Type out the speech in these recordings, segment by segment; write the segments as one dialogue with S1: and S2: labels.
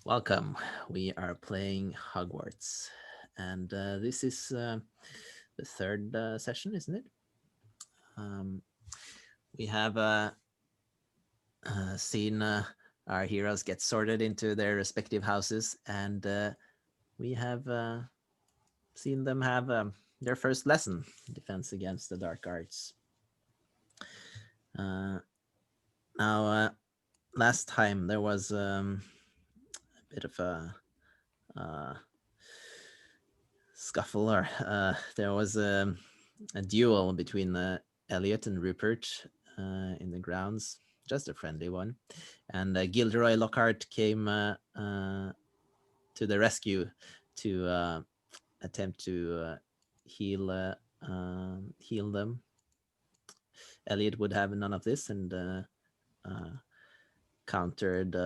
S1: Welcome. We are playing Hogwarts, and this is the third session, isn't it? Um, we have seen our heroes get sorted into their respective houses, and we have seen them have their first lesson: defense against the dark arts. Uh, now, last time there was a bit of uh, scuffle, or there was a duel between Elliot and Rupert in the grounds, just a friendly one. And Gilderoy Lockhart came to the rescue to attempt to heal them. Elliot would have none of this and countered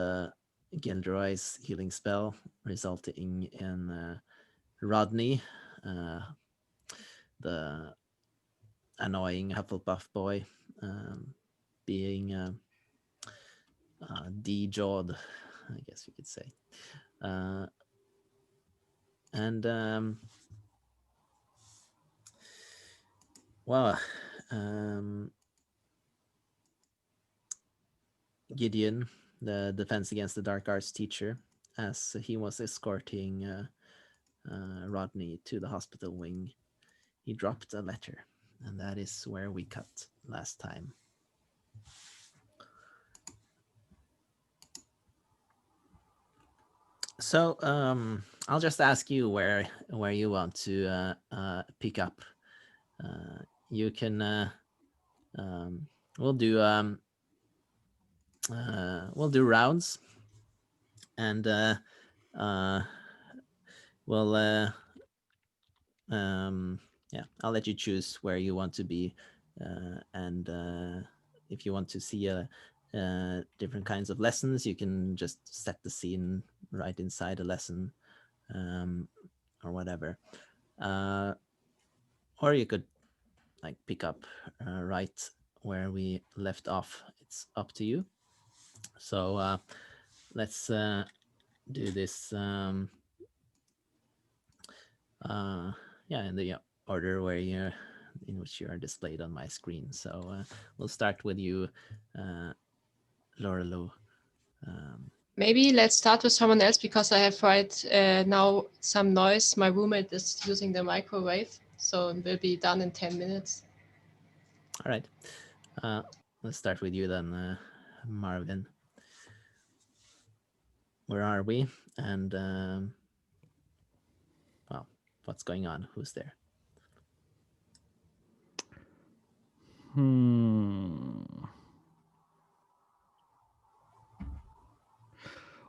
S1: Gilderoy's healing spell, resulting in Rodney, uh, the annoying Hufflepuff boy, um, being de-jawed, I guess you could say. Uh, and well, um, Gideon, the Defense Against the Dark Arts teacher, as he was escorting Rodney to the hospital wing, he dropped a letter, and that is where we cut last time. So I'll just ask you where you want to pick up. You can um, we'll do rounds, and uh, we'll yeah, I'll let you choose where you want to be, and if you want to see different kinds of lessons, you can just set the scene right inside a lesson, um, or whatever. Uh, or you could like pick up right where we left off. It's up to you. So let's do this. Uh, yeah, in the order where you in which you are displayed on my screen. So we'll start with you, uh, Lourelou. Um,
S2: Maybe let's start with someone else because I have right now some noise. My roommate is using the microwave, so it will be done in 10 minutes.
S1: all right, uh, let's start with you then, Marvin. Where are we? And well, what's going on? Who's there?
S3: Hmm.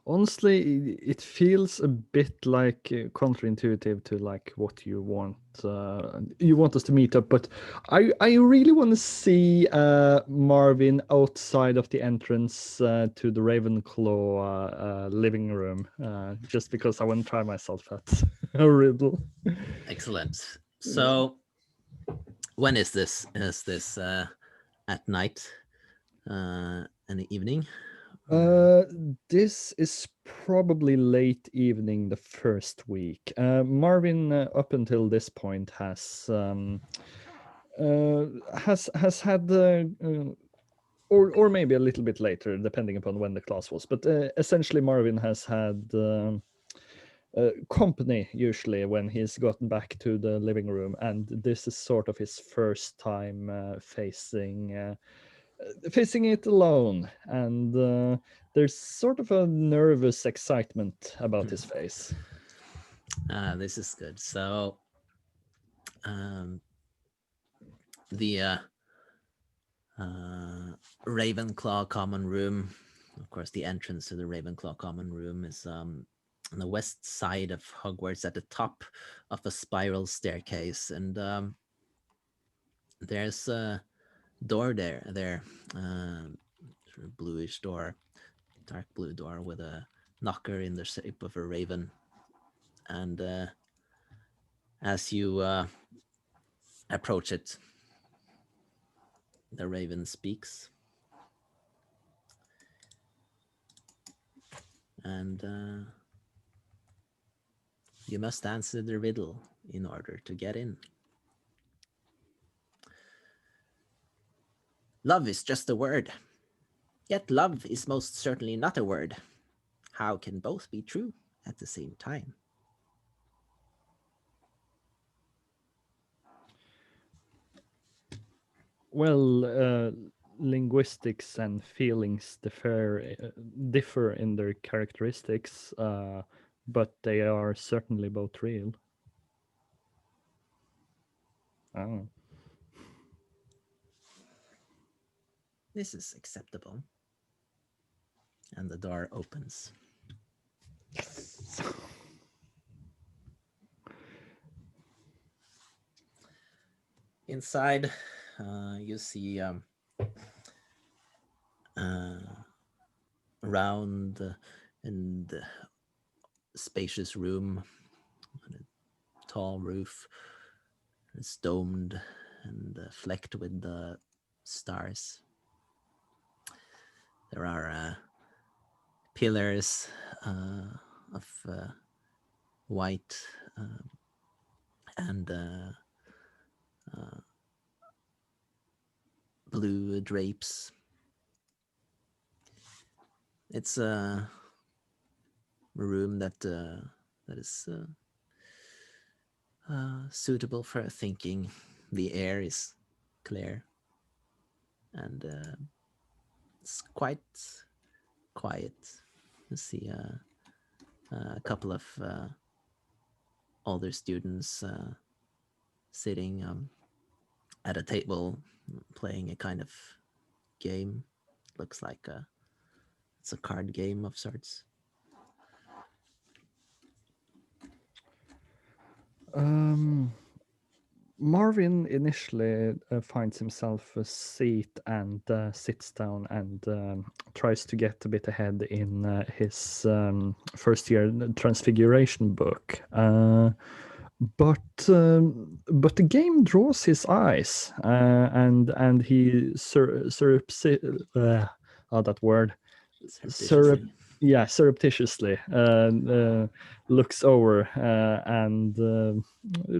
S3: Honestly, it feels a bit like counterintuitive to like what you want. You want us to meet up, but I really want to see Marvin outside of the entrance to the Ravenclaw living room, just because I want to try myself at a riddle.
S1: Excellent. So when is this? Is this at night, in the evening?
S3: Uh, this is probably late evening the first week. Marvin, up until this point, has had or maybe a little bit later, depending upon when the class was. But essentially, Marvin has had company usually when he's gotten back to the living room, and this is sort of his first time facing it alone, and there's sort of a nervous excitement about his face.
S1: This is good. So um, the Ravenclaw common room. Of course, the entrance to the Ravenclaw common room is on the west side of Hogwarts, at the top of a spiral staircase, and there's a door there, sort of bluish door, dark blue door with a knocker in the shape of a raven, and as you approach it, the raven speaks. and you must answer the riddle in order to get in. Love is just a word, yet love is most certainly not a word. How can both be true at the same time?
S3: Well, linguistics and feelings differ in their characteristics, but they are certainly both real. Oh.
S1: This is acceptable. And the door opens. Inside, you see round and spacious room, a tall roof. It's domed and flecked with the stars. There are pillars of white and blue drapes. It's a room that is suitable for thinking. The air is clear and it's quite quiet. You see a couple of older students sitting at a table playing a kind of game. Looks like it's a card game of sorts.
S3: Marvin initially finds himself a seat and sits down and tries to get a bit ahead in his first year transfiguration book. But the game draws his eyes, and he that word surreptitiously looks over and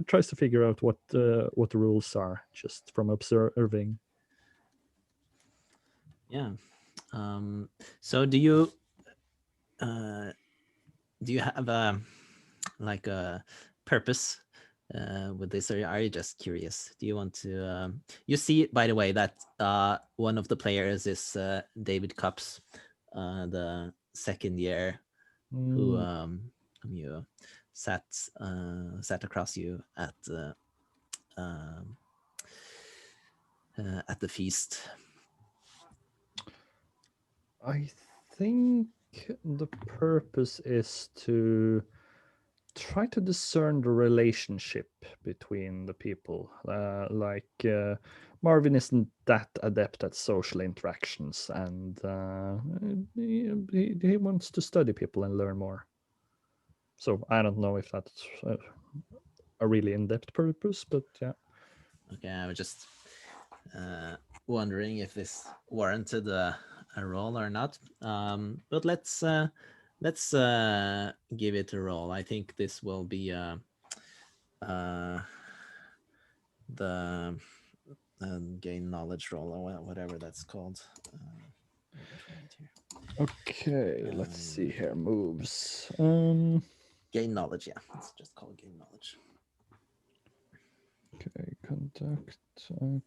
S3: tries to figure out what the rules are just from observing.
S1: Yeah. So do you have a purpose with this, or are you just curious? Do you want to you see, by the way, that one of the players is David Cups, the second year who you sat across you at the feast.
S3: I think the purpose is to try to discern the relationship between the people. Marvin isn't that adept at social interactions, and he wants to study people and learn more. So I don't know if that's a really in-depth purpose, but yeah.
S1: Okay, I was just wondering if this warranted a roll or not. But let's give it a roll. I think this will be the gain knowledge roll or whatever that's called.
S3: Okay, let's see here. Moves.
S1: Gain knowledge, yeah. Let's just call it gain knowledge.
S3: Okay, conduct,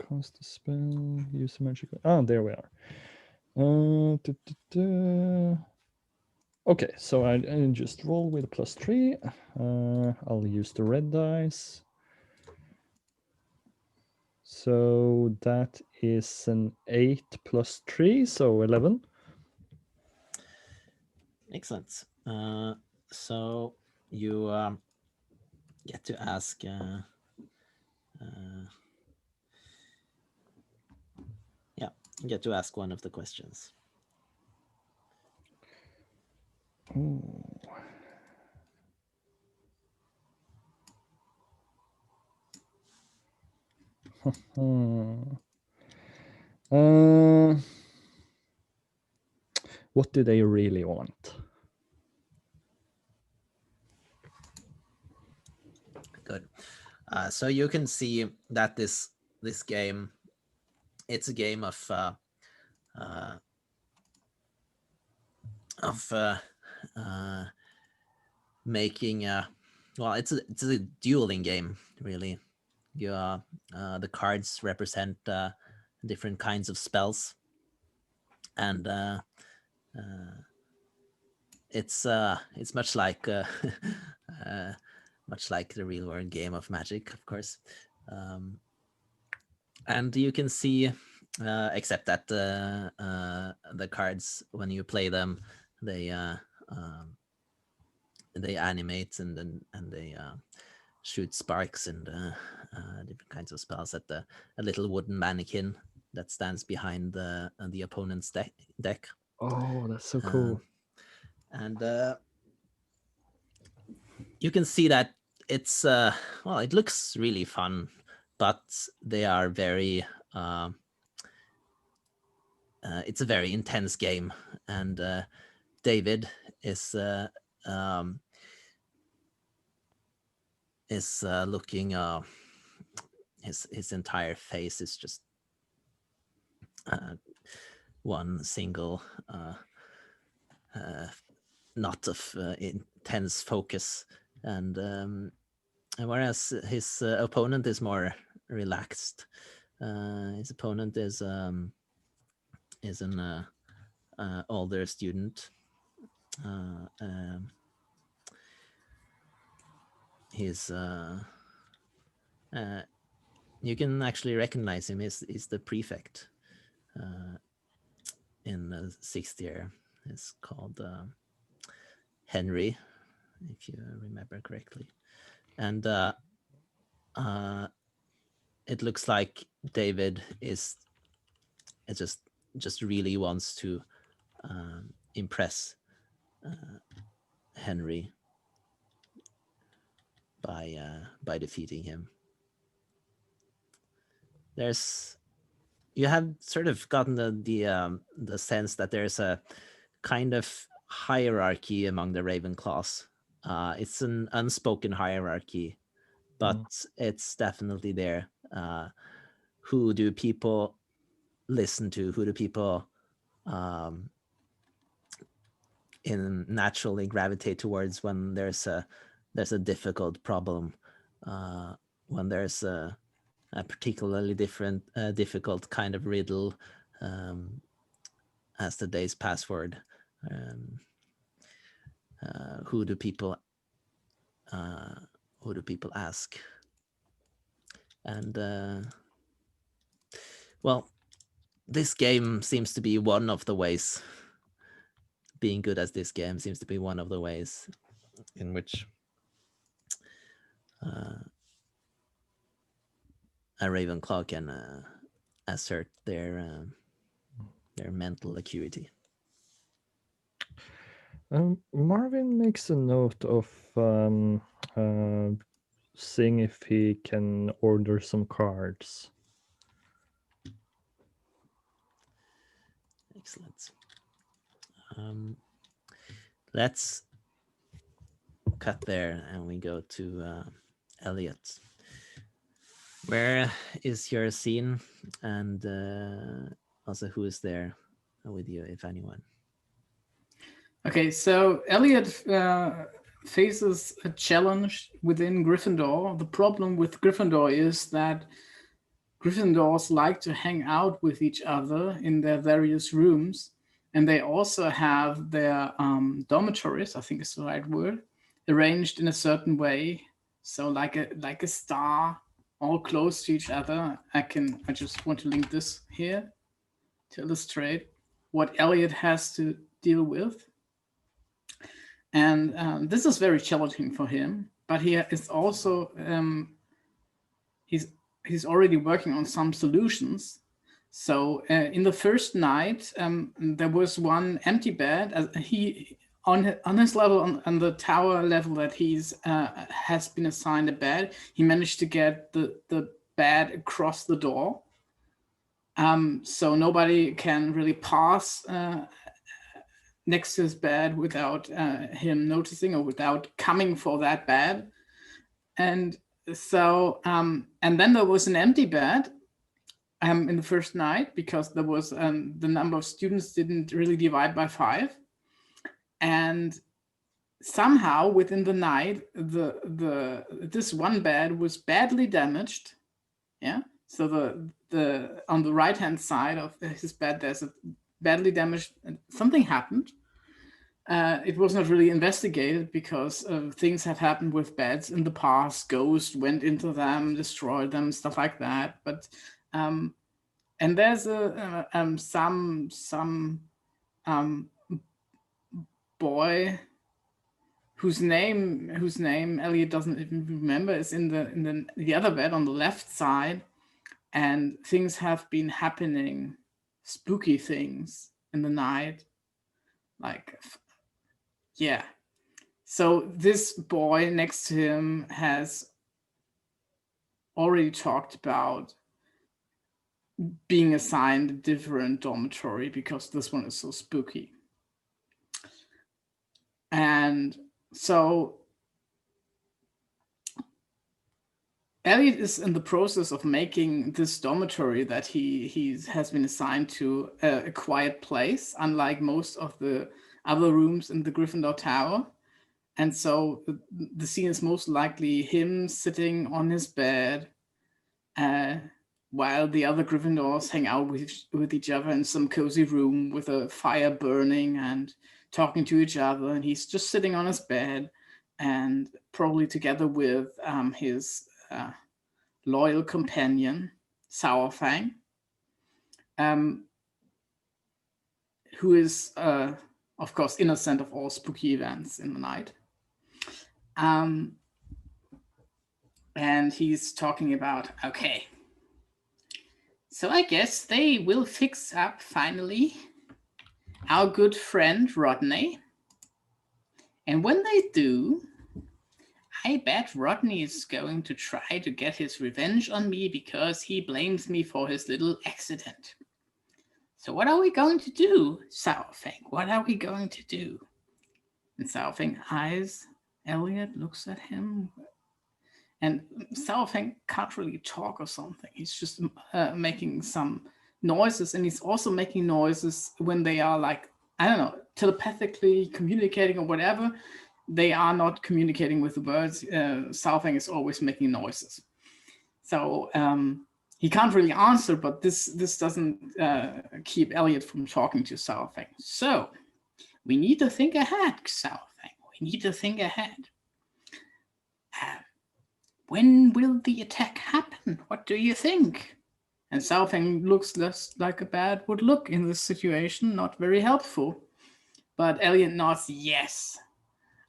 S3: cast a spell, use a magic. Ah, there we are. Okay, so I just roll with a +3. I'll use the red dice. So that is an 8 + 3, so 11.
S1: Excellent. So you get to ask you get to ask one of the questions.
S3: What do they really want?
S1: Good. So you can see that this game, it's a game of making well, it's a dueling game, really. You the cards represent different kinds of spells, and it's much like much like the real world game of Magic, of course. And you can see, except that the cards, when you play them, they animate and they shoot sparks and different kinds of spells at a little wooden mannequin that stands behind the opponent's deck.
S3: Oh, that's so cool.
S1: And you can see that it's well, it looks really fun, but they are very it's a very intense game, and David is looking his entire face is just one single knot of intense focus, and whereas his opponent is more relaxed. His opponent is an older student. He's you can actually recognize him. He's the prefect in the 6th year. It's called Henry, if you remember correctly. And it looks like David is just really wants to impress Henry by defeating him. You have sort of gotten the sense that there's a kind of hierarchy among the Ravenclaws. It's an unspoken hierarchy, but it's definitely there. Who do people listen to? Who do people naturally gravitate towards when there's a difficult problem, when there's a particularly difficult kind of riddle as the day's password? Who do people ask? And well, this game seems to be one of the ways. Being good at this game seems to be one of the ways in which a Ravenclaw can assert their mental acuity.
S3: Marvin makes a note of seeing if he can order some cards.
S1: Excellent. Let's cut there and we go to Elliot. Where is your scene, and also who is there with you, if anyone?
S4: Okay, so Elliot faces a challenge within Gryffindor. The problem with Gryffindor is that Gryffindors like to hang out with each other in their various rooms, and they also have their dormitories, I think is the right word, arranged in a certain way. So like a star, all close to each other. I just want to link this here to illustrate what Elliot has to deal with. And this is very challenging for him, but he is also he's already working on some solutions. So in the first night, there was one empty bed. He on his level, on the tower level that he's has been assigned a bed. He managed to get the bed across the door, so nobody can really pass next to his bed without him noticing or without coming for that bed. And So and then there was an empty bed in the first night, because there was the number of students didn't really divide by 5, and somehow within the night this one bed was badly damaged. Yeah, so the on the right hand side of his bed there's a badly damaged, something happened. It was not really investigated because things have happened with beds in the past. Ghosts went into them, destroyed them, stuff like that. But and there's some boy whose name Elliot doesn't even remember, is in the other bed on the left side, and things have been happening, spooky things in the night, like. Yeah. So this boy next to him has already talked about being assigned a different dormitory because this one is so spooky. And so Elliot is in the process of making this dormitory that he has been assigned to a quiet place, unlike most of the other rooms in the Gryffindor Tower. And so the scene is most likely him sitting on his bed while the other Gryffindors hang out with each other in some cozy room with a fire burning and talking to each other. And he's just sitting on his bed, and probably together with his loyal companion, Sourfang, who is... of course, innocent of all spooky events in the night. And he's talking about, okay, so I guess they will fix up finally our good friend Rodney. And when they do, I bet Rodney is going to try to get his revenge on me because he blames me for his little accident. So what are we going to do, Sourfang? What are we going to do? And Sourfang eyes Elliot, looks at him, and Sourfang can't really talk or something. He's just making some noises, and he's also making noises when they are, like, I don't know, telepathically communicating or whatever. They are not communicating with the words. Sourfang is always making noises. So he can't really answer, but this doesn't keep Elliot from talking to Sourfang. So we need to think ahead, Sourfang. We need to think ahead. When will the attack happen? What do you think? And Sourfang looks less like a bad would look in this situation, not very helpful. But Elliot nods yes.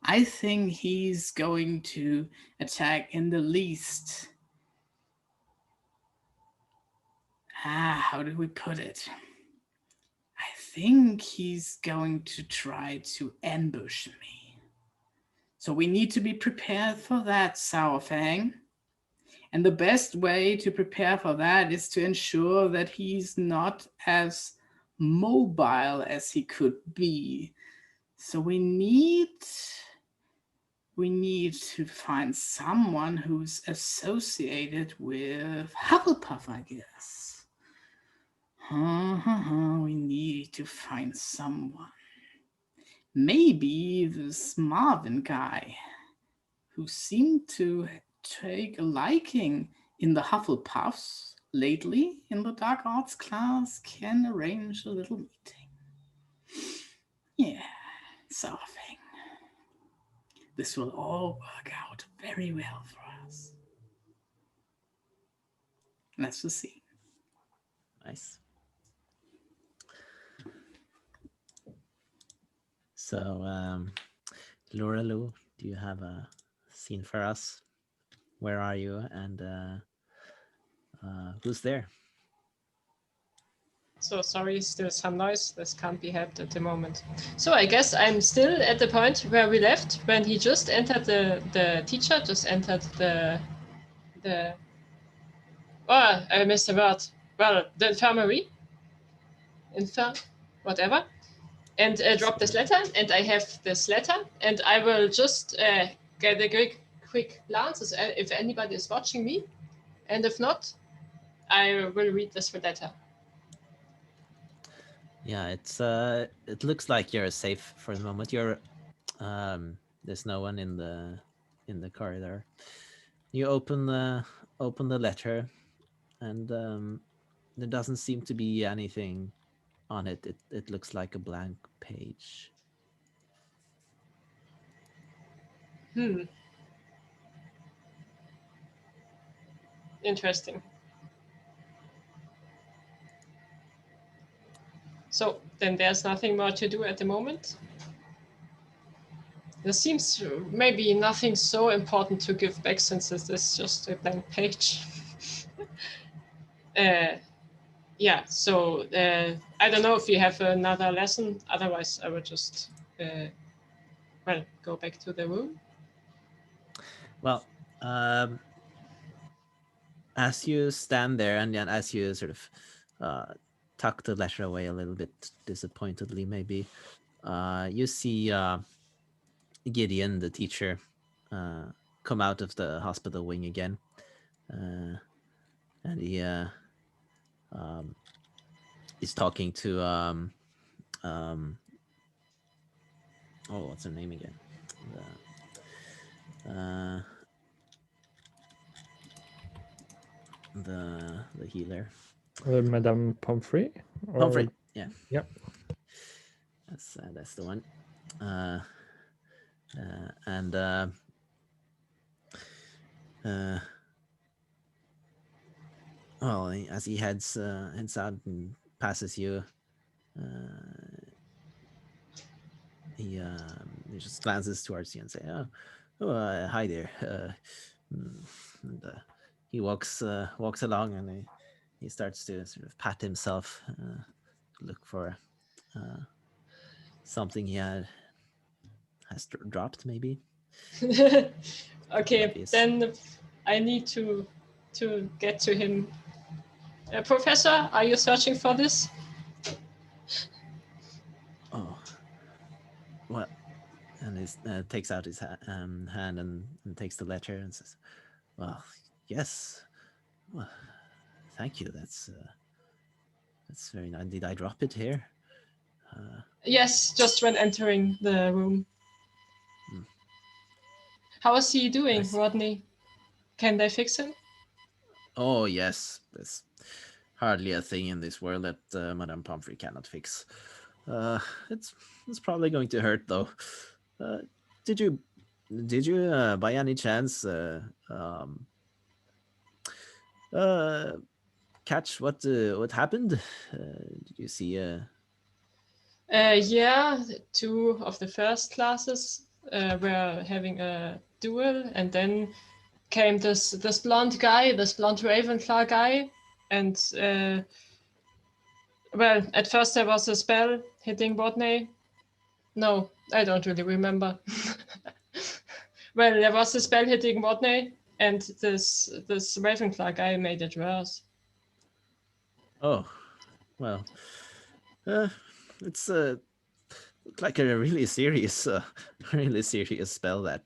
S4: I think he's going to attack in the least. How do we put it? I think he's going to try to ambush me. So we need to be prepared for that, Sourfang. And the best way to prepare for that is to ensure that he's not as mobile as he could be. So we need to find someone who's associated with Hufflepuff, I guess. We need to find someone. Maybe this Marvin guy, who seemed to take a liking in the Hufflepuffs lately in the Dark Arts class, can arrange a little meeting. Yeah, Sourfang. This will all work out very well for us. Let's just see.
S1: Nice. So, Lourelou, do you have a scene for us? Where are you, and who's there?
S2: So sorry, still some noise. This can't be helped at the moment. So I guess I'm still at the point where we left when he just entered the teacher, just entered the oh, I missed a word. Well, the infirmary. Whatever. And drop this letter, and I have this letter, and I will just get a quick glances if anybody is watching me, and if not, I will read this letter.
S1: Yeah, it looks like you're safe for the moment. There's no one in the corridor. You open the letter, and there doesn't seem to be anything on it. It looks like a blank page.
S2: Interesting. So then there's nothing more to do at the moment. There seems maybe nothing so important to give back since this is just a blank page. Yeah, so I don't know if you have another lesson. Otherwise, I would just go back to the room.
S1: Well, as you stand there and then as you sort of tuck the letter away a little bit disappointedly, maybe, you see Gideon, the teacher, come out of the hospital wing again, and he is talking to what's her name again? The healer.
S3: Madame Pomfrey?
S1: Pomfrey, yeah.
S3: Yep.
S1: That's the one. And well, as he heads out and passes you, he just glances towards you and say, hi there." And he walks along, and he starts to sort of pat himself, look for something he has dropped, maybe.
S2: Okay, then I need to get to him. Professor, are you searching for this?
S1: Oh, well, and he takes out his hand and takes the letter and says, "Well, yes. Well, thank you. That's very nice. Did I drop it here?"
S2: Yes, just when entering the room. How is he doing, Rodney? Can they fix him?
S1: Oh, yes. There's hardly a thing in this world that Madame Pomfrey cannot fix. It's probably going to hurt, though. Did you by any chance catch what happened? Did you see?
S2: Yeah, two of the first classes were having a duel, and then came this blonde Ravenclaw guy, and well, at first there was a spell hitting Rodney. No, I don't really remember. Well, there was a spell hitting Rodney, and this Ravenclaw guy made it worse.
S1: Oh, well, it's like a really serious spell that.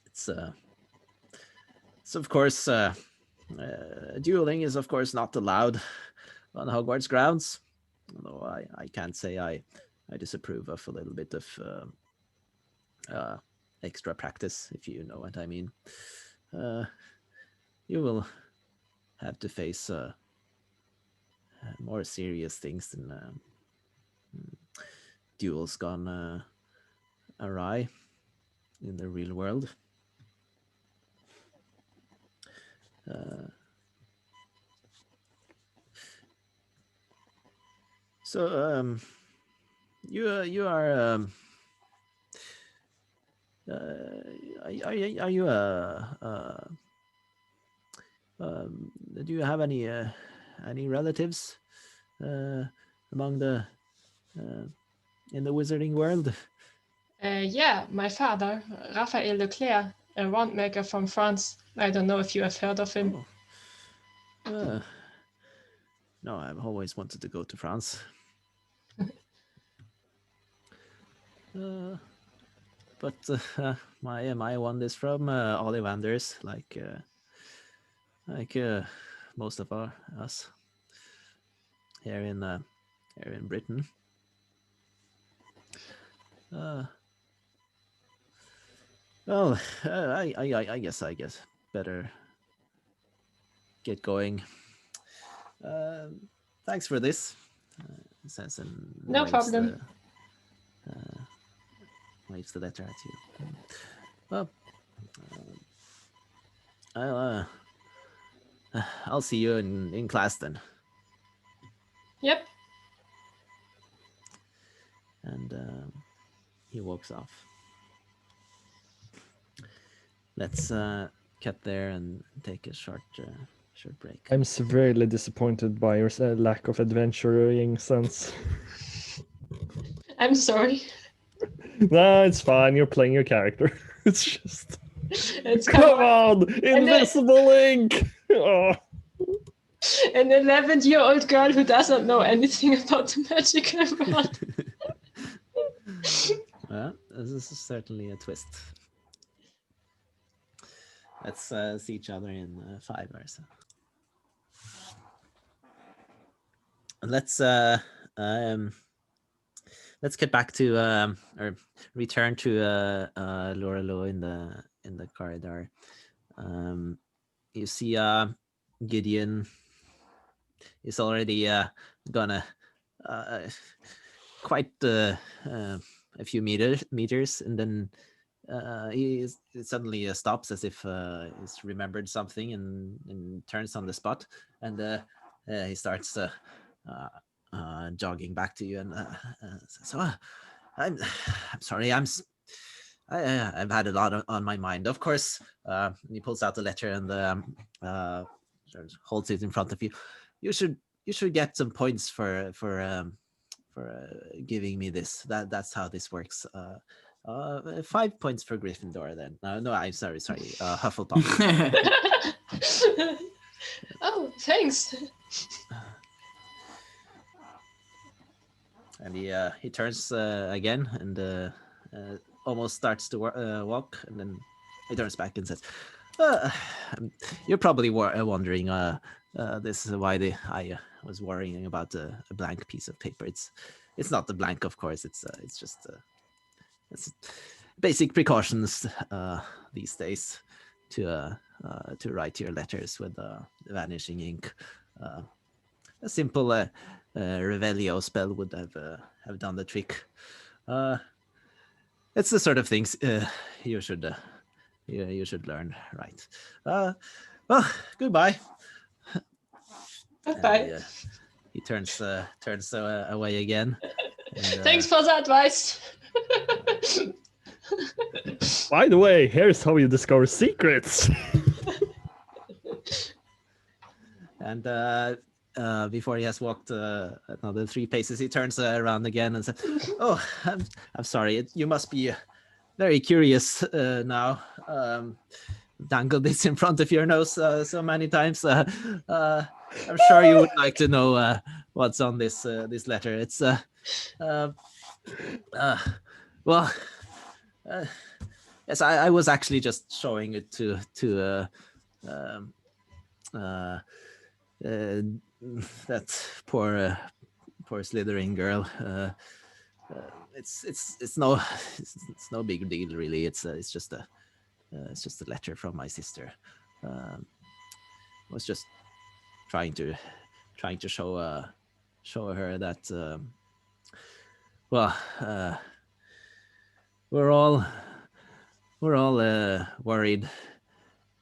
S1: It's of course dueling is of course not allowed on Hogwarts grounds. Although I can't say I disapprove of a little bit of extra practice, if you know what I mean. You will have to face more serious things than duels gone awry in the real world. So you are you do you have any relatives among the in the wizarding world?
S2: Yeah, my father, Raphael Leclerc, a wand maker from France. I don't know if you have heard of him.
S1: Oh. No, I've always wanted to go to France. but my one is from Ollivanders, like most of us here in Britain. Well, I guess better get going. Thanks for this. Says and
S2: No problem.
S1: Waves the letter at you. Well, I'll see you in class then.
S2: Yep.
S1: And he walks off. Let's cut there and take a short break.
S3: I'm severely disappointed by your lack of adventuring sense.
S2: I'm sorry.
S3: No, it's fine. You're playing your character. It's just.
S2: It's
S3: Come on! Invisible ink! Oh.
S2: An 11-year-old girl who doesn't know anything about the magical world.
S1: Well, this is certainly a twist. Let's see each other in 5 or so. Let's get back to or return to Lourelou in the corridor. You see Gideon is already gonna quite a few meters, and then he suddenly stops as if he's remembered something and turns on the spot, and he starts jogging back to you and I'm sorry, I've had a lot on my mind, of course. He pulls out the letter and sort of holds it in front of you. You should get some points for giving me this. That's how this works. 5 points for Gryffindor then. No, I'm sorry, Hufflepuff.
S2: Oh, thanks.
S1: And he turns again and almost starts to walk, and then he turns back and says, "You're probably wondering. This is why I was worrying about a blank piece of paper. It's not the blank, of course. It's just it's basic precautions these days to write your letters with vanishing ink. A simple Revelio spell would have done the trick. It's the sort of things you should learn, right? Well, goodbye."
S2: Goodbye.
S1: And, he turns away again. And,
S2: Thanks for the advice.
S3: By the way, here's how you discover secrets.
S1: And before he has walked another 3 paces, he turns around again and says, "Oh, I'm sorry. You must be very curious now. Dangled this in front of your nose so many times. I'm sure you would like to know what's on this letter. It's well, yes, I was actually just showing it to that poor Slytherin girl. It's no big deal, really. It's just a letter from my sister. I was just trying to show her that we're all worried,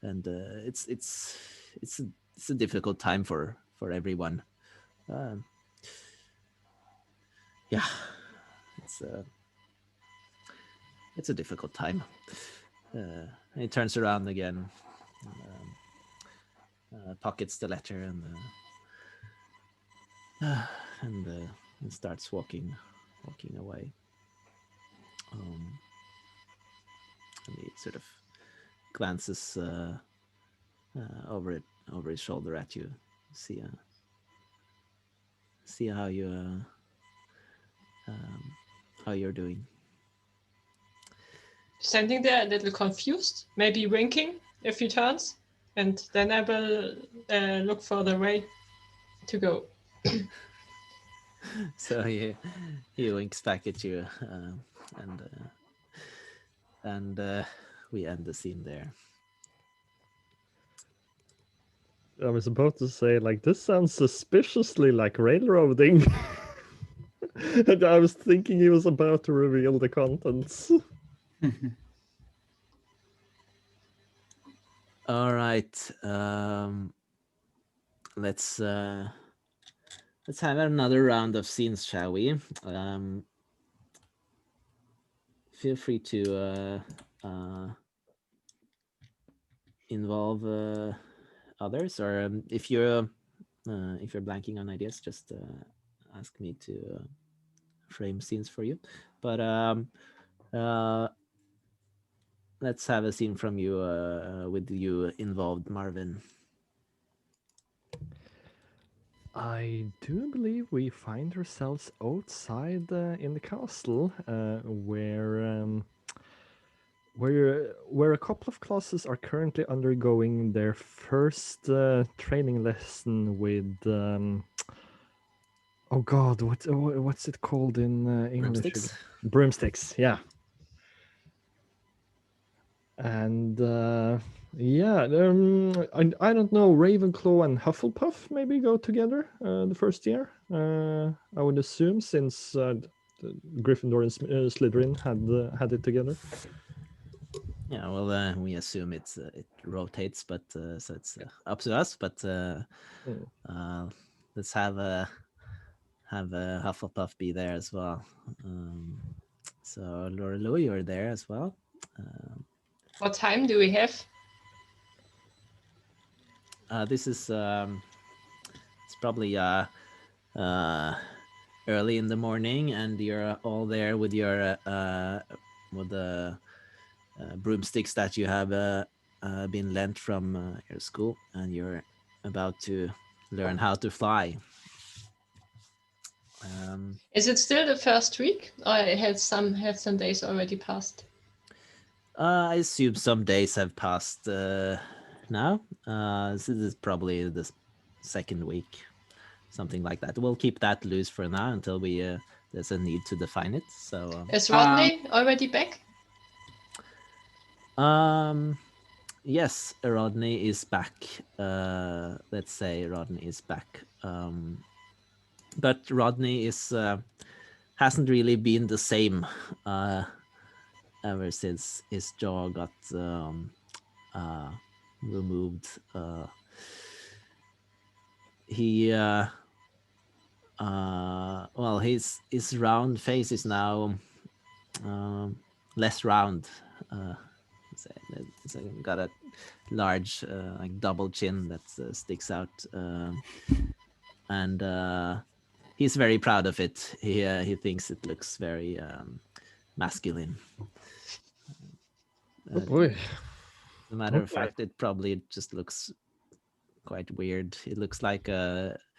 S1: and it's a difficult time for everyone. Yeah, it's a difficult time. And he turns around again, pockets the letter, and starts walking away. And he sort of glances over his shoulder at you. See how you're doing.
S2: standing there a little confused, maybe winking a few turns, and then I will look for the way to go.
S1: So he winks back at you, and we end the scene there.
S3: I was about to say, like, this sounds suspiciously like railroading. And I was thinking he was about to reveal the contents.
S1: All right. Let's have another round of scenes, shall we? Feel free to involve others, or if you're blanking on ideas, just ask me to frame scenes for you. But let's have a scene from you with you involved, Marvin.
S3: I do believe we find ourselves outside in the castle, where a couple of classes are currently undergoing their first training lesson with oh god, what's it called in English?
S1: Broomsticks?
S3: Broomsticks, yeah. And yeah, I don't know. Ravenclaw and Hufflepuff maybe go together the first year. I would assume, since Gryffindor and Slytherin had it together.
S1: Yeah, well, we assume it rotates, but so it's up to us. But let's have a Hufflepuff be there as well. So Lourelou, you're there as well.
S2: What time do we have?
S1: This is it's probably early in the morning, and you're all there with your with the broomsticks that you have been lent from your school, and you're about to learn how to fly.
S2: Is it still the first week, or had some days already passed?
S1: I assume some days have passed now. This is probably the second week, something like that. We'll keep that loose for now until we there's a need to define it. So
S2: Is Rodney already back?
S1: Yes, Rodney is back. Let's say Rodney is back. But Rodney is hasn't really been the same ever since his jaw got removed. He well, his round face is now less round. It's got a large like double chin that sticks out, and he's very proud of it. He thinks it looks very masculine.
S3: Oh boy!
S1: As a matter of fact, it probably just looks quite weird. It looks like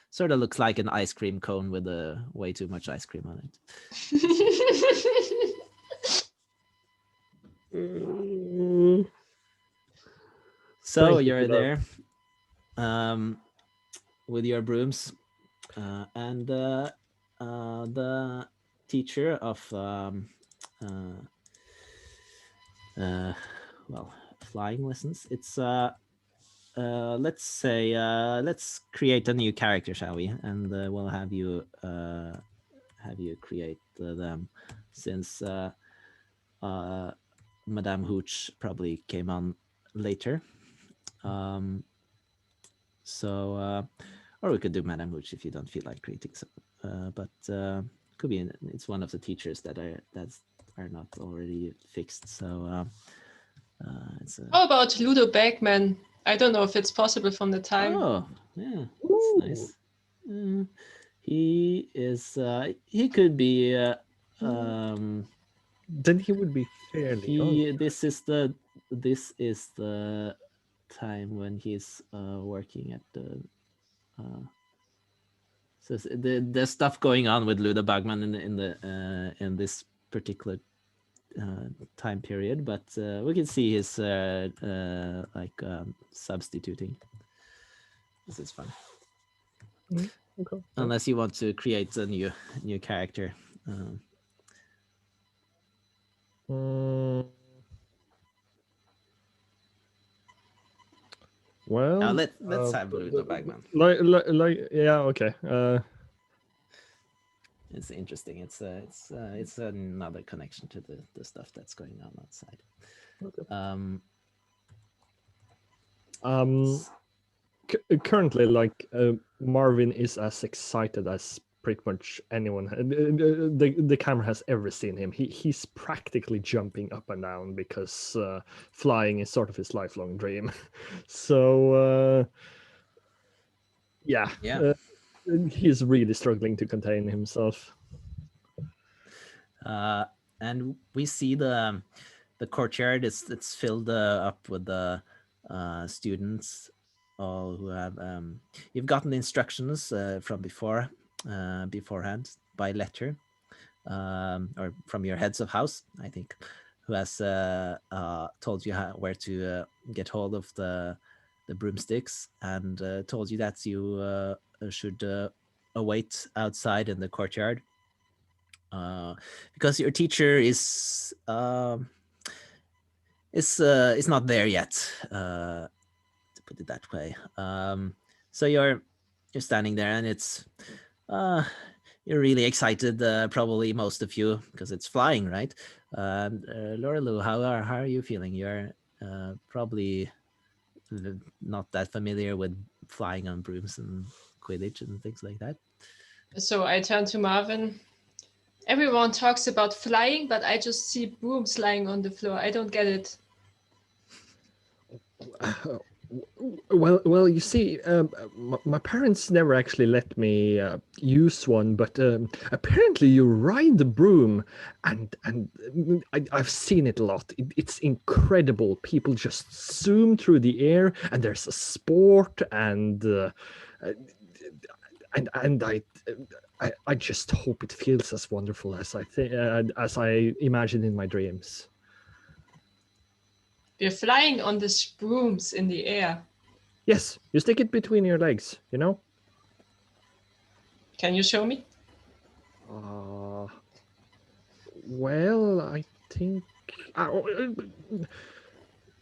S1: sort of looks like an ice cream cone with way too much ice cream on it. So you're there with your brooms, and the teacher of well, flying lessons. It's let's say let's create a new character, shall we? And we'll have you create them, since Madame Hooch probably came on later. So or we could do Madame Hooch if you don't feel like creating some, but could be it's one of the teachers that are not already fixed. So it's
S2: How about Ludo Bagman? I don't know if it's possible from the time.
S1: Oh, yeah, that's nice. He is. He could be.
S3: Then he would be fairly young.
S1: This is the time when he's working at the. So the stuff going on with Ludo Bagman in this particular time period, but we can see his substituting. This is fun.
S3: Okay.
S1: Unless you want to create a new character.
S3: Well,
S1: let's have Blue the Bagman.
S3: Yeah, okay.
S1: It's interesting. It's another connection to the stuff that's going on outside.
S3: Okay. Currently, like Marvin is as excited as pretty much anyone the camera has ever seen him. He's practically jumping up and down because flying is sort of his lifelong dream. So yeah. He's really struggling to contain himself.
S1: And we see the courtyard. It's filled up with the students, all who have. You've gotten instructions from beforehand by letter, or from your heads of house, I think, who has told you where to get hold of the broomsticks, and told you that you should await outside in the courtyard. Because your teacher is not there yet, to put it that way. So you're standing there, and it's you're really excited, probably most of you, because it's flying, right? Lourelou, how are you feeling? You're probably not that familiar with flying on brooms and Quidditch and things like that.
S2: So I turn to Marvin. Everyone talks about flying, but I just see brooms lying on the floor. I don't get it.
S3: Well, you see, my parents never actually let me use one, but apparently you ride the broom, and I've seen it a lot. It's incredible. People just zoom through the air, and there's a sport, and I just hope it feels as wonderful as as I imagine in my dreams.
S2: We're flying on these brooms in the air.
S3: Yes, you stick it between your legs, you know?
S2: Can you show me?
S3: Well, I think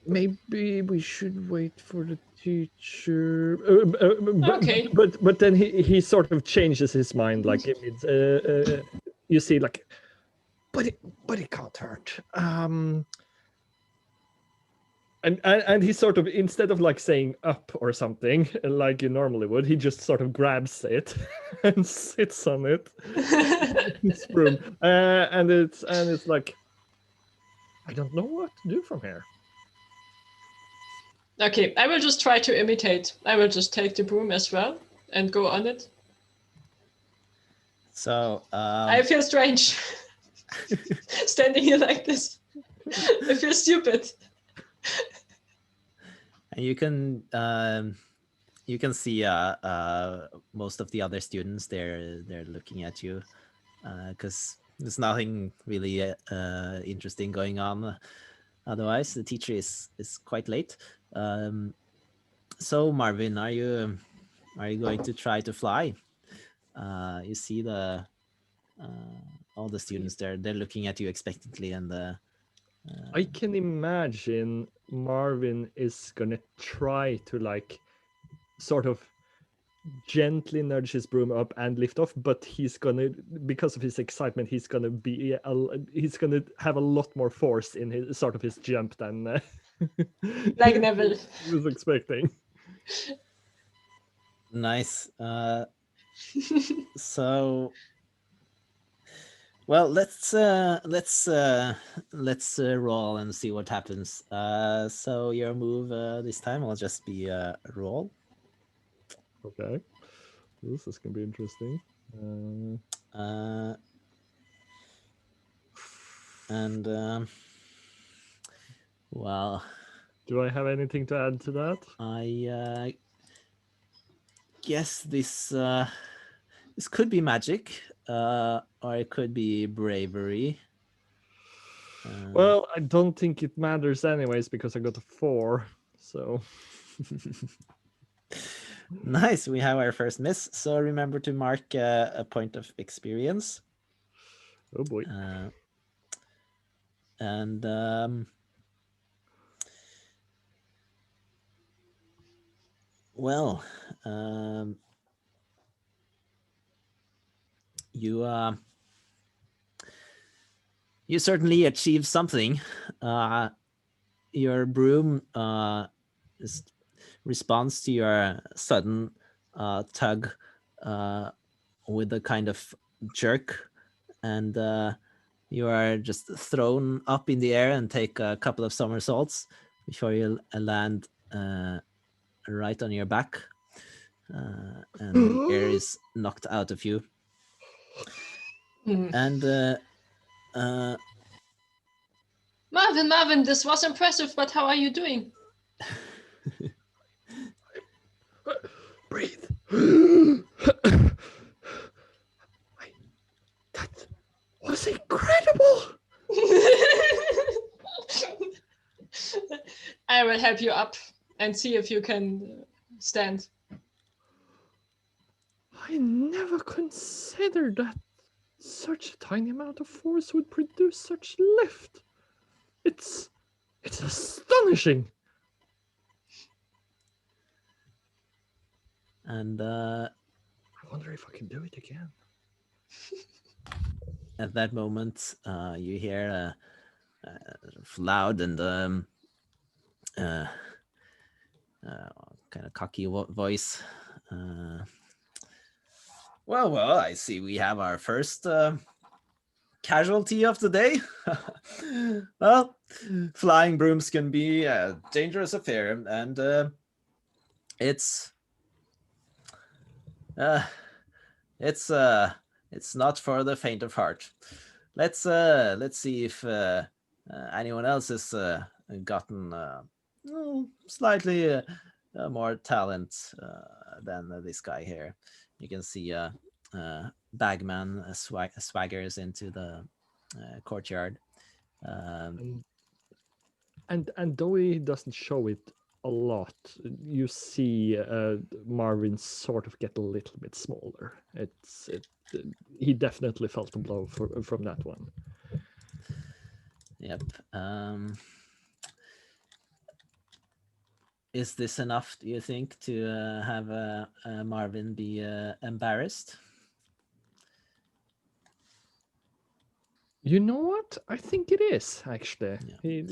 S3: maybe we should wait for the teacher.
S2: Okay.
S3: But then he sort of changes his mind. Like it's you see, like, but it can't hurt. And he sort of, instead of like saying up or something like you normally would, he just sort of grabs it and sits on it. His broom, and it's like, I don't know what to do from here.
S2: Okay, I will just try to imitate. I will just take the broom as well and go on it.
S1: So
S2: I feel strange standing here like this. I feel stupid.
S1: And you can see most of the other students. They're looking at you because there's nothing really interesting going on. Otherwise, the teacher is quite late. So Marvin, are you going to try to fly? You see all the students they're looking at you expectantly, and
S3: I can imagine Marvin is gonna try to like sort of gently nudge his broom up and lift off, but he's gonna, because of his excitement, he's gonna have a lot more force in his sort of his jump than
S2: like Neville
S3: he was expecting.
S1: Nice. So, well, let's roll and see what happens. So your move this time will just be a roll.
S3: Okay, this is gonna be interesting.
S1: Well,
S3: do I have anything to add to that?
S1: I guess this could be magic, or it could be bravery.
S3: Well, I don't think it matters anyways because I got a 4. So
S1: Nice. We have our first miss. So remember to mark a point of experience.
S3: oh boy.
S1: And well, you certainly achieved something. Your broom responds to your sudden tug with a kind of jerk, and you are just thrown up in the air and take a couple of somersaults before you land right on your back, and the air is knocked out of you. And
S2: Marvin, this was impressive, but how are you doing?
S3: Breathe. That was incredible.
S2: I will help you up and see if you can stand.
S3: I never considered that such a tiny amount of force would produce such lift. It's astonishing.
S1: And
S3: I wonder if I can do it again.
S1: at that moment, you hear a loud and kind of cocky voice. Well, I see we have our first casualty of the day. Well, flying brooms can be a dangerous affair, and it's not for the faint of heart. Let's see if anyone else has gotten slightly more talent than this guy here. You can see Bagman swaggers into the courtyard.
S3: And though he doesn't show it a lot, you see Marvin sort of get a little bit smaller. He definitely felt the blow from that one.
S1: Yep. Is this enough, do you think, to have Marvin be embarrassed?
S3: You know what? I think it is actually.
S1: Yeah.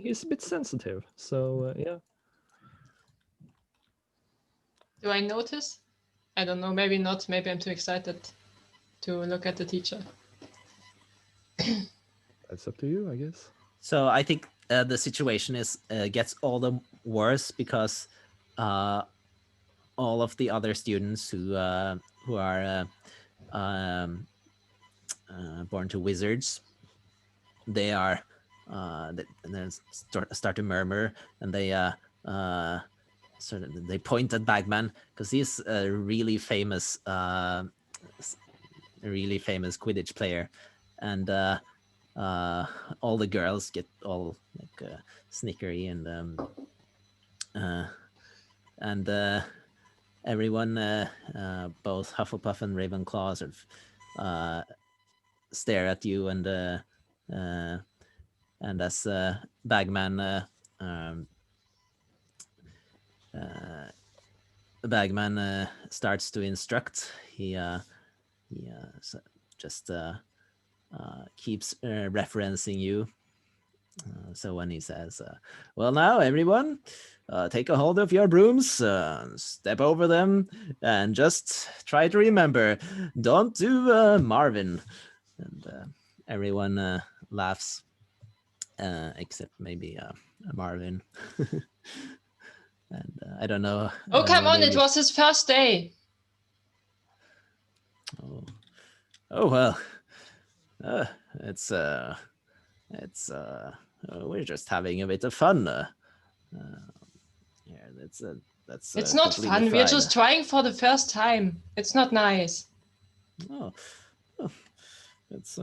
S3: He's a bit sensitive, so yeah.
S2: Do I notice? I don't know. Maybe not. Maybe I'm too excited to look at the teacher.
S3: That's up to you, I guess.
S1: So I think the situation gets all the worse because all of the other students who are born to wizards, they are they start to murmur, and they they point at Bagman because he's a really famous Quidditch player, and all the girls get all like snickery, and everyone, both Hufflepuff and Ravenclaw, sort of stare at you, and as Bagman starts to instruct, he just keeps referencing you. So when he says, well, now everyone, take a hold of your brooms, step over them, and just try to remember, don't do Marvin. And everyone laughs, except maybe Marvin. And I don't know.
S2: Oh, come on, it was his first day.
S1: Oh well. It's we're just having a bit of fun. Yeah, that's
S2: It's not fun.
S1: fine.
S2: We're just trying for the first time. It's not nice.
S1: Oh, it's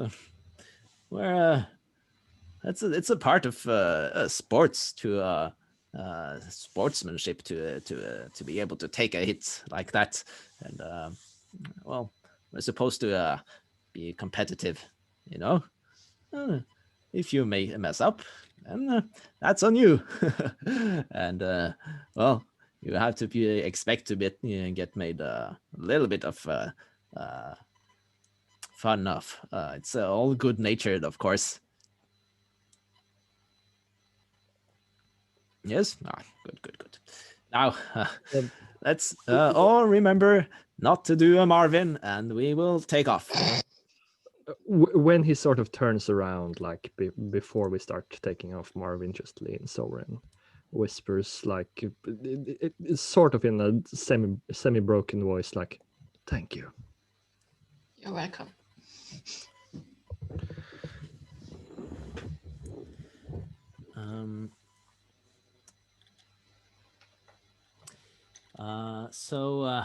S1: we're it's a part of sports to sportsmanship to be able to take a hit like that, and well, we're supposed to be competitive, you know. If you may mess up, then that's on you, and well, you have to expect to get made a little bit of fun of. It's all good natured, of course. Yes. Good. Now,
S3: Um,
S1: let's all remember not to do a Marvin, and we will take off.
S3: When he sort of turns around, like before we start taking off, Marvin just leans over and whispers, like it's sort of in a semi broken voice, like, "Thank you."
S2: You're welcome.
S1: So,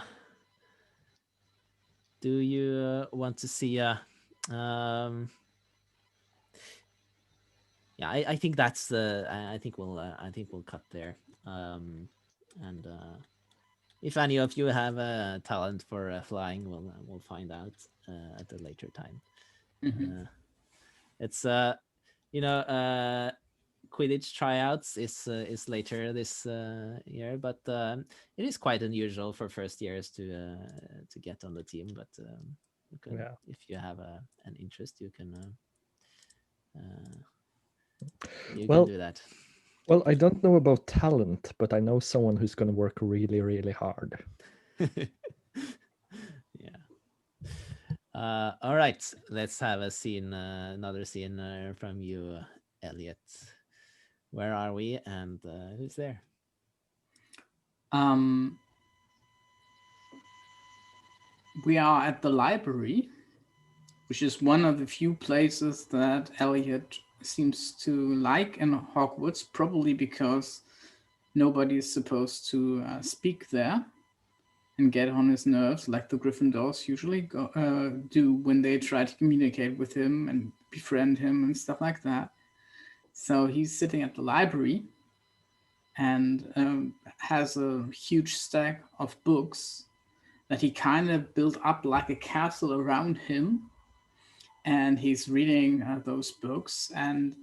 S1: do you want to see yeah, I think that's I think we'll cut there. And if any of you have a talent for flying, we'll find out at a later time. It's you know, Quidditch tryouts is later this year, but it is quite unusual for first years to get on the team. But you can, if you have an interest, you can can do that.
S3: Well, I don't know about talent, but I know someone who's going to work really, really hard.
S1: Yeah. All right, let's have a scene, another scene from you, Elliot. Where are we, and who's there?
S4: We are at the library, which is one of the few places that Elliot seems to like in Hogwarts, probably because nobody is supposed to speak there and get on his nerves like the Gryffindors usually do when they try to communicate with him and befriend him and stuff like that. So he's sitting at the library and has a huge stack of books that he kind of built up like a castle around him. And he's reading those books, and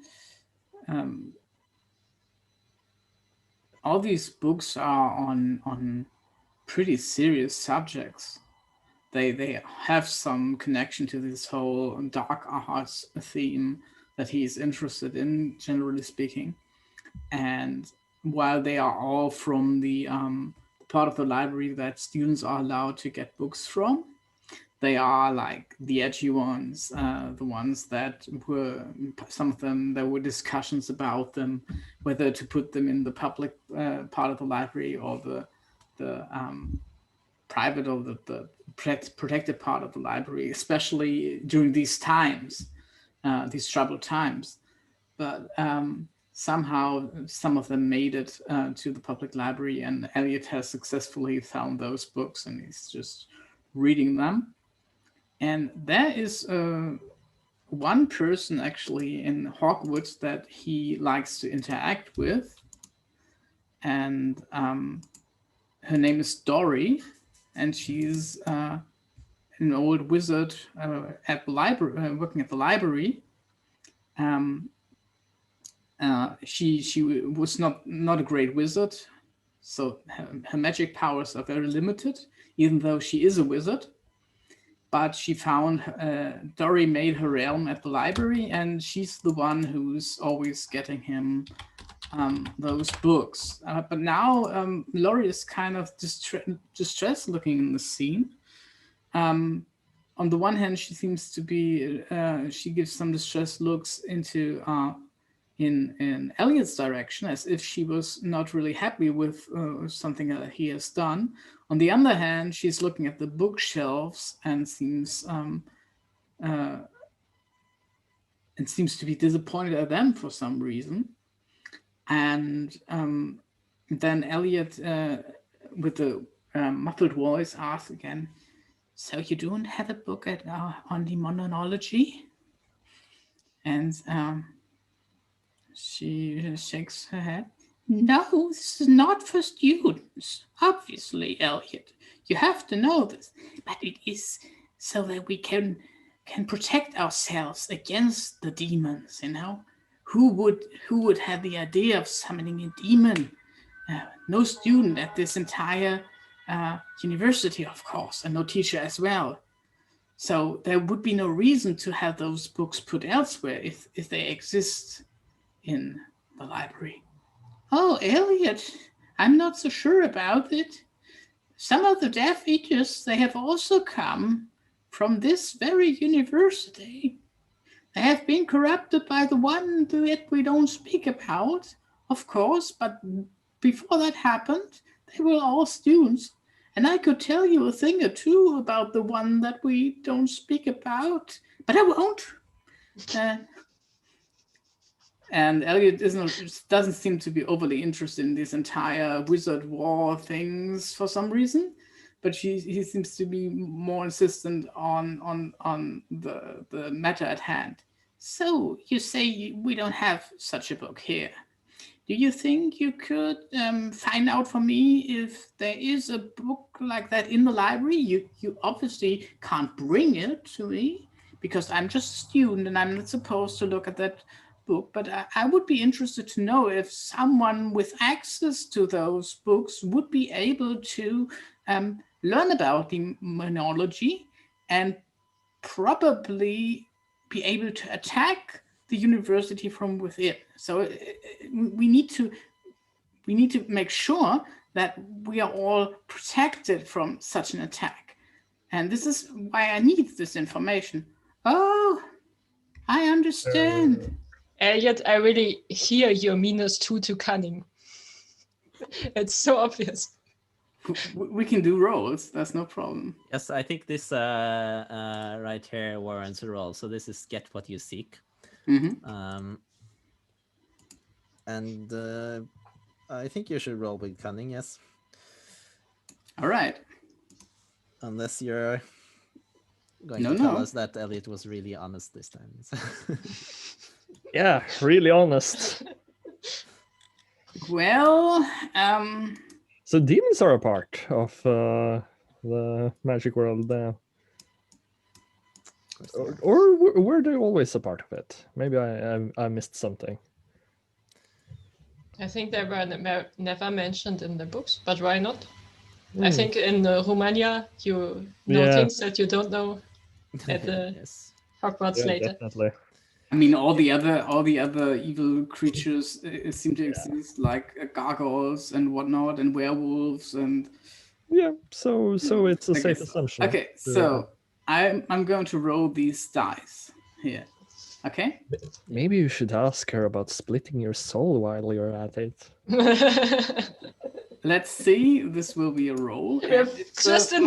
S4: all these books are on pretty serious subjects. They have some connection to this whole dark arts theme that he's interested in, generally speaking. And while they are all from the part of the library that students are allowed to get books from, they are like the edgy ones, the ones that were, some of them, there were discussions about them, whether to put them in the public part of the library or the private or the protected part of the library, especially during these times, these troubled times. But somehow some of them made it to the public library, and Elliot has successfully found those books, and he's just reading them. And there is one person actually in Hogwarts that he likes to interact with, and her name is Dory, and she's an old wizard at the library, working at the library. She was not a great wizard, so her magic powers are very limited, even though she is a wizard. But she found Dory made her realm at the library, and she's the one who's always getting him those books. But now Laurie is kind of distressed looking in the scene. On the one hand, she seems to be, she gives some distressed looks into in Elliot's direction, as if she was not really happy with something that he has done. On the other hand, she's looking at the bookshelves and seems to be disappointed at them for some reason. And then Elliot, with the muffled voice, asks again, "So you don't have a book on Demonology?" And She shakes her head. No, this is not for students. Obviously, Elliot. You have to know this. But it is so that we can protect ourselves against the demons, you know? Who would have the idea of summoning a demon? No student at this entire university, of course, and no teacher as well. So there would be no reason to have those books put elsewhere if they exist in the library. Oh, Elliot, I'm not so sure about it. Some of the Death Eaters, they have also come from this very university. They have been corrupted by the one that we don't speak about, of course, but before that happened, they were all students. And I could tell you a thing or two about the one that we don't speak about, but I won't. And Elliot doesn't seem to be overly interested in this entire wizard war things for some reason, but he seems to be more insistent on the matter at hand. So you say we don't have such a book here. Do you think you could find out for me if there is a book like that in the library? You obviously can't bring it to me because I'm just a student and I'm not supposed to look at that book, but I would be interested to know if someone with access to those books would be able to learn about demonology and probably be able to attack the university from within. So we need to make sure that we are all protected from such an attack. And this is why I need this information. Oh, I understand.
S2: Elliot, I really hear your -2 to cunning. It's so obvious.
S4: We can do rolls. That's no problem.
S1: Yes, I think this right here warrants a roll. So this is get what you seek.
S4: Mm-hmm.
S1: And I think you should roll with cunning, yes.
S4: All right.
S1: Unless you're going to tell us that Elliot was really honest this time.
S3: Yeah, really honest.
S4: Well,
S3: so demons are a part of the magic world now. Or were they always a part of it? Maybe I missed something.
S2: I think they were never mentioned in the books, but why not? I think in Romania you know things that you don't know at the
S1: yes.
S2: Hogwarts later.
S3: Definitely.
S4: I mean, all the other evil creatures seem to exist, like gargoyles and whatnot, and werewolves, and
S3: So it's a safe assumption.
S4: Okay, so I'm going to roll these dice here. Okay.
S3: Maybe you should ask her about splitting your soul while you're at it.
S4: Let's see. This will be a roll.
S2: Just in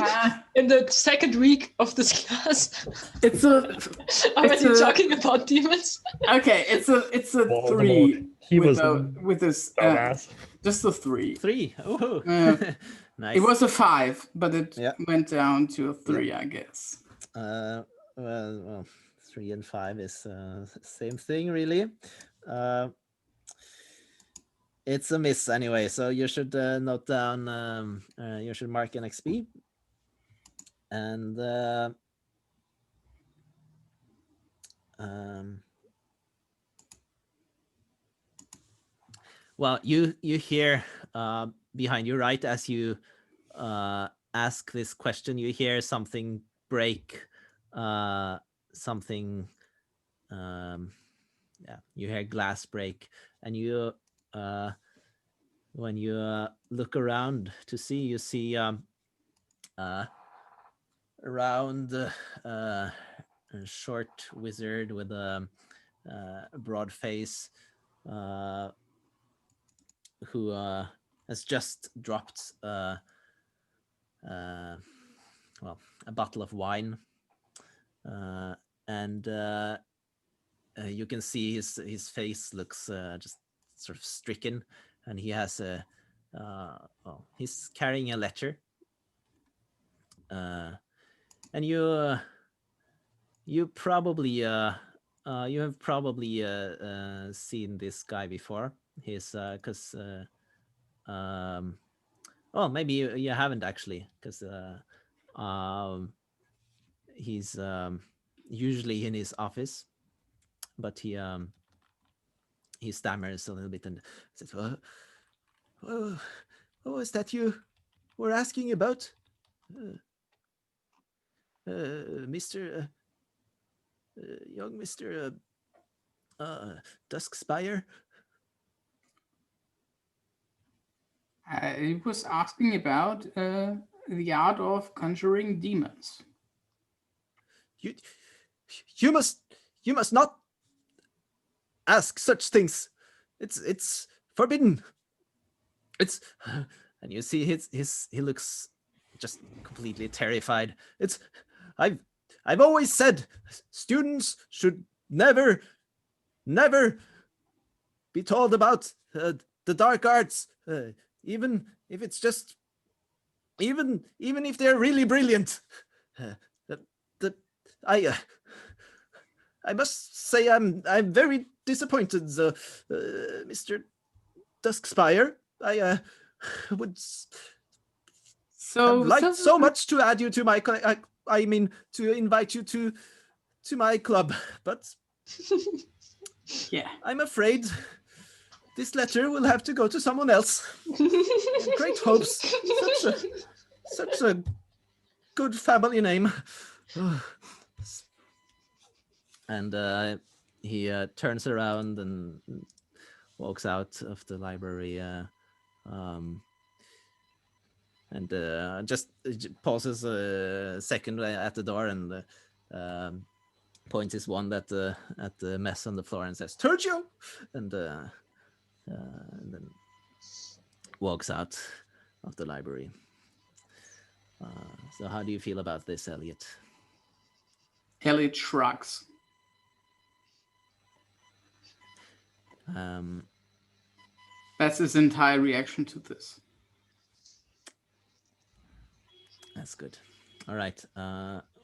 S2: the second week of this class.
S4: It's
S2: already talking about demons.
S4: Okay, it's a 3.
S3: He
S4: with this just a 3.
S1: 3. Oh, nice.
S4: It was a 5, but it went down to a 3, I guess.
S1: Well, 3 and 5 is same thing, really. It's a miss anyway, so you should note down, you should mark an XP. And well, you hear behind you, right, as you ask this question, you hear something break, something, you hear glass break, and you when you look around to see, you see around a short wizard with a broad face who has just dropped well, a bottle of wine, and you can see his face looks just sort of stricken, and he has a he's carrying a letter, and you probably You have probably seen this guy before. He's because well, maybe you haven't actually, because he's usually in his office, but he stammers a little bit and says, "Oh, is that you were asking about, Mister young Mister Duskspire?"
S4: I was asking about the art of conjuring demons.
S1: You, you must not ask such things. It's forbidden. It's and you see he looks just completely terrified. I've always said students should never be told about the dark arts, even if it's just even if they're really brilliant. The I I must say I'm very disappointed, Mr. Duskspire. I would
S4: So
S1: like so much to add you to my I mean to invite you to my club, but
S4: yeah.
S1: I'm afraid this letter will have to go to someone else. Great hopes. Such a good family name. And he turns around and walks out of the library, and just pauses a second at the door and points his wand at the mess on the floor and says, "Turgio!" and then walks out of the library. So how do you feel about this, Elliot?
S4: Elliot shrugs. That's his entire reaction to this.
S1: That's good. All right,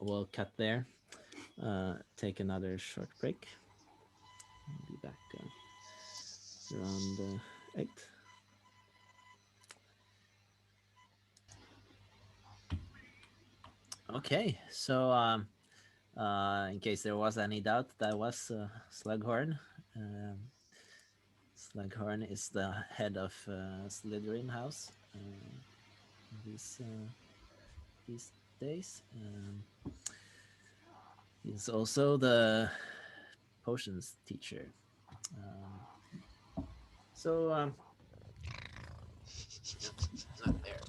S1: we'll cut there. Take another short break. I'll be back around 8. Okay, so in case there was any doubt, that was Slughorn. Slughorn is the head of Slytherin House these days. He's also the potions teacher. So look there.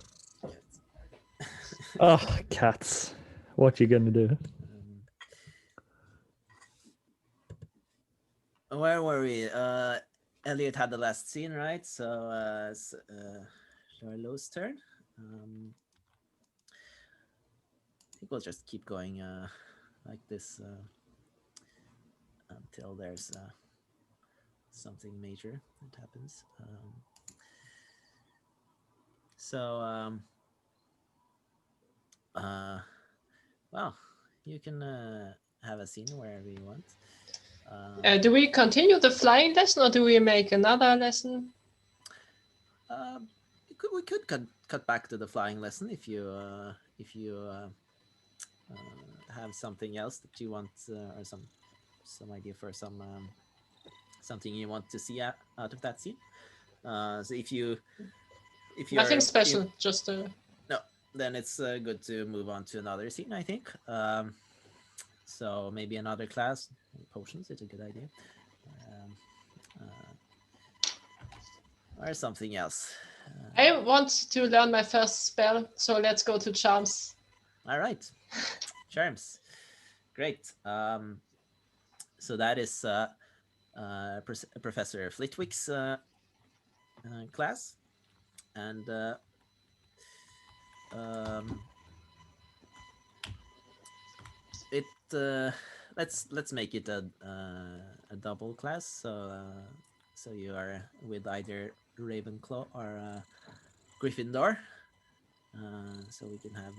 S3: Oh, cats. What you gonna do?
S1: Where were we? Elliot had the last scene, right? So Lourelou's turn. I think we'll just keep going like this until there's something major that happens. Well, you can have a scene wherever you want.
S2: Do we continue the flying lesson or do we make another lesson?
S1: We could cut back to the flying lesson if you have something else that you want or some idea for something you want to see out of that scene. So if you
S2: nothing special, just
S1: no, then it's good to move on to another scene, I think. So maybe another class, potions is a good idea, or something else.
S2: I want to learn my first spell, so let's go to charms.
S1: All right, charms, great. So that is Professor Flitwick's class, and it let's make it a double class. So you are with either Ravenclaw or Gryffindor, so we can have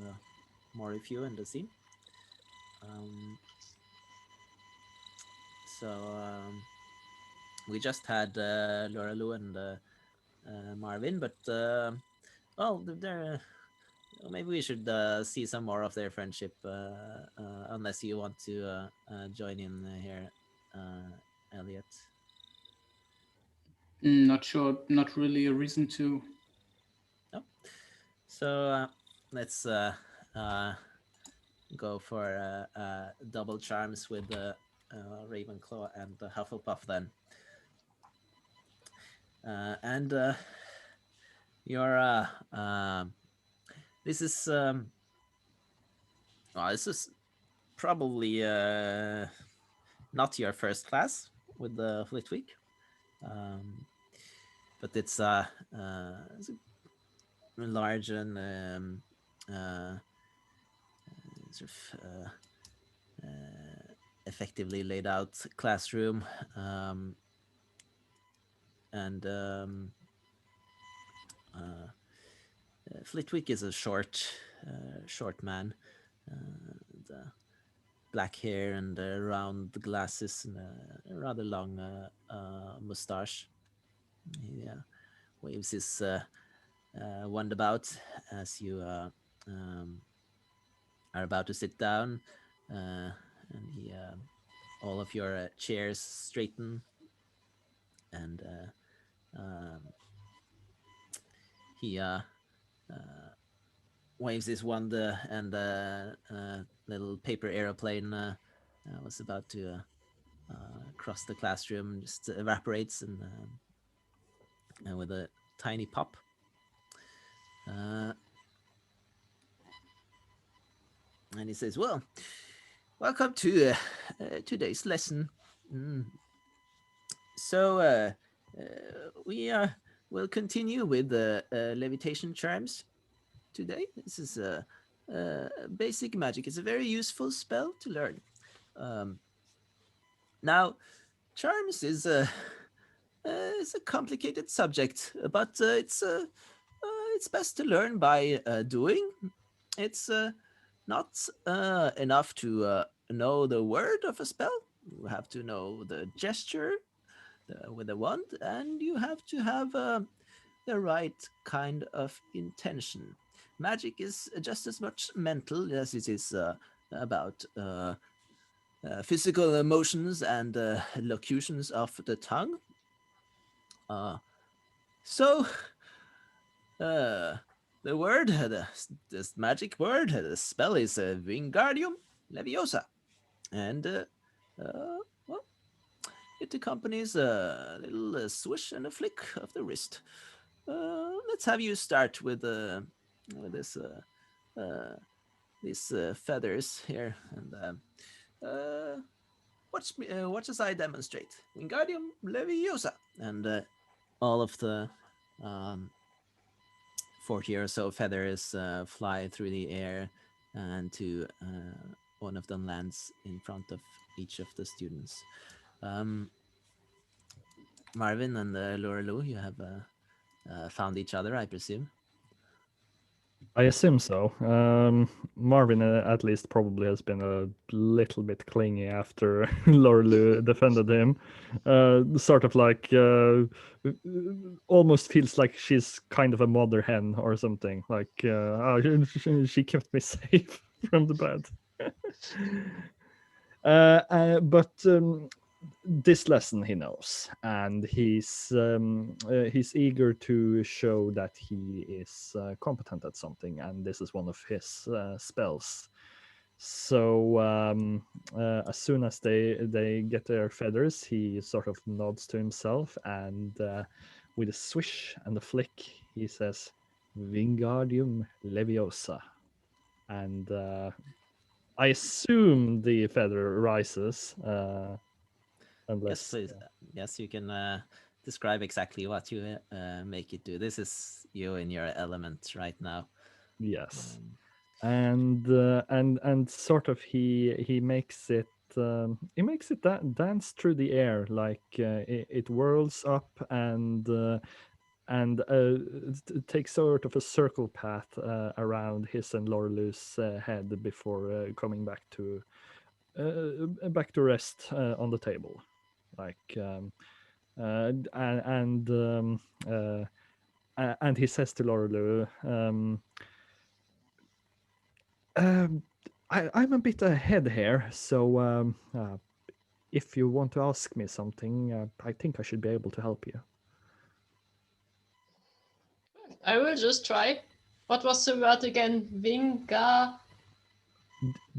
S1: more of you in the scene. So we just had Lourelou and Marvin, but well, they're maybe we should see some more of their friendship, unless you want to join in here, Elliot.
S4: Not sure. Not really a reason to.
S1: No. So let's go for double charms with Ravenclaw and Hufflepuff then. And your this is well, this is probably not your first class with the Flitwick, but it's a large and sort of effectively laid out classroom, and Flitwick is a short man, the black hair and round glasses and a rather long mustache. He waves his wand about as you are about to sit down, and he all of your chairs straighten, and he waves his wand, and little paper aeroplane was about to cross the classroom, just evaporates and with a tiny pop. And he says, "Well, welcome to today's lesson. So we will continue with the levitation charms today. This is basic magic. It's a very useful spell to learn. Now, charms is a complicated subject, but it's best to learn by doing. It's not enough to know the word of a spell. You have to know the gesture with a wand, and you have to have the right kind of intention. Magic is just as much mental as it is about physical emotions and locutions of the tongue. So, the word, this magic word, the spell is Wingardium Leviosa. And, well, it accompanies a little swish and a flick of the wrist. Let's have you start with this these feathers here, and watch as I demonstrate. Wingardium Leviosa, and all of the 40 or so feathers fly through the air, and one of them lands in front of each of the students. Marvin and Lourelou, you have found each other, I presume.
S3: I assume so. Marvin, at least, probably has been a little bit clingy after Lourelou defended him. Sort of like almost feels like she's kind of a mother hen or something. Like she kept me safe from the bad. But this lesson he knows, and he's eager to show that he is competent at something, and this is one of his spells. So as soon as they get their feathers, he sort of nods to himself, and with a swish and a flick, he says, "Wingardium Leviosa," and I assume the feather rises. Unless,
S1: yes, please. Yes, you can describe exactly what you make it do. This is you in your element right now.
S3: Yes, and sort of he makes it dance through the air, like it whirls up and takes sort of a circle path around his and Laurelou's head before coming back to rest on the table. like, and he says to Lourelou, I'm a bit ahead here, so if you want to ask me something, I think I should be able to help you.
S2: I will just try. What was the word again?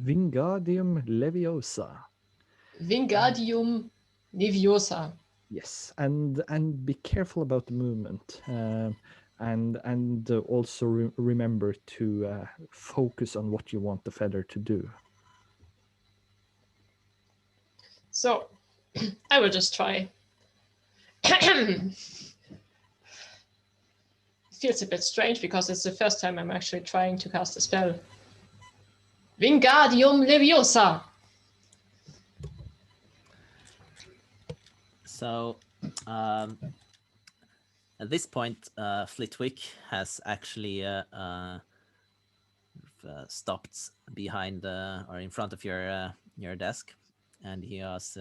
S3: Wingardium Leviosa.
S2: Wingardium Leviosa.
S3: Yes, and be careful about the movement, and also remember to focus on what you want the feather to do.
S2: So, I will just try. Feels a bit strange because it's the first time I'm actually trying to cast a spell. Wingardium Leviosa!
S1: So, at this point, Flitwick has actually stopped behind or in front of your desk, and he was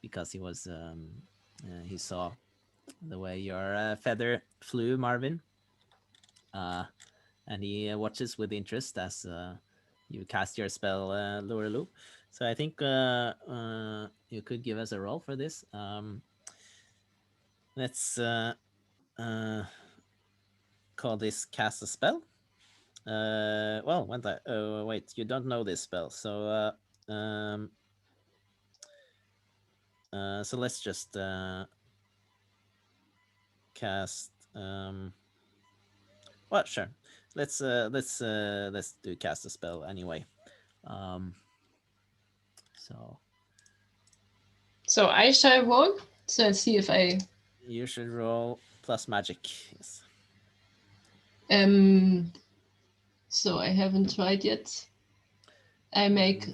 S1: because he was he saw the way your feather flew, Marvin, and he watches with interest as you cast your spell, Lourelou. So I think you could give us a roll for this. Let's call this cast a spell. Well, wait, you don't know this spell, so so let's just cast. Well, sure. Let's do cast a spell anyway.
S2: So I shall roll. So let's see if I.
S1: You should roll plus magic. Yes.
S2: So I haven't tried yet. I make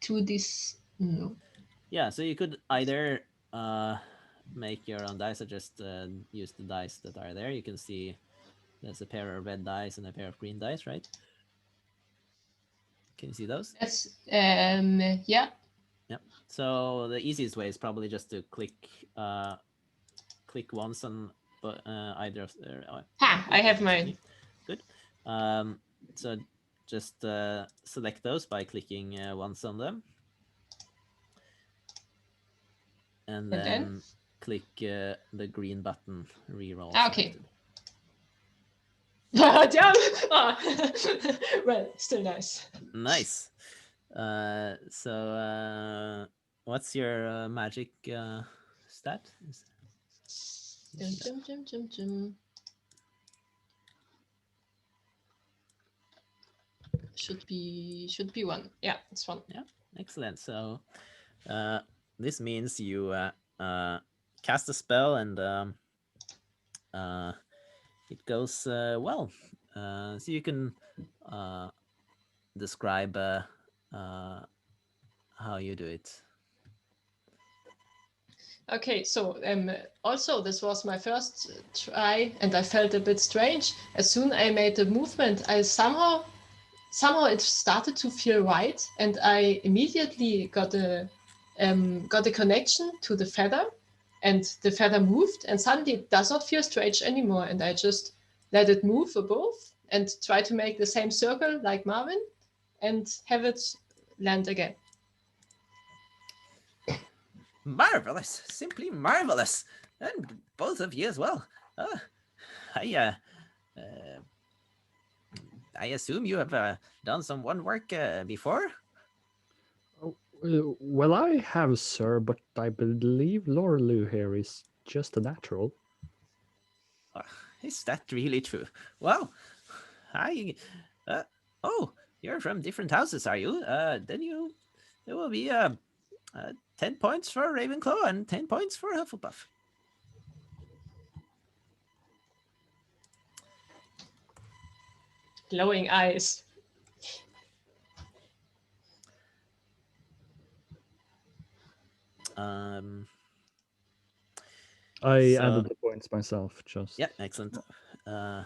S2: 2d. No.
S1: Yeah, so you could either make your own dice or just use the dice that are there. You can see there's a pair of red dice and a pair of green dice, right? Can you see those?
S2: That's yeah.
S1: Yep. So the easiest way is probably just to click once on either of
S2: I have mine.
S1: Good. So just select those by clicking once on them, and then click the green button. Reroll.
S2: Okay. Damn! Well, still nice.
S1: Nice. So what's your magic stat?
S2: Should be 1. Yeah, it's 1.
S1: Yeah, excellent. So this means you cast a spell and it goes well. So you can describe how you do it.
S2: Okay, so also this was my first try, and I felt a bit strange. As soon as I made the movement, I somehow it started to feel right, and I immediately got a connection to the feather, and the feather moved, and suddenly it does not feel strange anymore, and I just let it move above and try to make the same circle like Marvin, and have it land again.
S1: Marvelous, simply marvelous, and both of you as well. I assume you have done some wand work before.
S3: Well, I have, sir, but I believe Lourelou here is just a natural.
S1: Is that really true? Well, oh, you're from different houses, are you? Then there will be 10 points for Ravenclaw and 10 points for Hufflepuff.
S2: Glowing eyes.
S3: I added the points myself. Just
S1: yeah, excellent. I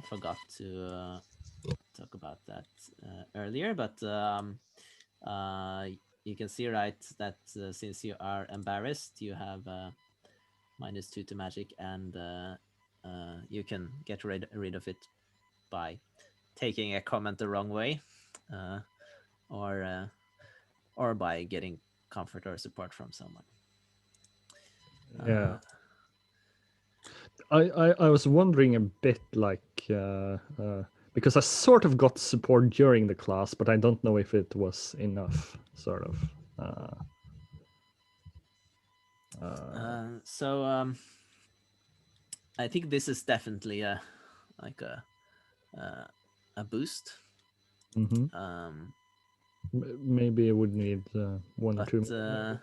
S1: forgot to talk about that earlier, but you can see, right, that since you are embarrassed, you have -2 to magic, and you can get rid of it by taking a comment the wrong way, or by getting comfort or support from someone.
S3: Yeah. I was wondering a bit like because I sort of got support during the class, but I don't know if it was enough, sort of.
S1: So I think this is definitely a boost.
S3: Maybe I would need 1 or 2
S1: more.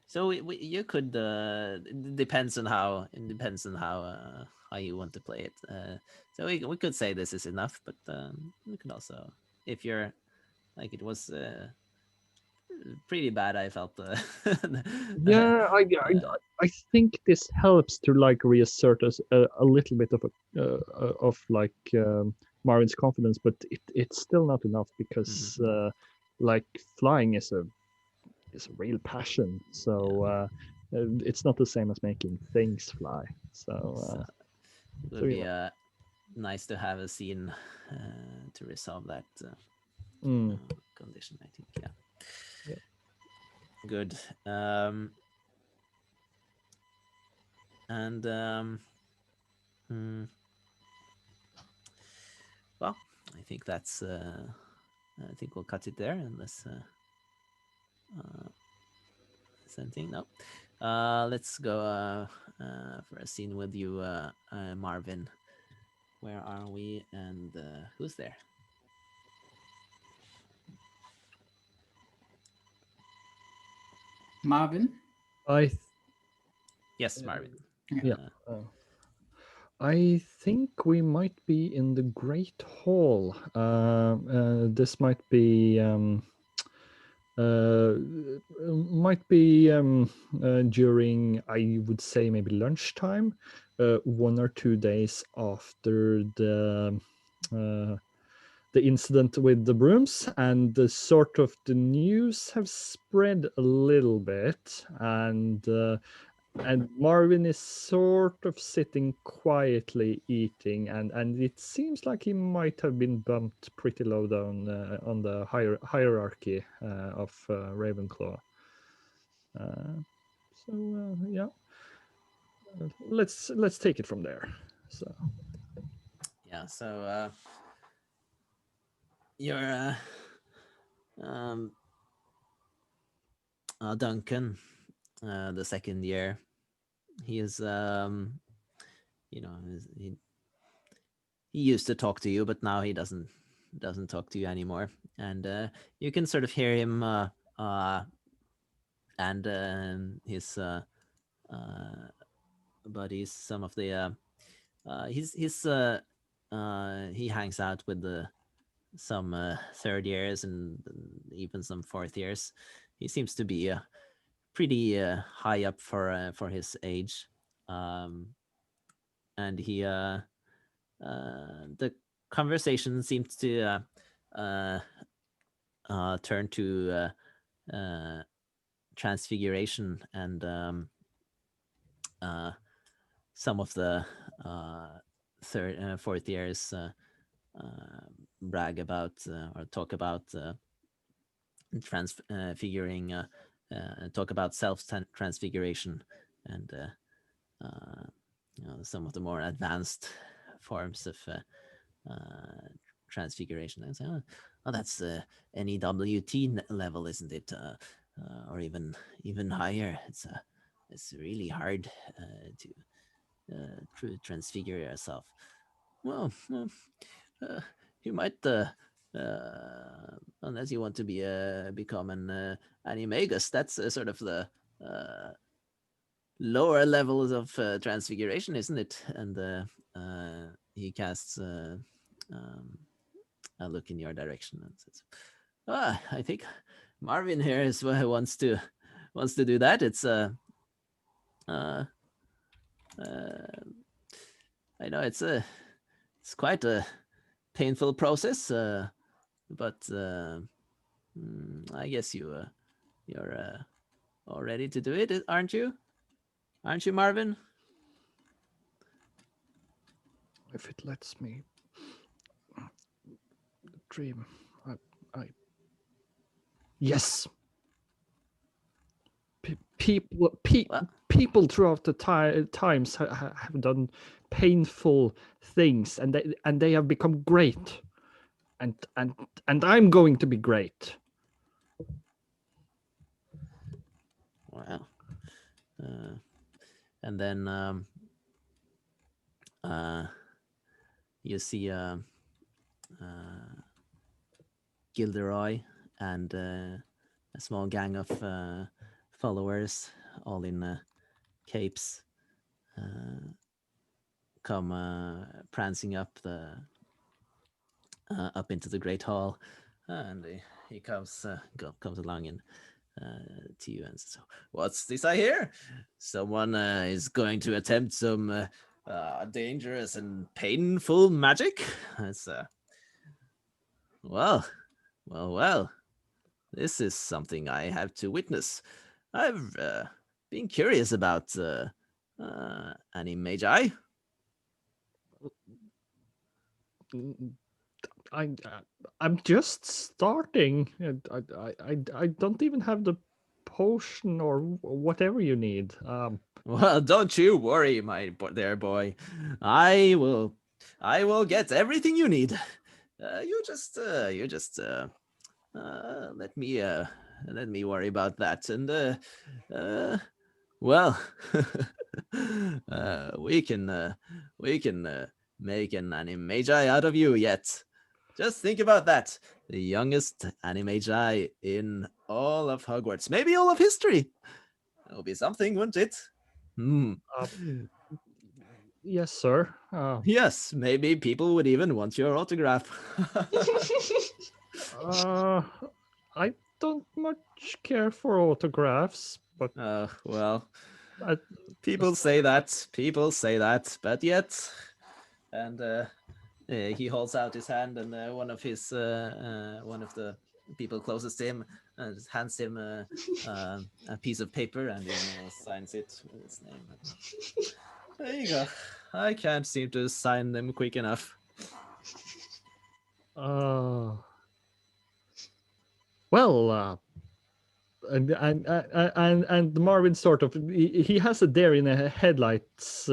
S1: So you could it depends on how you want to play it. So we could say this is enough, but we could also, if you're like, it was pretty bad, I felt.
S3: Yeah, I think this helps to like reassert us a little bit of like Marvin's confidence, but it's still not enough because like flying is a real passion. So it's not the same as making things fly. So
S1: it would be nice to have a scene to resolve that condition, I think. Yeah. Good. Well, I think that's I think we'll cut it there, unless something. No. Let's go for a scene with you, Marvin. Where are we, and who's there?
S4: Marvin?
S1: Yes, Marvin.
S3: Yeah. I think we might be in the Great Hall. This might be during, I would say, maybe lunchtime, 1 or 2 days after the incident with the brooms, and the sort of the news have spread a little bit, and Marvin is sort of sitting quietly eating, and it seems like he might have been bumped pretty low down on the hierarchy of Ravenclaw. Yeah, let's take it from there. So
S1: yeah, so you're Duncan, the second year. He is you know, he used to talk to you, but now he doesn't talk to you anymore, and you can sort of hear him and his buddies, some of the he hangs out with some third years and even some fourth years. He seems to be pretty high up for his age, and he the conversation seems to turn to transfiguration, and some of the fourth years brag about or talk about transfiguring, talk about self-transfiguration, and some of the more advanced forms of transfiguration. And say, oh, that's NEWT level, isn't it? Or even higher. It's really hard to transfigure yourself. Well, you might, unless you want to become an animagus. That's sort of the lower levels of transfiguration, isn't it? And he casts a look in your direction and says, I think Marvin here is wants to do that. It's I know it's quite a painful process, but I guess you're all ready to do it, aren't you? Aren't you, Marvin?
S3: If it lets me dream, I yes. People throughout the times have done painful things, and they have become great, and I'm going to be great.
S1: Wow. And then you see Gilderoy and a small gang of followers, all in capes, come prancing up up into the great hall, and he comes along and to you and says, "What's this I hear? Someone is going to attempt some dangerous and painful magic." It's well. This is something I have to witness. I've been curious about any magi.
S3: I'm just starting. I don't even have the potion or whatever you need.
S1: Well, don't you worry, my boy. I will get everything you need. You just let me worry about that, and well, we can make an animagi out of you yet. Just think about that. The youngest animagi in all of Hogwarts, maybe all of history. It'll be something, wouldn't it?
S3: Yes, sir.
S1: Yes, maybe people would even want your autograph.
S3: I don't much care for autographs, but
S1: well,
S3: I,
S1: people say that, but yet, and he holds out his hand, and one of the people closest to him just hands him a piece of paper, and he signs it with his name. There you go. I can't seem to sign them quick enough.
S3: Well, and Marvin sort of he has a dare in a headlights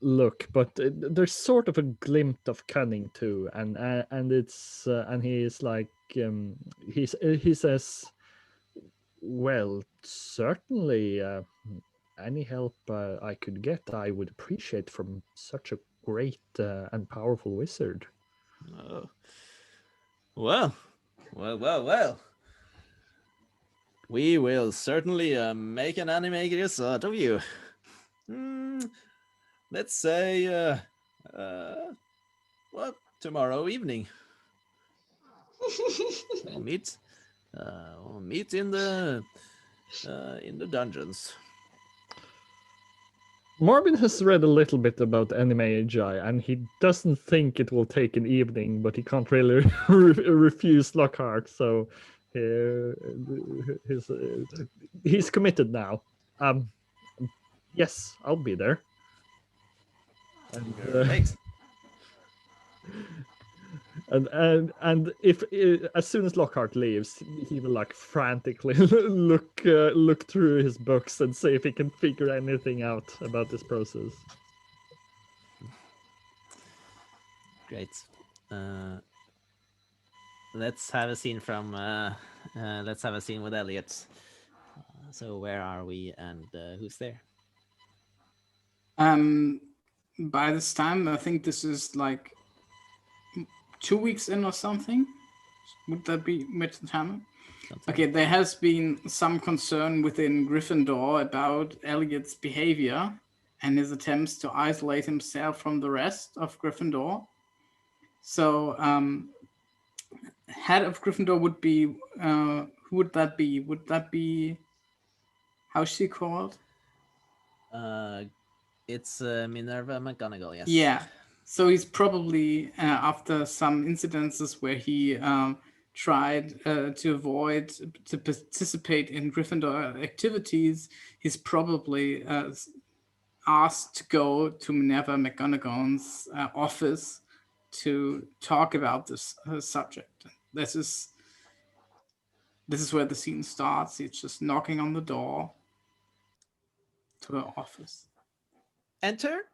S3: look, but there's sort of a glint of cunning too, and it's and he's like he says, well, certainly any help I could get, I would appreciate from such a great and powerful wizard.
S1: Oh. Well. We will certainly make an animagus out of you. Let's say, well, tomorrow evening. We'll meet in the dungeons.
S3: Marvin has read a little bit about anime AGI, and he doesn't think it will take an evening, but he can't really refuse Lockhart, so he's committed now. Yes, I'll be there. And,
S1: Great.
S3: And if as soon as Lockhart leaves, he will like frantically look through his books and see if he can figure anything out about this process.
S1: Great. Let's have a scene from. Let's have a scene with Elliot. So where are we, and who's there?
S4: By this time, I think this is like 2 weeks in or something. Would that be mid-time? Okay, there has been some concern within Gryffindor about Elliot's behavior and his attempts to isolate himself from the rest of Gryffindor. So, head of Gryffindor would be, who would that be? Would that be, how's she called?
S1: It's Minerva McGonagall, yes.
S4: Yeah. So he's probably after some incidences where he tried to avoid to participate in Gryffindor activities, he's probably asked to go to Minerva McGonagall's office to talk about this subject. This is where the scene starts. He's just knocking on the door to her office.
S1: Enter.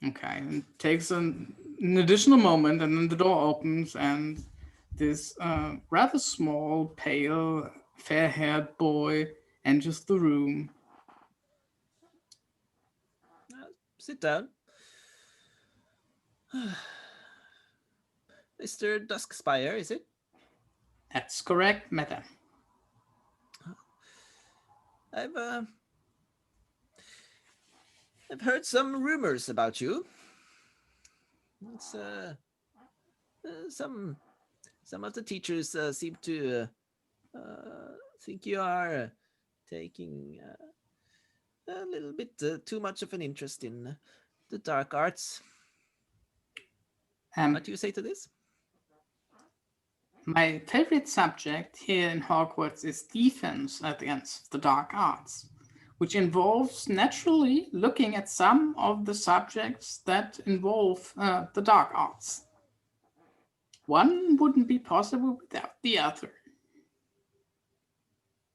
S4: Okay, and takes an additional moment, and then the door opens, and this rather small, pale, fair-haired boy enters the room.
S1: Sit down. Mr. Duskspire, is it?
S4: That's correct, madam.
S1: I've heard some rumors about you. It's some of the teachers seem to think you are taking a little bit too much of an interest in the dark arts. What do you say to this?
S4: My favorite subject here in Hogwarts is defense against the dark arts, which involves naturally looking at some of the subjects that involve the dark arts. One wouldn't be possible without the other.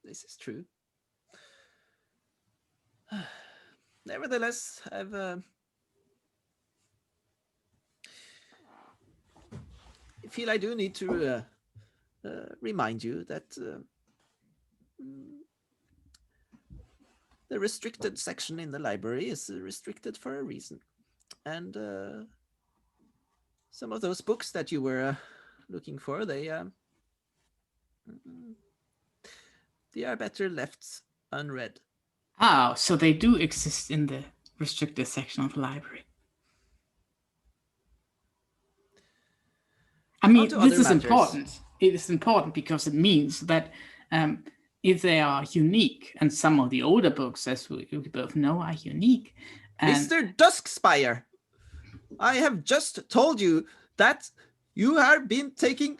S1: This is true. Nevertheless, I feel I do need to remind you that the restricted section in the library is restricted for a reason. And some of those books that you were looking for, they are better left unread.
S4: Oh, so they do exist in the restricted section of the library. I mean, this is important. It is important because it means that if they are unique, and some of the older books, as we both know, are unique.
S1: Mr. Duskspire, I have just told you that you have been taking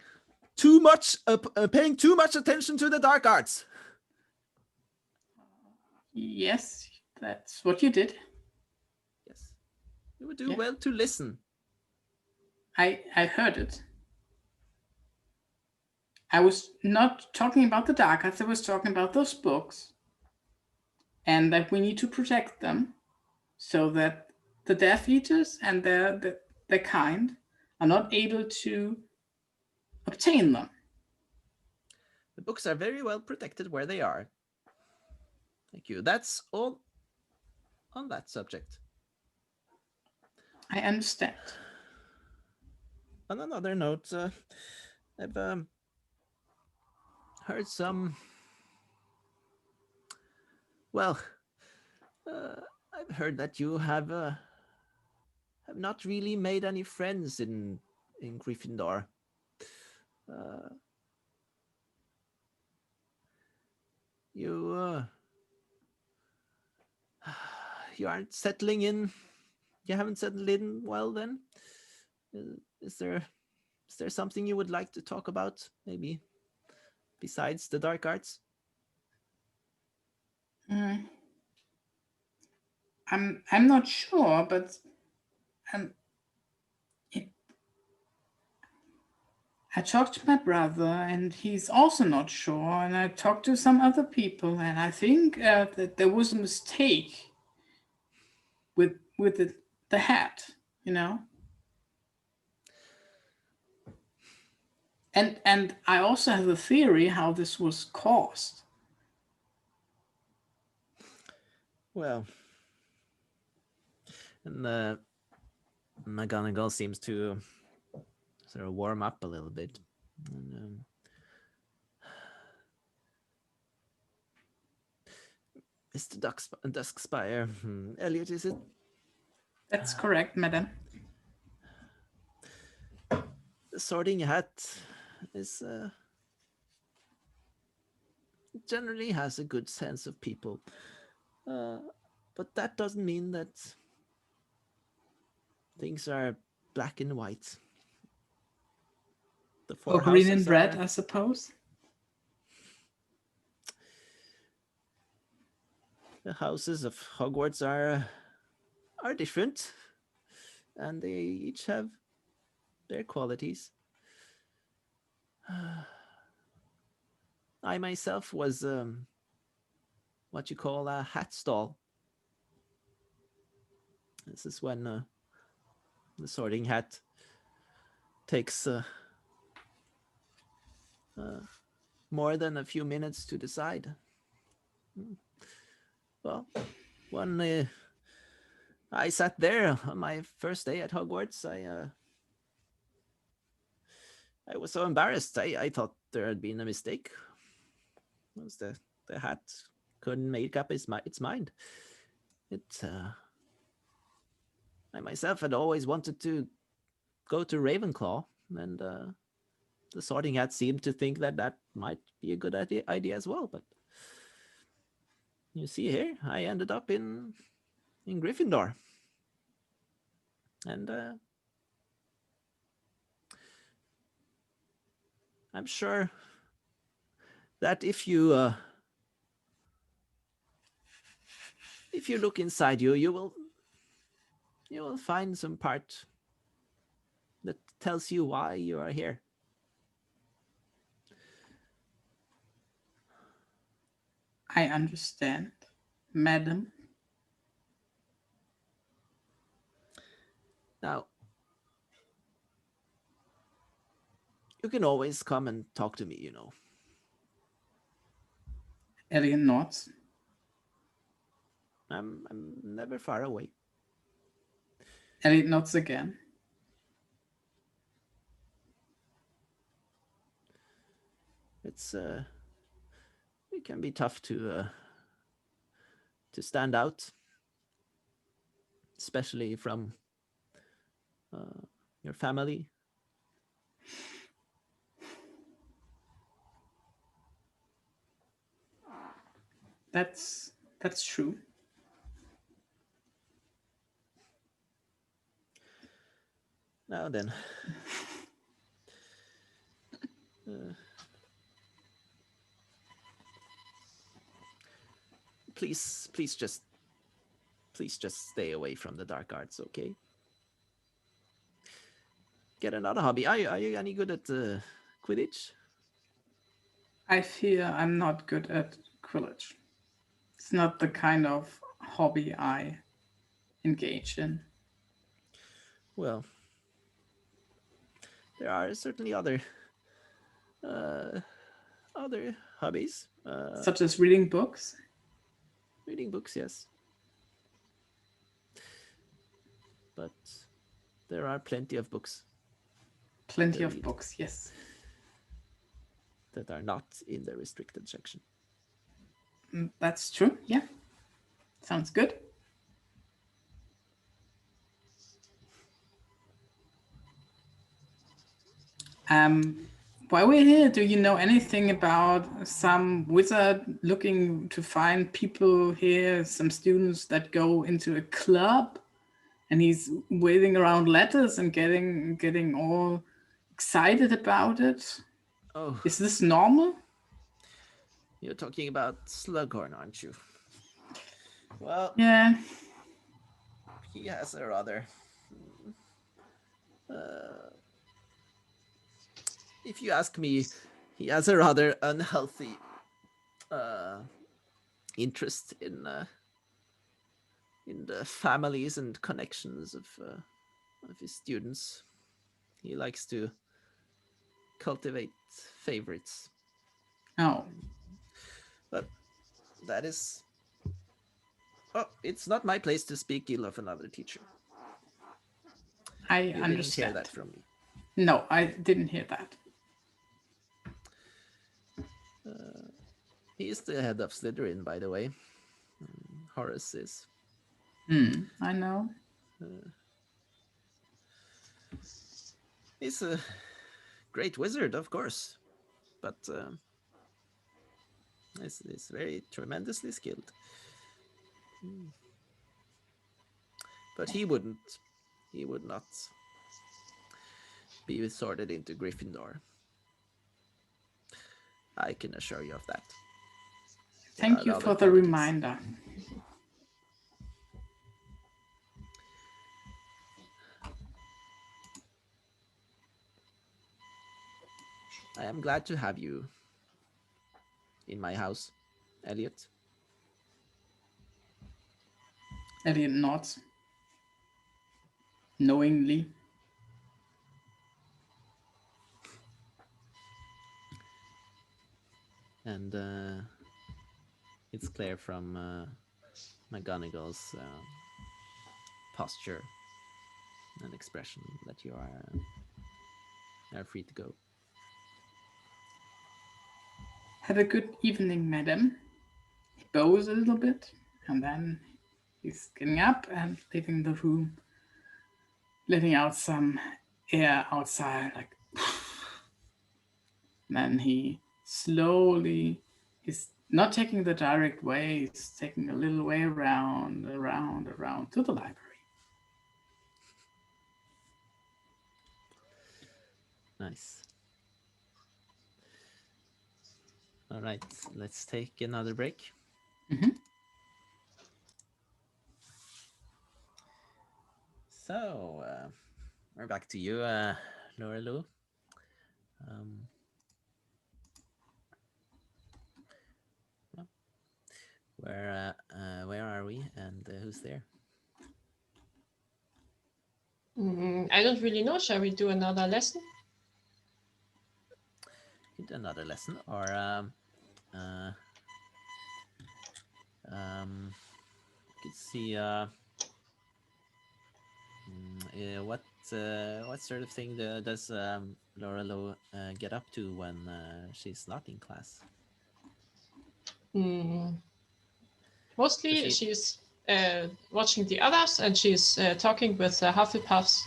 S1: too much, paying too much attention to the dark arts.
S4: Yes, that's what you did.
S1: Yes, you would do well to listen.
S4: I heard it. I was not talking about the dark arts, I was talking about those books. And that we need to protect them so that the Death Eaters and their kind are not able to obtain them.
S1: The books are very well protected where they are. Thank you. That's all on that subject.
S4: I understand.
S1: On another note, I've heard some. Well, I've heard that you have not really made any friends in Gryffindor. You aren't settling in. You haven't settled in well. Then, is there something you would like to talk about? Maybe besides the dark arts.
S4: I'm not sure, but I talked to my brother, and he's also not sure. And I talked to some other people, and I think that there was a mistake with the hat, you know. And I also have a theory how this was caused.
S1: Well, and McGonagall seems to sort of warm up a little bit. And, Mr. Duskspire, Elliot, is it?
S4: That's correct, madam.
S1: The Sorting Hat is generally has a good sense of people. But that doesn't mean that things are black and white. The
S4: Or
S1: four
S4: green and
S1: houses
S4: red,
S1: are
S4: I suppose.
S1: the houses of Hogwarts are different, and they each have their qualities. I myself was what you call a hat stall. This is when the Sorting Hat takes more than a few minutes to decide. Well, when I sat there on my first day at Hogwarts, I was so embarrassed. I thought there had been a mistake. It was the hat couldn't make up its mind. It I myself had always wanted to go to Ravenclaw, and the Sorting Hat seemed to think that might be a good idea as well. But you see here, I ended up in Gryffindor, and I'm sure that if you look inside you, you will find some part that tells you why you are here.
S4: I understand, madam.
S1: Now, you can always come and talk to me, you know.
S4: Elliot nods.
S1: I'm never far away.
S4: Elliot nods again.
S1: It's it can be tough to stand out, especially from your family.
S4: That's true.
S1: Now then, please just stay away from the dark arts, okay? Get another hobby. Are you any good at Quidditch?
S4: I fear I'm not good at Quidditch. It's not the kind of hobby I engage in.
S1: Well, there are certainly other hobbies.
S4: Such as reading books.
S1: Reading books, yes. But there are plenty of books
S4: Plenty of
S1: read.
S4: books, yes.
S1: That are not in the restricted section.
S4: That's true, yeah. Sounds good. While we're here, do you know anything about some wizard looking to find people here, some students that go into a club, and he's waving around letters and getting all excited about it?
S1: Oh,
S4: Is this normal?
S1: you're talking about Slughorn, aren't you? Well,
S4: Yeah.
S1: he has a rather if you ask me, he has a rather unhealthy interest in the families and connections of his students. He likes to cultivate favorites,
S4: Oh,
S1: but that is. Oh, it's not my place to speak ill of another teacher.
S4: I
S1: You
S4: understand.
S1: didn't hear that from me.
S4: No, I didn't hear that.
S1: He is the head of Slytherin, by the way. Horace is.
S4: I know.
S1: He's a great wizard, of course, but he's very tremendously skilled. But he wouldn't. He would not be sorted into Gryffindor. I can assure you of that.
S4: Thank you
S1: Other
S4: for the
S1: qualities.
S4: reminder.
S1: I am glad to have you in my house, Elliot.
S4: Elliot nods. Knowingly.
S1: And it's clear from McGonagall's posture and expression that you are free to go.
S4: Have a good evening, madam. He bows a little bit, and then he's getting up and leaving the room, letting out some air outside, like. Then he slowly is not taking the direct way, he's taking a little way around to the library.
S1: Nice. All right, let's take another break.
S4: Mhm.
S1: So we're back to you, Lourelou. Where are we, and who's there?
S2: I don't really know. Shall we do another lesson?
S1: You do another lesson, or you could see what sort of thing does Lourelou get up to when she's not in class?
S2: Mostly she's watching the others, and she's talking with Hufflepuffs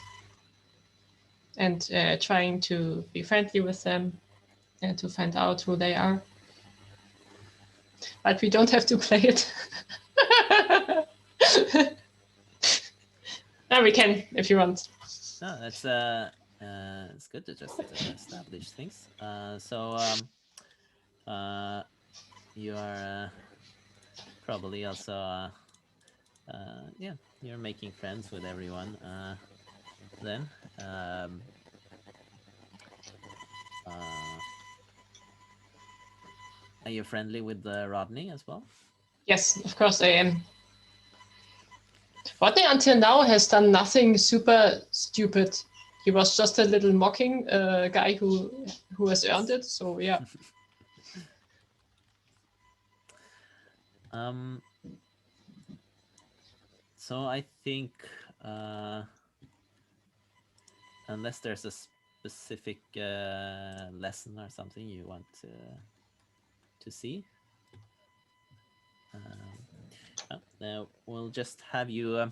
S2: and trying to be friendly with them and to find out who they are. But we don't have to play it. No, we can if you want.
S1: No, that's it's good to just establish things. You are probably also you're making friends with everyone. Then are you friendly with Rodney as well?
S2: Yes, of course I am. Rodney until now has done nothing super stupid. He was just a little mocking guy who has earned it. So yeah.
S1: So I think unless there's a specific lesson or something you want to see, we'll just have you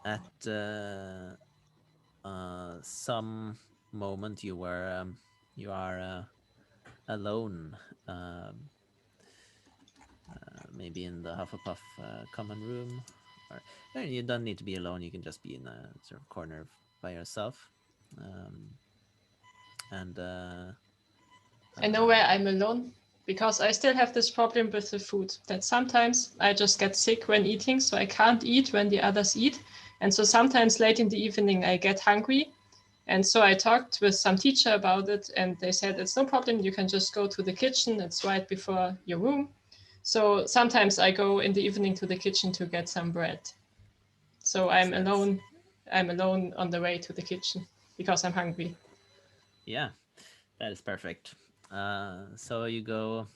S1: at some moment you are alone, maybe in the Hufflepuff common room, or you don't need to be alone. You can just be in a sort of corner by yourself, and
S2: I know where I'm alone, because I still have this problem with the food, that sometimes I just get sick when eating, so I can't eat when the others eat. And so sometimes late in the evening I get hungry. And so I talked with some teacher about it, and they said it's no problem, you can just go to the kitchen, it's right before your room. So sometimes I go in the evening to the kitchen to get some bread. So I'm alone on the way to the kitchen because I'm hungry.
S1: Yeah, that is perfect. So you go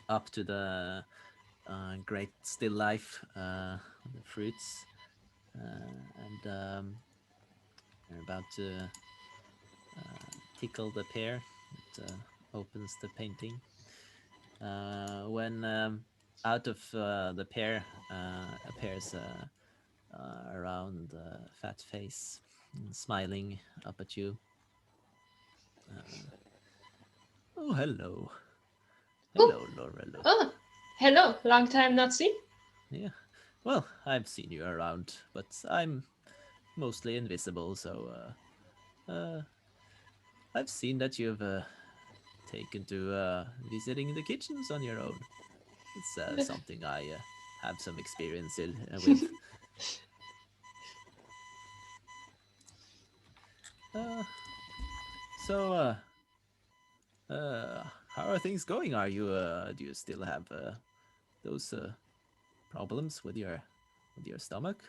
S1: up to the great still life, the fruits, and you're about to tickle the pear. It opens the painting. When out of the pear appears a round, fat face, smiling up at you. Oh, hello. Hello, Lourelou.
S2: Oh, hello, long time not see.
S1: Yeah. Well, I've seen you around, but I'm mostly invisible, so I've seen that you've taken to visiting the kitchens on your own. It's something I have some experience with. Uh, so, how are things going? Are you do you still have those problems with your stomach?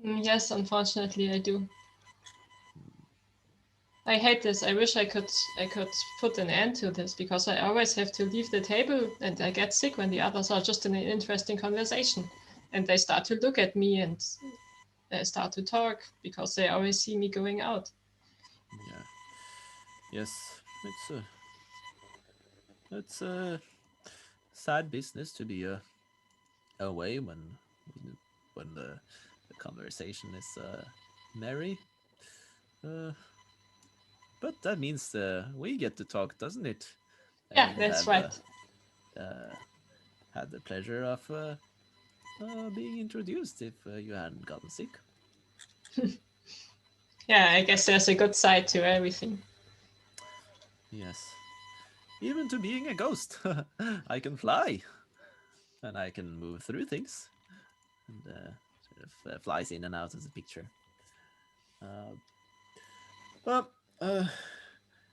S2: Yes, unfortunately, I do. I hate this. I wish I could put an end to this because I always have to leave the table and I get sick when the others are just in an interesting conversation and they start to look at me and start to talk because they always see me going out.
S1: Yeah. Yes, it's a sad business to be away when the conversation is merry. Uh, but that means we get to talk, doesn't it? I
S2: Yeah,
S1: wouldn't
S2: that's
S1: have
S2: right.
S1: uh, had the pleasure of being introduced if you hadn't gotten sick.
S2: Yeah, I guess there's a good side to everything.
S1: Yes, even to being a ghost, I can fly and I can move through things and sort of flies in and out of the picture. Uh, well, uh,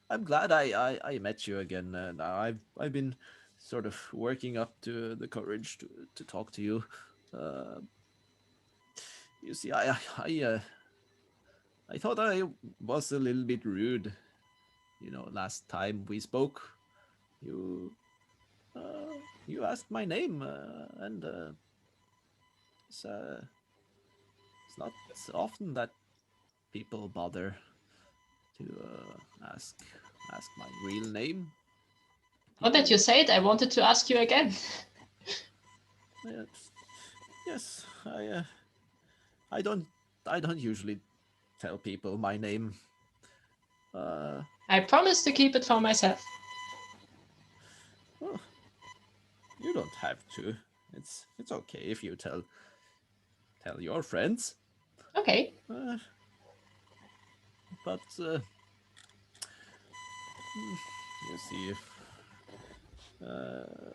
S1: I'm glad I met you again. Now I've been sort of working up to the courage to talk to you. Uh, you see, I thought I was a little bit rude. You know, last time we spoke, you you asked my name, and it's it's not often that people bother to ask my real name.
S2: Now that you
S1: People,
S2: say it, I wanted to ask you again.
S1: uh, yes, I don't I don't usually tell people my name. Uh,
S2: I promise to keep it for myself.
S1: well, you don't have to. It's okay if you tell your friends.
S2: Okay.
S1: Uh, but you see,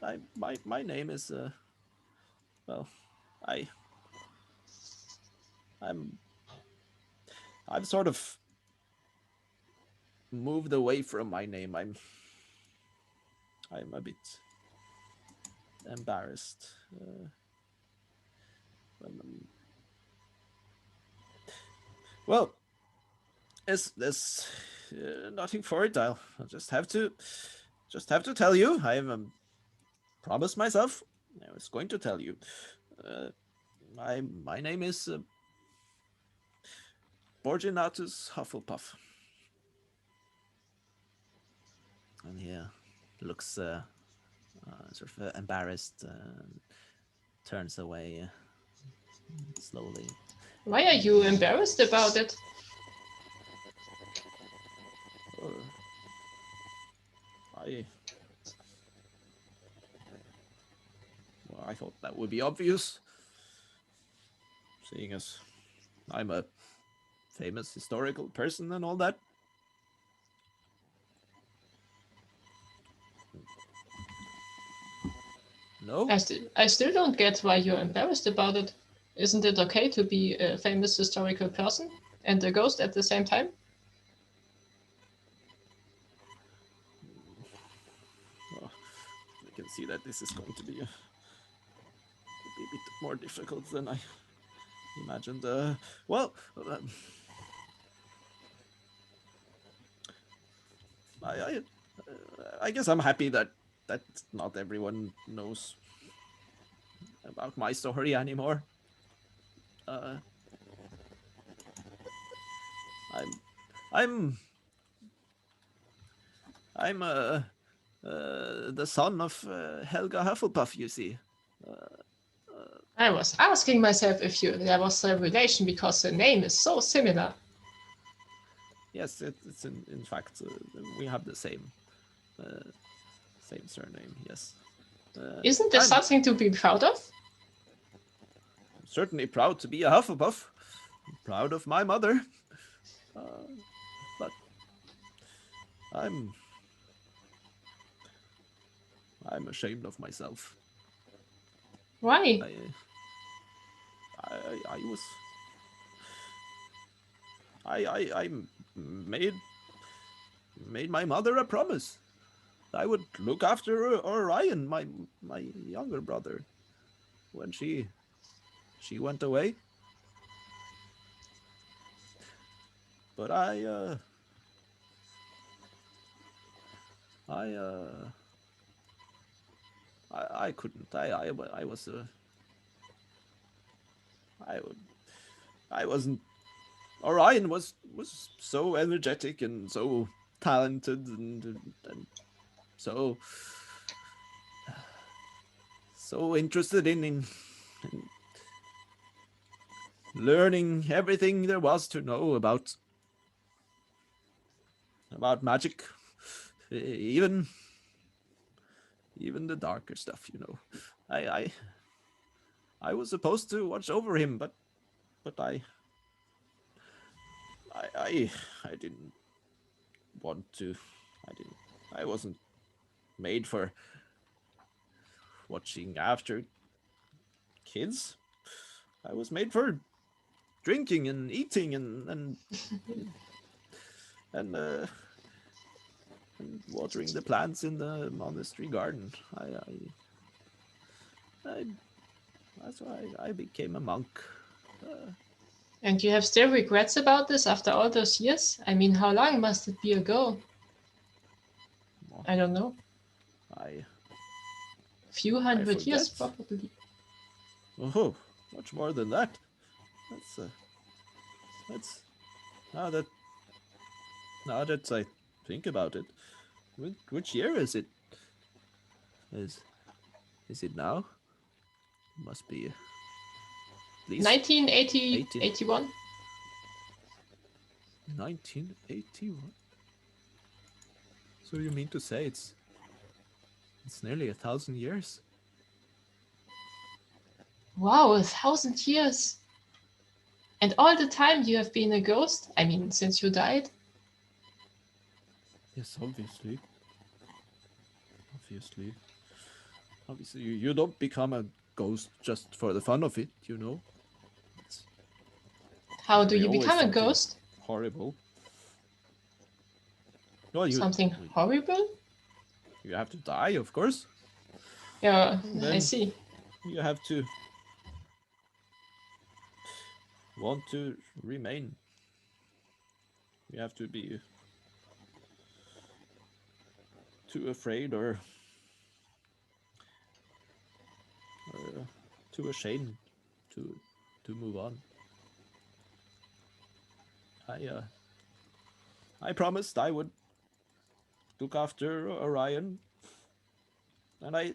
S1: I my name is well, I I'm I've sort of moved away from my name. I'm a bit embarrassed. When, well, there's nothing for it. I'll just have to tell you. I've promised myself I was going to tell you. Uh, my name is Borgiatus Hufflepuff, and he looks sort of embarrassed, turns away slowly.
S2: Why are you embarrassed about it?
S1: Uh, I well, I thought that would be obvious, seeing as I'm a famous historical person and all that. No,
S2: I still don't get why you're embarrassed about it. Isn't it okay to be a famous historical person and a ghost at the same time?
S1: well, I can see that this is going to be a bit more difficult than I imagined. Well, I I guess I'm happy that not everyone knows about my story anymore. Uh, I'm I'm I'm the son of Helga Hufflepuff. You see.
S2: I was asking myself if there was a relation because the name is so similar.
S1: Yes, it's in fact we have the same surname. Yes.
S2: Isn't this
S1: I'm
S2: something to be proud of?
S1: certainly proud to be a Hufflepuff. I'm proud of my mother. But I'm ashamed of myself.
S2: Why?
S1: I was I made my mother a promise. I would look after Orion, my younger brother, when she went away. But I couldn't. I was I wasn't. Orion was so energetic and so talented and so interested in learning everything there was to know about magic, even the darker stuff. I was supposed to watch over him, but I didn't want to. I wasn't made for watching after kids. I was made for drinking and eating and watering the plants in the monastery garden. That's why I became a monk.
S2: And you have still regrets about this after all those years? I mean, how long must it be ago? I don't know.
S1: A
S2: few hundred years,
S1: forget.
S2: probably.
S1: Oh, much more than that. That's now that I think about it. Which year is it? Is it now? Must be at least
S2: 1980, 81.
S1: 1981. So you mean to say it's nearly 1,000 years?
S2: Wow, 1,000 years. And all the time you have been a ghost? I mean, since you died?
S1: Yes, obviously. Obviously, you don't become a ghost just for the fun of it, you know?
S2: How do
S1: There's
S2: you
S1: always
S2: become a
S1: something
S2: ghost?
S1: Horrible. No,
S2: Something horrible?
S1: You have to die, of course.
S2: Yeah, I
S1: Then
S2: see.
S1: You have to want to remain. You have to be too afraid or too ashamed to move on. I promised I would look after Orion, and I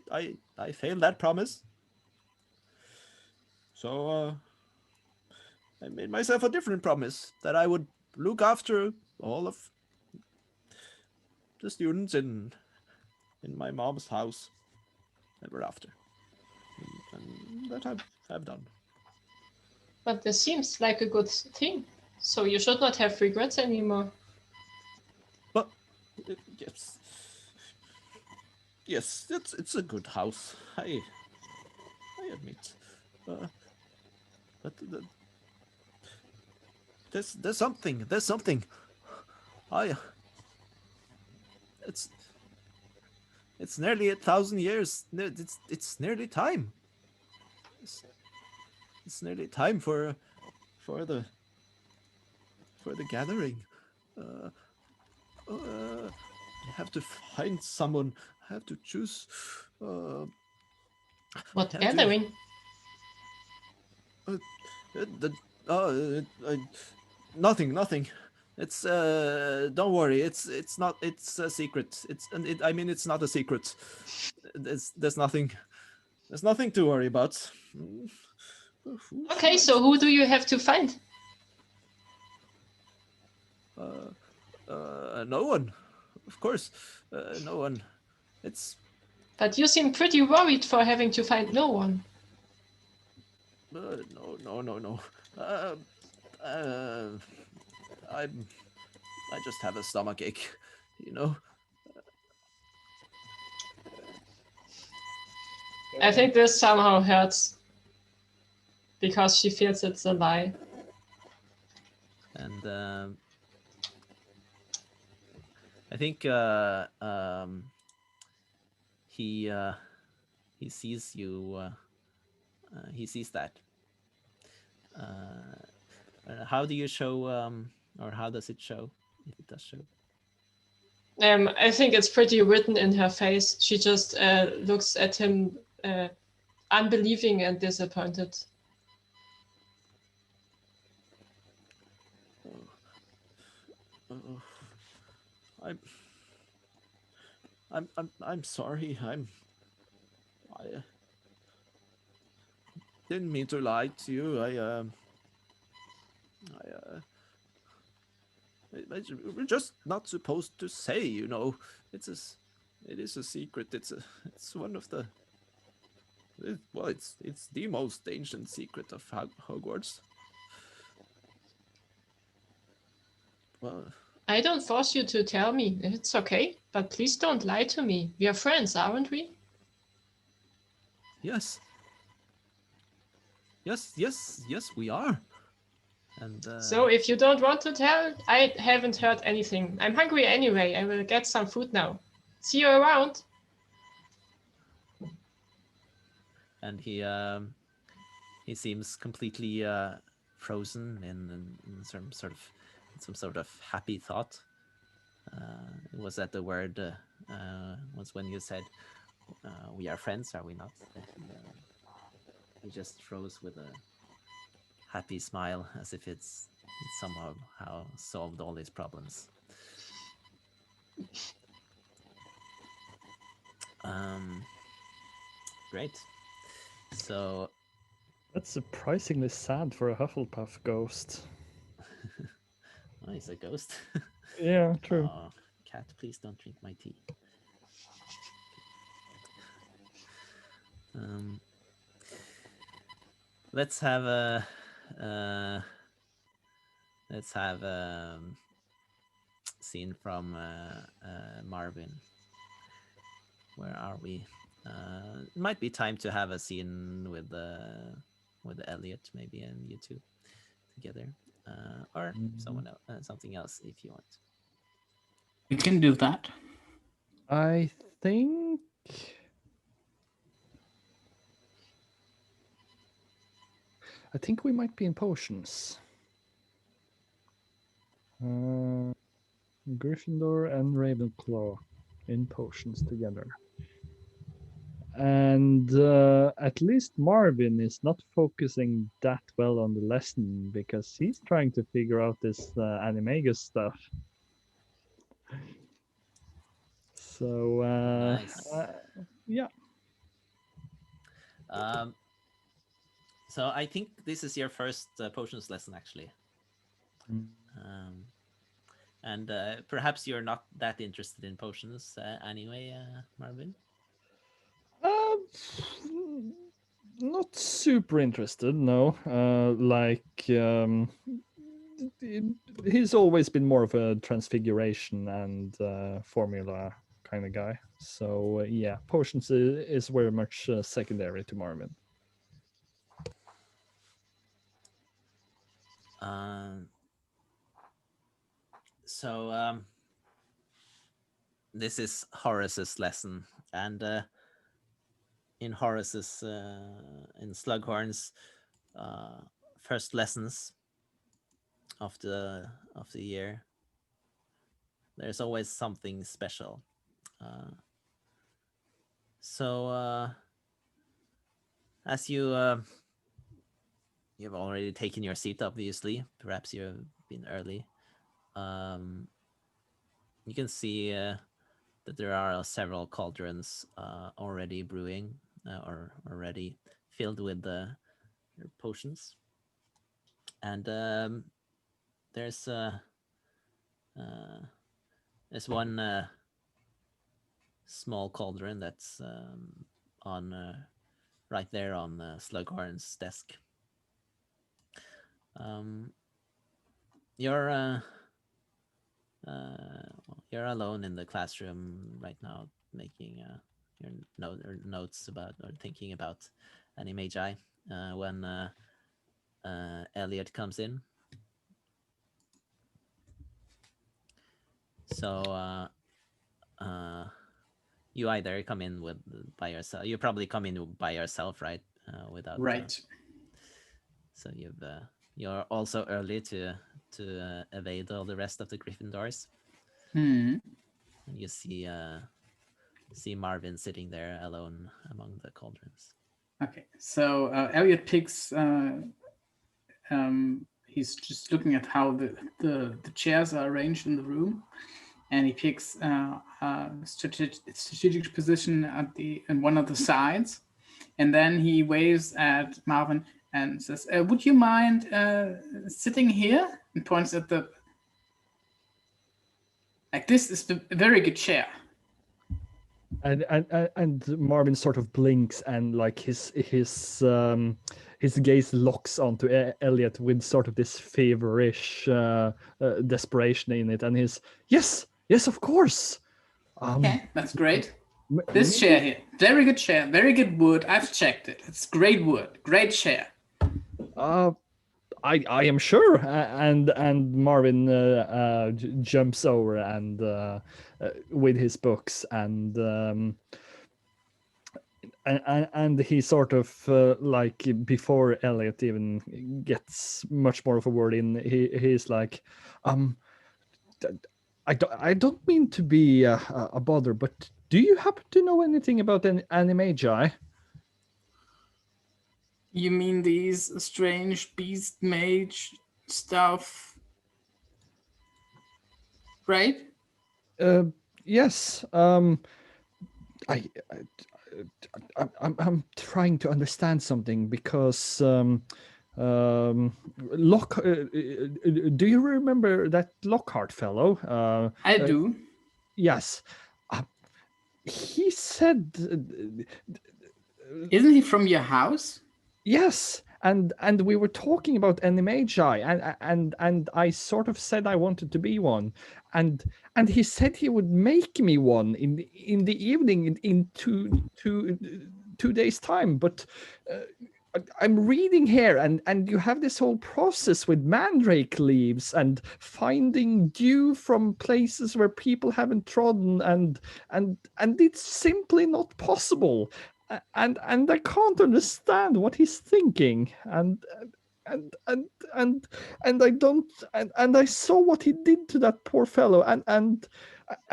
S1: failed that promise. So I made myself a different promise that I would look after all of the students in my mom's house ever after, and that I've done.
S2: But this seems like a good thing. So you should not have regrets anymore.
S1: But yes, it's a good house. I admit. But there's something. It's nearly 1,000 years. It's nearly time. It's nearly time for the gathering. I have to find someone. I have to choose.
S2: What gathering?
S1: Nothing. It's don't worry. It's not. It's a secret. I mean, it's not a secret. There's nothing. There's nothing to worry about.
S2: Okay, so who do you have to find?
S1: No one. Of course, no one. It's.
S2: But you seem pretty worried for having to find no one.
S1: No. Uh, I just have a stomach ache, you know.
S2: I think this somehow hurts because she feels it's a lie.
S1: And I think he sees you. He sees that. How do you show, or how does it show, if it does show?
S2: I think it's pretty written in her face. She just looks at him unbelieving and disappointed.
S1: Oh, I'm sorry. I didn't mean to lie to you. We're just not supposed to say, you know. It is a secret. It's one of the, well, it's the most ancient secret of Hogwarts. Well,
S2: I don't force you to tell me. It's okay, but please don't lie to me. We are friends, aren't we?
S1: yes, we are. And
S2: So if you don't want to tell, I haven't heard anything. I'm hungry anyway. I will get some food now. See you around.
S1: and he seems completely frozen in some sort of happy thought. It was that the word was when you said, "We are friends, are we not?" He just froze with a happy smile, as if it's somehow solved all his problems. Great. So
S3: That's surprisingly sad for a Hufflepuff ghost.
S1: oh, he's a ghost.
S3: Yeah, true.
S1: Oh, cat, please don't drink my tea. Let's have a scene from Marvin. Where are we? It might be time to have a scene with Elliot, maybe, and you two together, or someone else, something else if you want.
S4: We can do that.
S3: I think we might be in potions. Gryffindor and Ravenclaw in potions together. And at least Marvin is not focusing that well on the lesson because he's trying to figure out this animagus stuff. So
S1: Nice.
S3: yeah.
S1: So I think this is your first potions lesson, actually. And perhaps you're not that interested in potions anyway, Marvin?
S3: Not super interested, no. He's always been more of a transfiguration and formula kind of guy. So yeah, potions is very much secondary to Marvin.
S1: So this is Horace's lesson, and in Horace's in Slughorn's first lessons of the year, there's always something special. So as you've already taken your seat, obviously, perhaps you've been early. You can see that there are several cauldrons already brewing or already filled with potions, and there's one small cauldron that's on right there on Slughorn's desk, You're you're alone in the classroom right now, making your notes about or thinking about Animagi when Elliot comes in. So you either come in by yourself. You probably come in by yourself, right? Without
S4: Right.
S1: So you're also early to evade all the rest of the Gryffindors.
S4: Hmm.
S1: And you see Marvin sitting there alone among the cauldrons.
S4: Okay. So Elliot picks. He's just looking at how the chairs are arranged in the room, and he picks a strategic position in one of the sides, and then he waves at Marvin and says, "Would you mind sitting here?" And points at the this is a very good chair.
S3: And Marvin sort of blinks, and like his gaze locks onto Elliot with sort of this feverish desperation in it, and he's yes, of course.
S4: Okay, that's great. This chair here, very good chair, very good wood. I've checked it. It's great wood, great chair.
S3: I am sure. And Marvin jumps over and with his books and he sort of like before Elliot even gets much more of a word in, he's like, I don't mean to be a bother, but do you happen to know anything about Animagi?
S4: You mean these strange beast mage stuff, right?
S3: Yes. I'm trying to understand something because Lock. Do you remember that Lockhart fellow?
S4: I do.
S3: Yes. He said.
S4: Isn't he from your house?
S3: Yes, and we were talking about Animagi, and I sort of said I wanted to be one, and he said he would make me one in the evening in two days time. But I'm reading here, and you have this whole process with mandrake leaves and finding dew from places where people haven't trodden, and it's simply not possible. And I can't understand what he's thinking, and I don't, and I saw what he did to that poor fellow, and I'm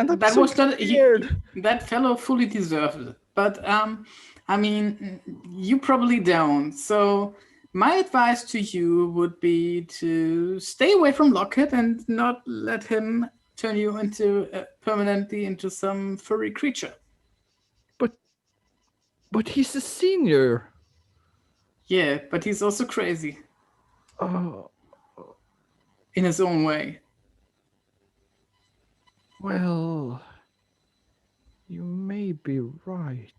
S4: that
S3: so
S4: was not
S3: scared.
S4: That fellow fully deserved it, but I mean, you probably don't. So my advice to you would be to stay away from Lockett and not let him turn you into permanently into some furry creature.
S3: But he's a senior.
S4: Yeah, but he's also crazy. In his own way.
S3: Well, you may be right.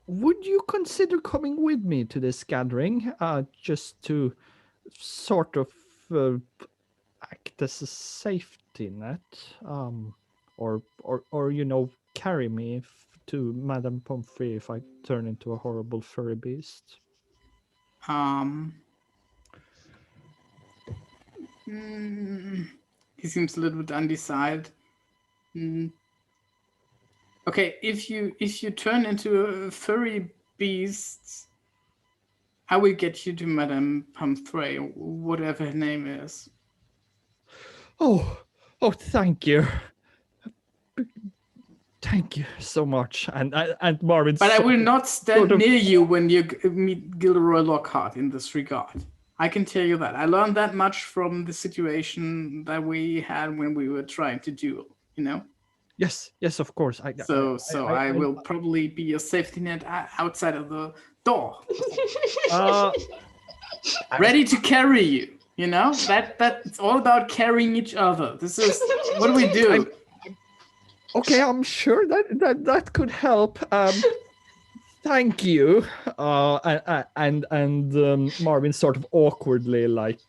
S3: Would you consider coming with me to this gathering, just to sort of act as a safety net, or carry me to Madame Pomfrey if I turn into a horrible furry beast?
S4: He seems a little bit undecided. Okay, if you turn into a furry beast, I will get you to Madame Pomfrey, whatever her name is.
S3: Oh, thank you. Thank you so much. And Marvin.
S4: But I will not stand near you when you meet Gilderoy Lockhart in this regard. I can tell you that. I learned that much from the situation that we had when we were trying to duel,
S3: Yes, of course.
S4: I will probably be a safety net outside of the door. Ready to carry you, That it's all about carrying each other. This is what do we do?
S3: Okay, I'm sure that could help. Thank you. Marvin sort of awkwardly like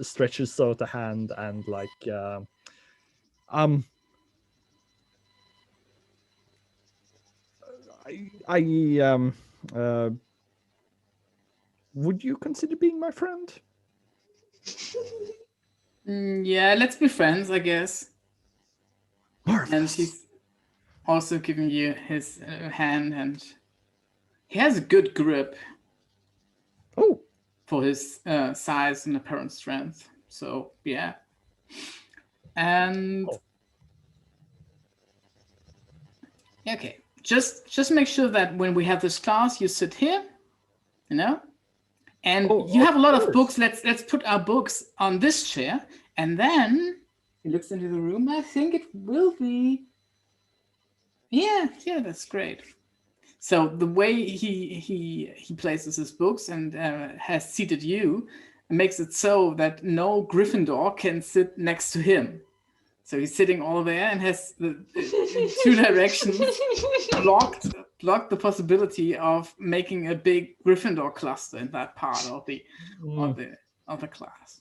S3: stretches out a hand and like I would you consider being my friend?
S4: Yeah, let's be friends, I guess. And
S3: Marvelous.
S4: he's also giving you his hand, and he has a good grip
S3: Oh,
S4: for his size and apparent strength. So yeah. And
S3: Oh.
S4: okay, just make sure that when we have this class, you sit here, you know, and
S3: Oh,
S4: you have a lot of
S3: course.
S4: books. Let's put our books on this chair, and then he looks into the room. I think it will be. Yeah, that's great. So the way he places his books and has seated you makes it so that no Gryffindor can sit next to him. So he's sitting all there and has the in two directions blocked the possibility of making a big Gryffindor cluster in that part of the class.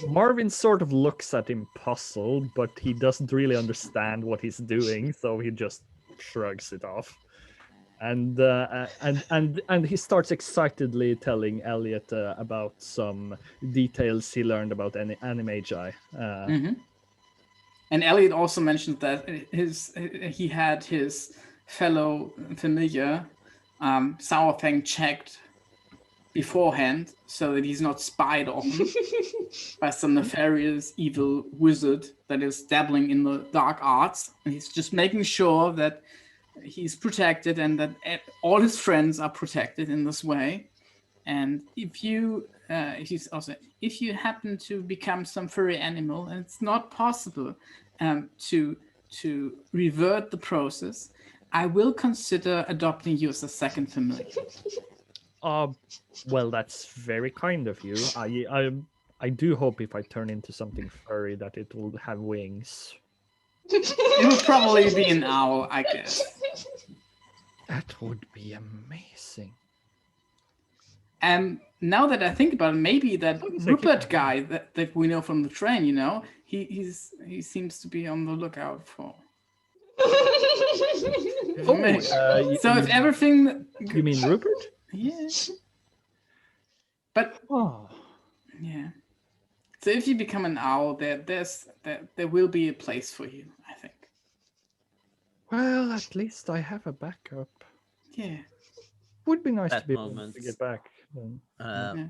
S3: Marvin sort of looks at him puzzled, but he doesn't really understand what he's doing, so he just shrugs it off. And he starts excitedly telling Elliot about some details he learned about Animagi.
S4: And Elliot also mentioned that he had his fellow familiar Sourfang checked beforehand so that he's not spied on by some nefarious evil wizard that is dabbling in the dark arts, and he's just making sure that he's protected and that all his friends are protected in this way. And if you happen to become some furry animal and it's not possible to revert the process, I will consider adopting you as a second familiar.
S3: Well, that's very kind of you. I do hope if I turn into something furry that it will have wings.
S4: It would probably be an owl, I guess.
S3: That would be amazing.
S4: And now that I think about it, maybe that
S3: Sounds like
S4: Rupert
S3: it.
S4: guy that we know from the train, you know, he seems to be on the lookout for. So if everything,
S3: You mean Rupert?
S4: yeah. But
S3: Oh,
S4: yeah. So if you become an owl, there will be a place for you, I think.
S3: well, at least I have a backup.
S4: Yeah.
S3: Would be nice
S1: That
S3: to be able
S1: moment.
S3: to get back.
S4: Yeah.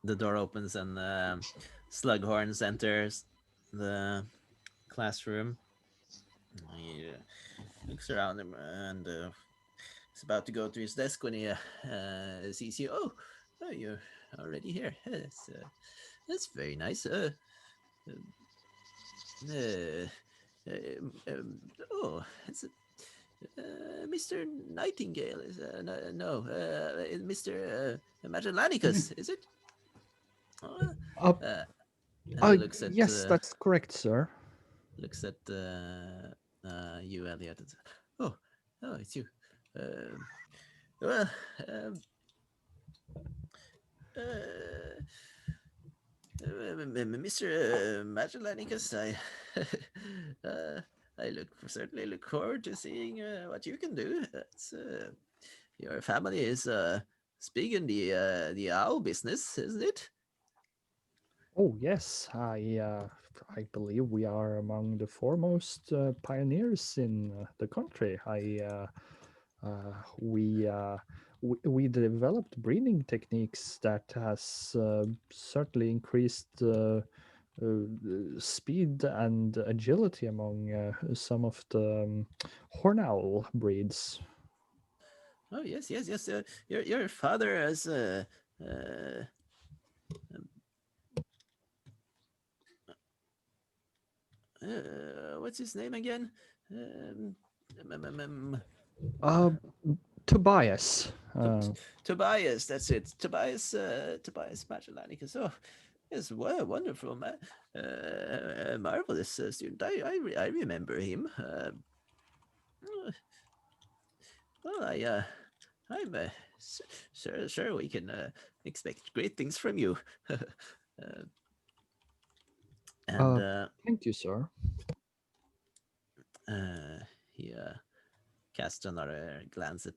S1: The door opens and Slughorns enters the classroom. He looks around him and is about to go to his desk when he sees you. Oh, you're already here. That's very nice. Oh, it's Mr. Nightingale is no, Mr. Magellanicus, is it? And looks at
S3: yes, that's correct, sir.
S1: looks at you, Elliot. Oh, it's you. Well, Mr. Magellanicus, I certainly look forward to seeing what you can do. Your family is big in the owl business, isn't it?
S3: Oh yes, I believe we are among the foremost pioneers in the country. We developed breeding techniques that has certainly increased speed and agility among some of the horn owl breeds.
S1: Oh yes. Your father has what's his name again?
S3: Tobias.
S1: Tobias. That's it. Tobias Magellanicus. Oh, yes, what a wonderful man. Marvelous student. I remember him. Well, I'm sure we can expect great things from you. And
S3: Thank you, sir.
S1: he casts another glance at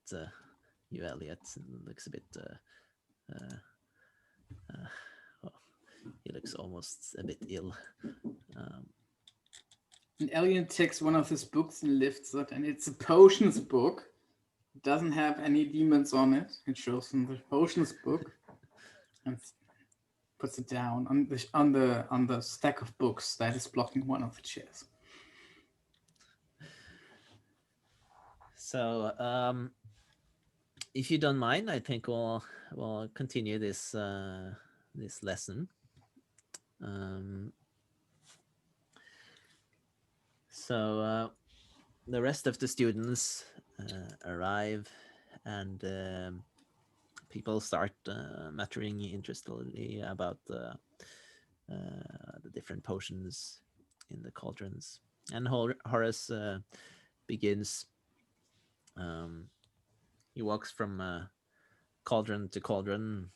S1: you, Elliot, and looks a bit. Well, he looks almost a bit ill.
S4: And Elliot takes one of his books and lifts it, and it's a potions book. It doesn't have any demons on it. It shows him the potions book, and puts it down on the stack of books that is blocking one of the chairs.
S1: So, if you don't mind, I think we'll continue this this lesson. So the rest of the students arrive, and people start muttering interestedly about the different potions in the cauldrons. And Horace begins. He walks from cauldron to cauldron,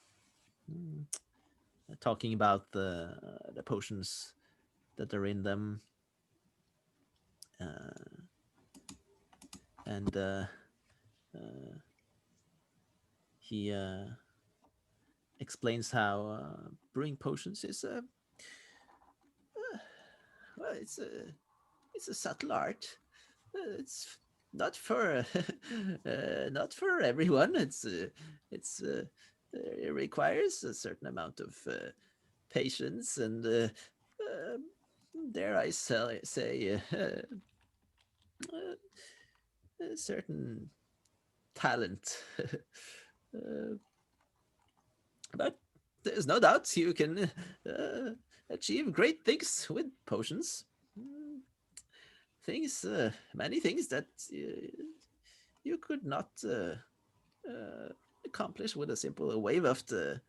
S1: talking about the potions that are in them, and he explains how brewing potions is well, it's a subtle art. It's not for not for everyone. It requires a certain amount of patience and dare I say a certain talent. uh, but there's no doubt you can achieve great things with potions. Things, many things that you could not accomplish with a simple wave of the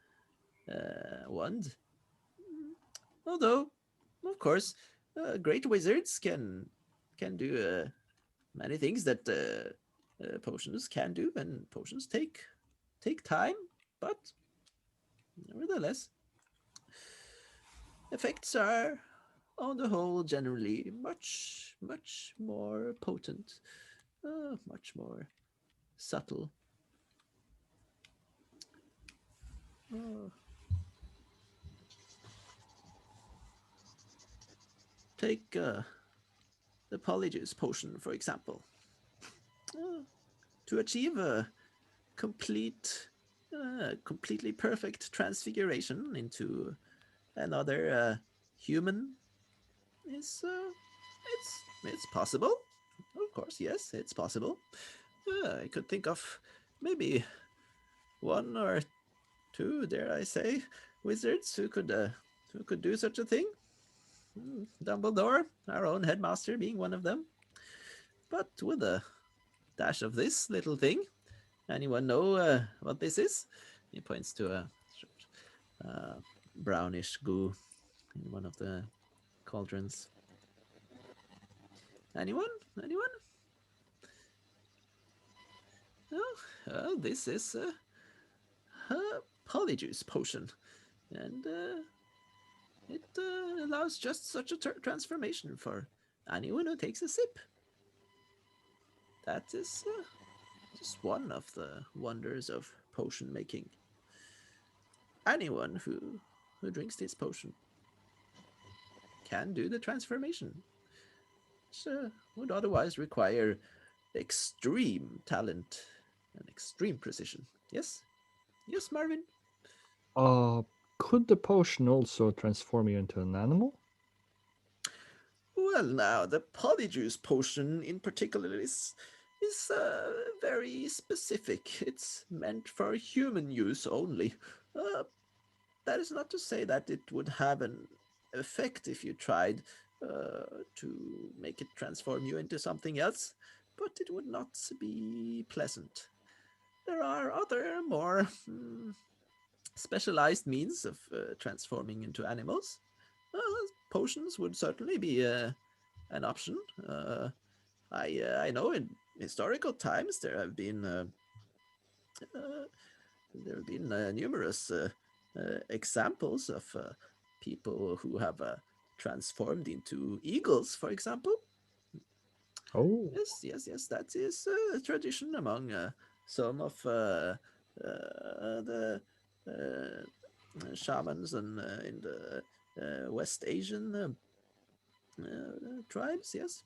S1: wand. Although, of course, great wizards can do many things that potions can do, and potions take time, but nevertheless, effects are, on the whole, generally much more potent, much more subtle. Uh, take the Polyjuice potion, for example. To achieve a completely perfect transfiguration into another human is it's possible. Of course, yes, it's possible. I could think of maybe one or two, dare I say, wizards who could do such a thing. Dumbledore, our own headmaster, being one of them. But with a dash of this little thing, anyone know what this is? He points to a brownish goo in one of the cauldrons. Anyone? Anyone? Oh, this is a polyjuice potion, and it allows just such a transformation for anyone who takes a sip. That is just one of the wonders of potion making. Anyone who drinks this potion can do the transformation, which would otherwise require extreme talent and extreme precision. Yes? Yes, Marvin?
S3: Could the potion also transform you into an animal?
S1: Well, now, the polyjuice potion in particular is very specific. It's meant for human use only. That is not to say that it would have an effect if you tried to make it transform you into something else, but it would not be pleasant. There are other more specialized means of transforming into animals. Potions would certainly be an option. I know in historical times there have been there have been numerous examples of people who have transformed into eagles, for example.
S3: Oh,
S1: Yes. That is a tradition among some of the shamans and in the West Asian tribes. Yes.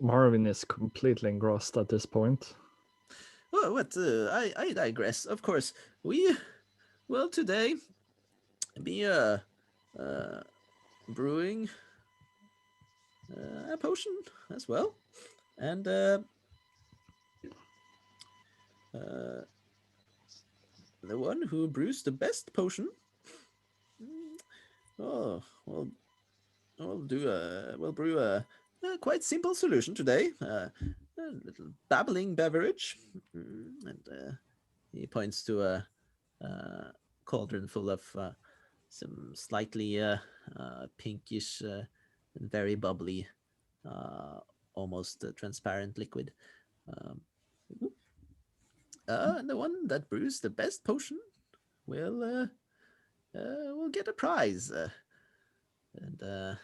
S3: Marvin is completely engrossed at this point.
S1: Oh, what? I digress. Of course, we will today be brewing a potion as well, and the one who brews the best potion, oh, we'll brew a quite simple solution today. A little babbling beverage, and he points to a cauldron full of some slightly pinkish and very bubbly, almost transparent liquid. Um, and the one that brews the best potion will get a prize. And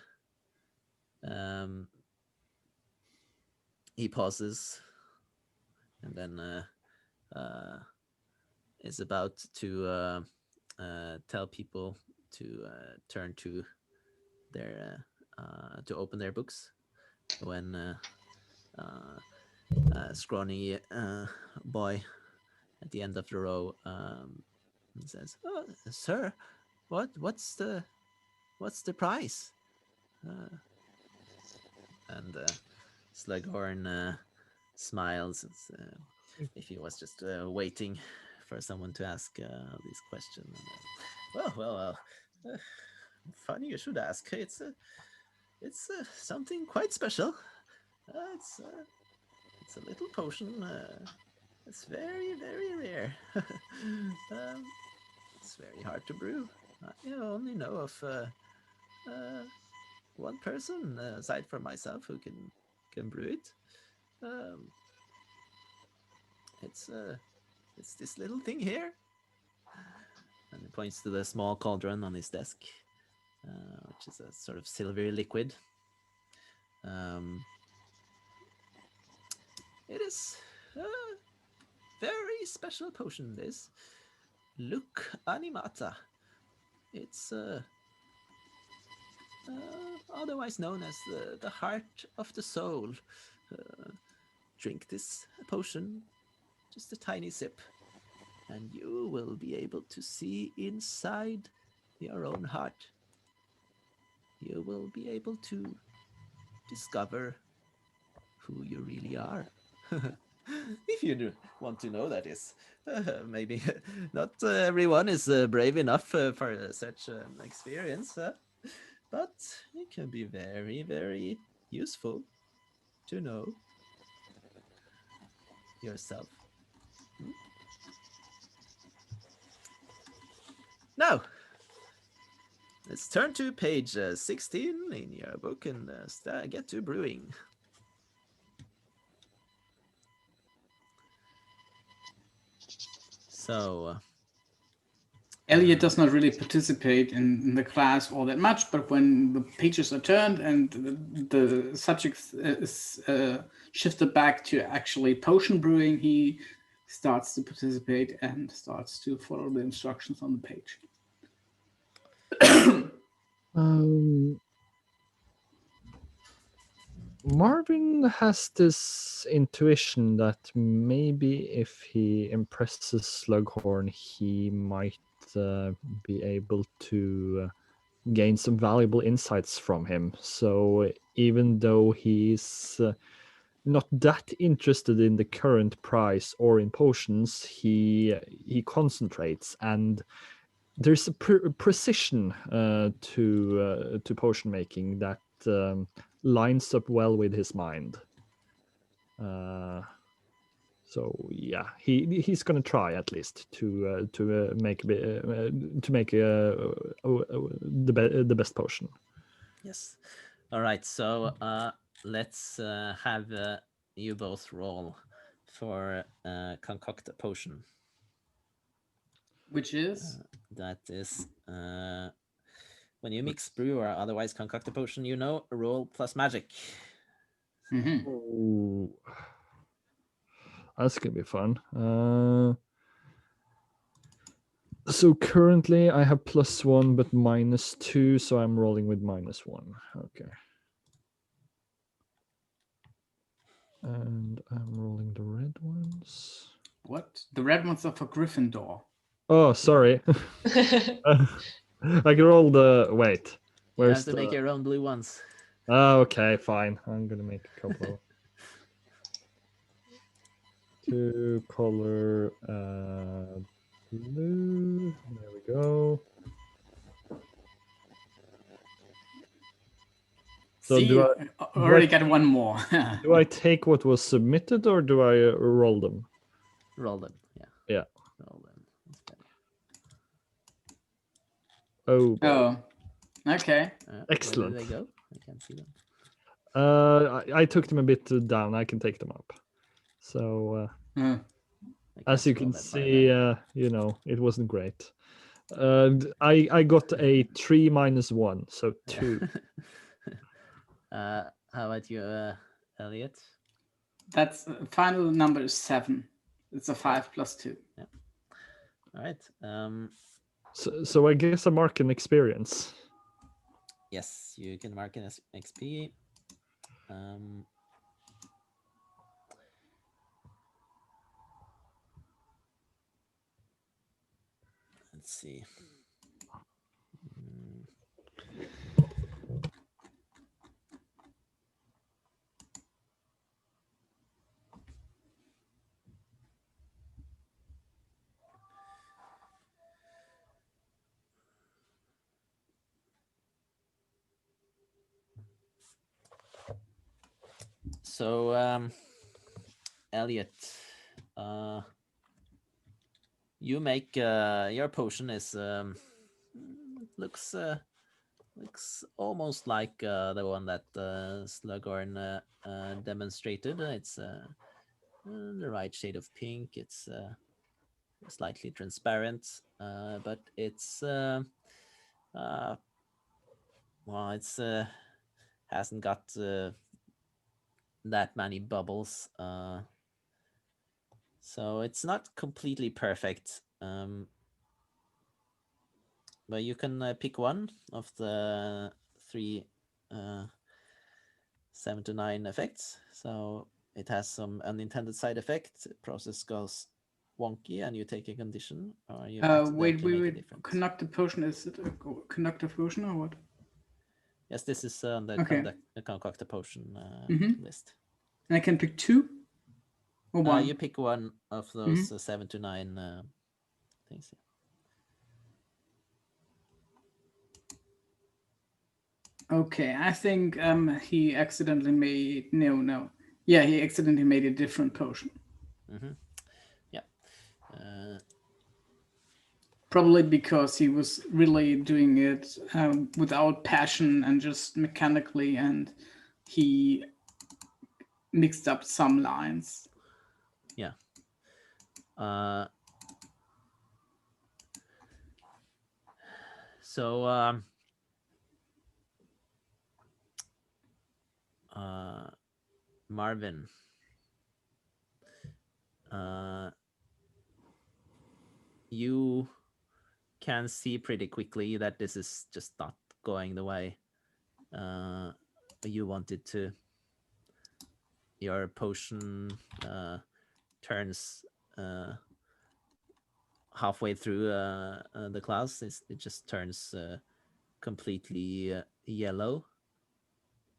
S1: he pauses, and then is about to tell people to turn to their to open their books when a scrawny boy at the end of the row says, "Oh, sir, what's the price?" And Slughorn smiles as if he was just waiting for someone to ask this question. Well, funny you should ask. It's something quite special. It's a little potion. It's very, very rare. It's very hard to brew. I only know of one person aside from myself who can brew it. Um, it's this little thing here, and he points to the small cauldron on his desk, which is a sort of silvery liquid. It is a very special potion. This Luc Animata. It's otherwise known as the heart of the soul. Drink this potion, just a tiny sip, and you will be able to see inside your own heart. You will be able to discover who you really are. If you do want to know, that is. Maybe not everyone is brave enough for such an experience, but it can be very, very useful to know yourself. Now, let's turn to page 16 in your book and get to brewing. So,
S4: Elliot does not really participate in the class all that much, but when the pages are turned and the subject is shifted back to actually potion brewing, he starts to participate and starts to follow the instructions on the page.
S3: Marvin has this intuition that maybe if he impresses Slughorn, he might be able to gain some valuable insights from him. So even though he's not that interested in the current price or in potions, he concentrates, and there's a precision to potion making that lines up well with his mind. So yeah, he's gonna try at least to make the best potion.
S1: yes. All right. So let's have you both roll for concoct a potion.
S4: Which is
S1: That is when you mix brew or otherwise concoct a potion, roll plus magic.
S4: Mhm.
S3: Ooh. That's gonna be fun. So currently I have +1 but -2, so I'm rolling with -1. Okay. And I'm rolling the red ones.
S4: what? The red ones are for Gryffindor.
S3: Oh, sorry. I can roll the wait.
S1: You
S3: Where's
S1: have to
S3: the
S1: make your own blue ones.
S3: Oh, okay, fine. I'm gonna make a couple. Two color blue. There we go. So
S4: See,
S3: do I
S4: already got one more.
S3: do I take what was submitted or do I roll them?
S1: Roll them. Yeah.
S3: Yeah.
S1: Roll them instead.
S3: Oh, boy.
S4: Oh, okay.
S3: Excellent.
S1: Where did they go? I can't see them.
S3: I took them a bit down. I can take them up. So
S4: Uh,
S1: I
S3: as
S1: can't
S3: you
S1: scroll
S3: can
S1: that far
S3: see,
S1: down.
S3: it wasn't great. I got a 3 - 1, so 2.
S1: How about you, Elliot?
S4: that's final number is 7. It's a 5 + 2.
S1: All right.
S3: So I guess I mark an experience.
S1: Yes, you can mark an XP. Let's see. So, Elliot, you make your potion is looks almost like the one that Slughorn demonstrated. It's the right shade of pink. It's slightly transparent, but it's well, it's hasn't got that many bubbles. So it's not completely perfect. But you can pick one of the 3 7 to 9 effects. So it has some unintended side effect. Process goes wonky, and you take a condition, or you accidentally make a difference.
S4: Conductive potion, is it a conductive potion or what?
S1: Yes, this is on the
S4: Okay.
S1: concoct a potion list.
S4: And I can pick 2 or 1.
S1: You pick one of those 7 to 9 things.
S4: Okay, I think he accidentally made Yeah, he accidentally made a different potion.
S1: Yeah.
S4: Probably because he was really doing it without passion and just mechanically, and he mixed up some lines.
S1: Yeah. So Marvin, you can see pretty quickly that this is just not going the way you wanted to. Your potion turns halfway through the class. It just turns completely yellow,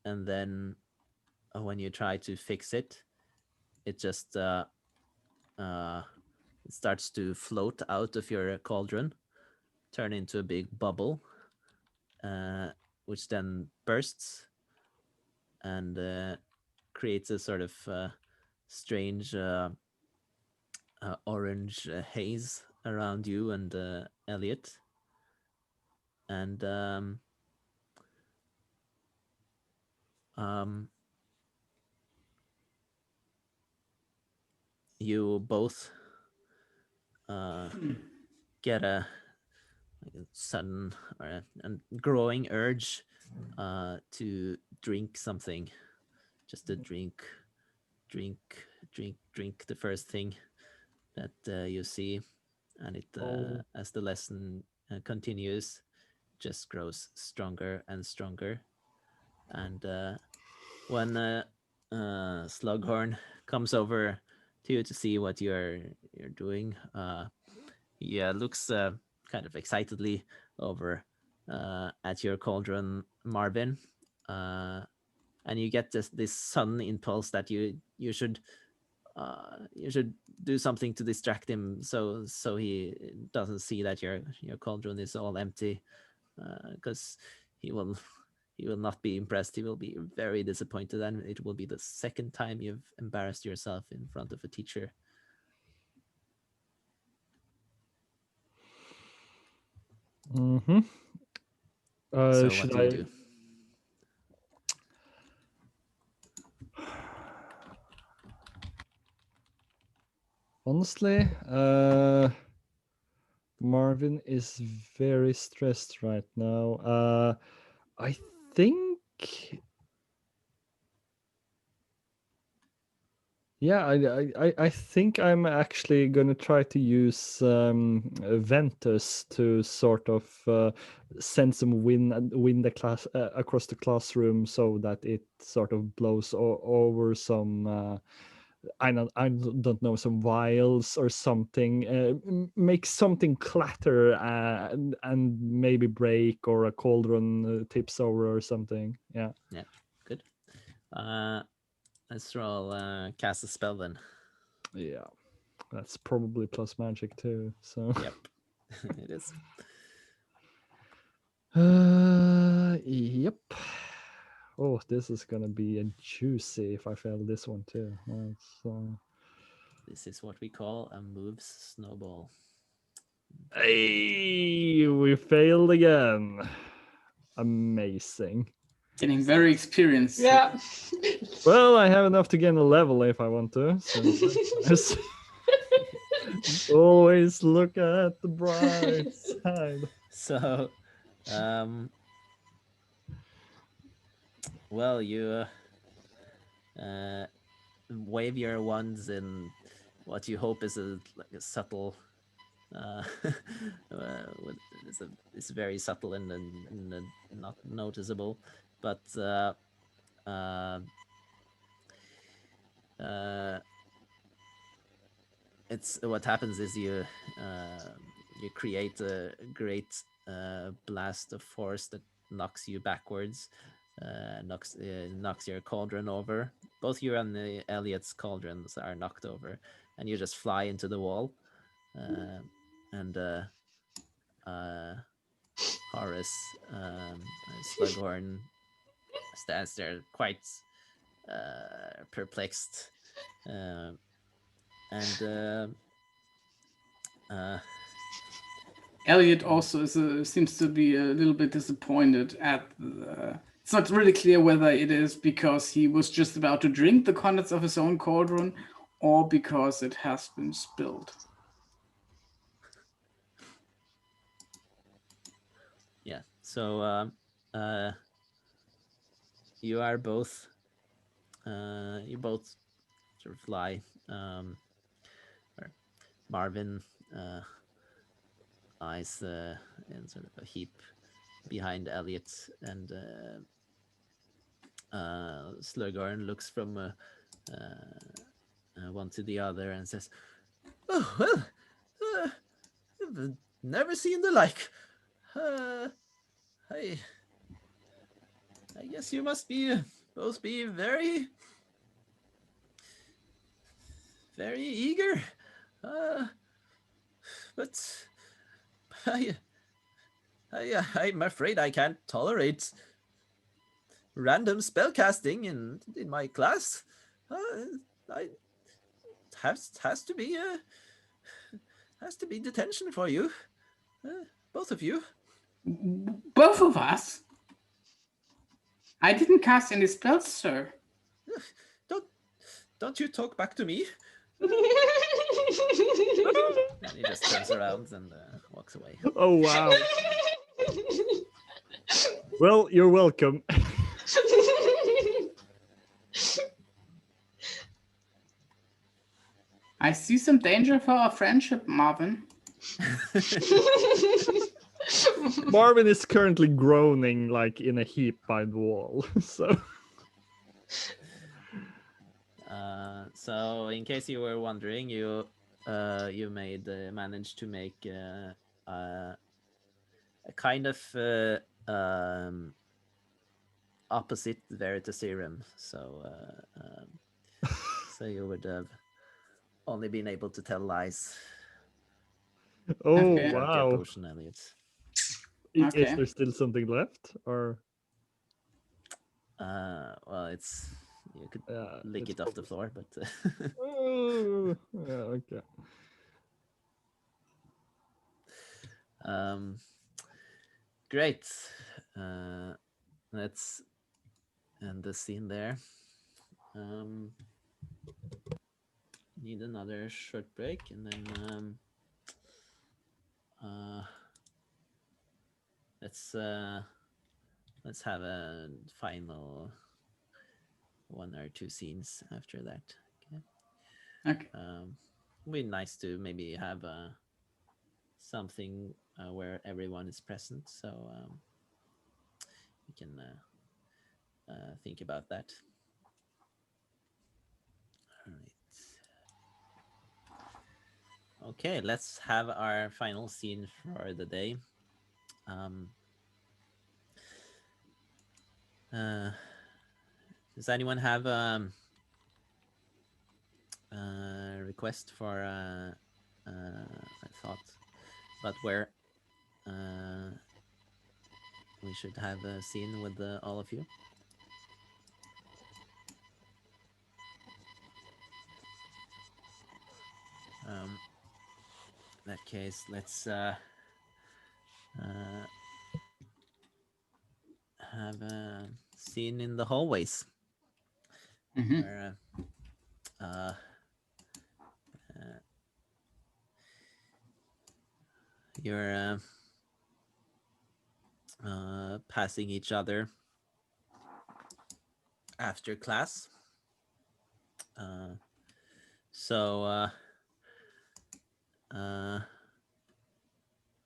S1: and then when you try to fix it, it just it starts to float out of your cauldron, turn into a big bubble, which then bursts and creates a sort of strange orange haze around you and Elliot. And you both get a sudden or a growing urge to drink something, just to drink the first thing that you see, and it as the lesson continues, just grows stronger and stronger. And when Slughorn comes over to you to see what you're doing, he looks kind of excitedly over at your cauldron, Marvin, and you get this sudden impulse that you should do something to distract him, so he doesn't see that your cauldron is all empty, because he will not be impressed. He will be very disappointed, and it will be the second time you've embarrassed yourself in front of a teacher.
S3: Mm-hmm.
S1: So
S3: Should
S1: what do you do?
S3: Honestly, Marvin is very stressed right now. I think, yeah, I think I'm actually gonna try to use Ventus to sort of send some wind the class across the classroom, so that it sort of blows over some. I don't know, some vials or something. Make something clatter and maybe break, or a cauldron tips over or something. Yeah.
S1: Yeah, good. Let's roll cast a spell then.
S3: Yeah, that's probably plus magic too. So.
S1: Yep, it is.
S3: Yep. Oh, this is gonna be a juicy if I fail this one too.
S1: This is what we call a moves snowball.
S3: Hey, we failed again. Amazing.
S4: Getting very experienced.
S2: Yeah.
S3: Well, I have enough to gain a level if I want to. So always look at the bright side.
S1: So, well, you wave your wands in what you hope is a subtle, it's very subtle and not noticeable, but it's what happens is you create a great blast of force that knocks you backwards, knocks your cauldron over. Both you and the Elliot's cauldrons are knocked over, and you just fly into the wall. And Horace, Slughorn, stands there quite perplexed, and
S4: Elliot also seems to be a little bit disappointed at it's not really clear whether it is because he was just about to drink the contents of his own cauldron, or because it has been spilled.
S1: Yeah, so you are both sort of lie, or Marvin lies in sort of a heap behind Elliot, and Slughorn looks from one to the other and says, "Oh well, I've never seen the like. I guess you must be both be very eager, but I'm afraid I can't tolerate random spellcasting in my class. I has to be detention for you, both of you."
S4: Both of us? I didn't cast any spells, sir.
S1: Don't you talk back to me. And he just turns around and walks away.
S3: Oh wow. Well, you're welcome.
S4: I see some danger for our friendship, Marvin.
S3: Marvin is currently groaning like in a heap by the wall. So
S1: so in case you were wondering, you managed to make a kind of opposite Veritaserum. So so you would have only been able to tell lies.
S3: oh
S4: Okay.
S1: Drunk your
S3: wow.
S1: potion, Elliot.
S3: Is
S4: Okay.
S3: there still something left, or
S1: Well, it's you could lick
S3: it's
S1: it off the floor, but
S3: Oh, yeah, okay.
S1: Great. Let's end the scene there. Need another short break, and then let's have a final 1 or 2 scenes after that. Okay.
S4: Okay.
S1: It'd be nice to maybe have something where everyone is present, so we can think about that. All right. Okay, let's have our final scene for the day. Does anyone have a request for a thought about where we should have a scene with all of you? In that case, let's have a scene in the hallways where you're passing each other after class. So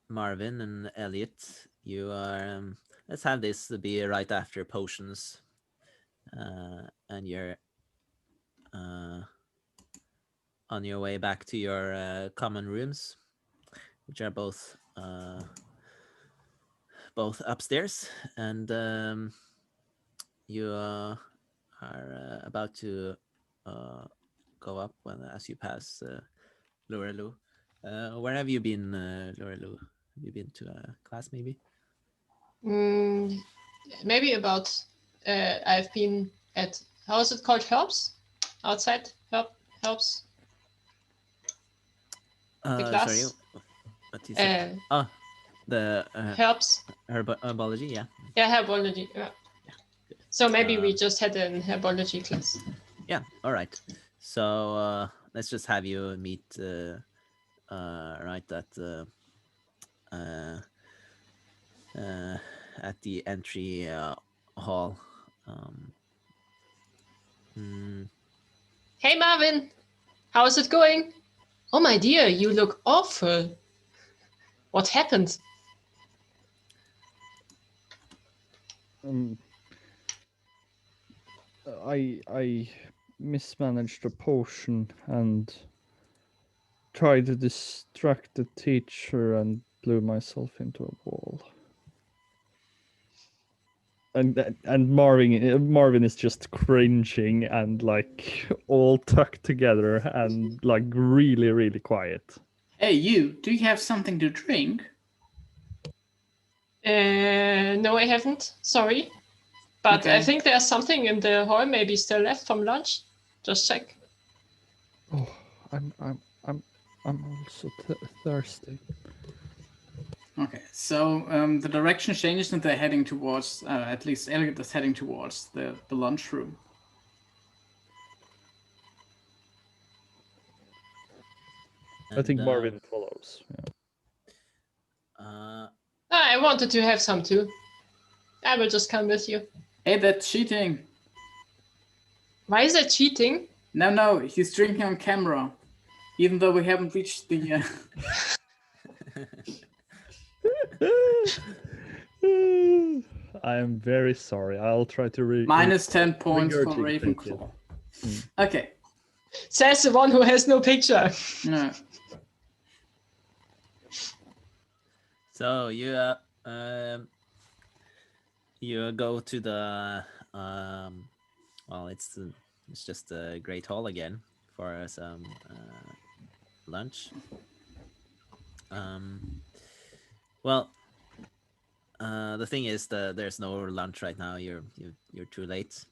S1: Marvin and Elliot, you are let's have this be right after potions, and you're on your way back to your common rooms, which are both upstairs, and you are about to go up as you pass Lourelou. Where have you been, Lourelou? Have you been to a class, maybe?
S2: Maybe about. I've been at, how is it called? Herbs? Outside? Herbs? The class?
S1: Sorry, what you said? The
S2: Herbs?
S1: herbology, yeah.
S2: Yeah, herbology. Yeah. So maybe we just had an herbology class.
S1: Yeah, all right. So let's just have you meet right at the entry hall.
S2: Hey Marvin, how is it going? Oh my dear, you look awful. What happened?
S3: I mismanaged a potion and tried to distract the teacher and blew myself into a wall. And Marvin is just cringing and like all tucked together and like really, really quiet.
S4: Hey, you, do you have something to drink?
S2: No, I haven't. Sorry. But
S4: Okay.
S2: I think there's something in the hall maybe still left from lunch. Just check.
S3: Oh, I'm also thirsty.
S4: Okay, so the direction changes and they're heading towards, at least Elliot is heading towards the lunchroom.
S3: I think
S1: And,
S3: Marvin follows. Yeah.
S2: I wanted to have some too. I will just come with you.
S4: Hey, that's cheating.
S2: Why is that cheating?
S4: No, he's drinking on camera. Even though we haven't reached the...
S3: I am very sorry. I'll try to
S4: minus 10 points for
S3: regurgitate it.
S4: Ravenclaw. Okay.
S2: Says the one who has no picture.
S4: No.
S1: So you go to the well, it's just a great hall again for some lunch. Well, the thing is there's no lunch right now. You're too late,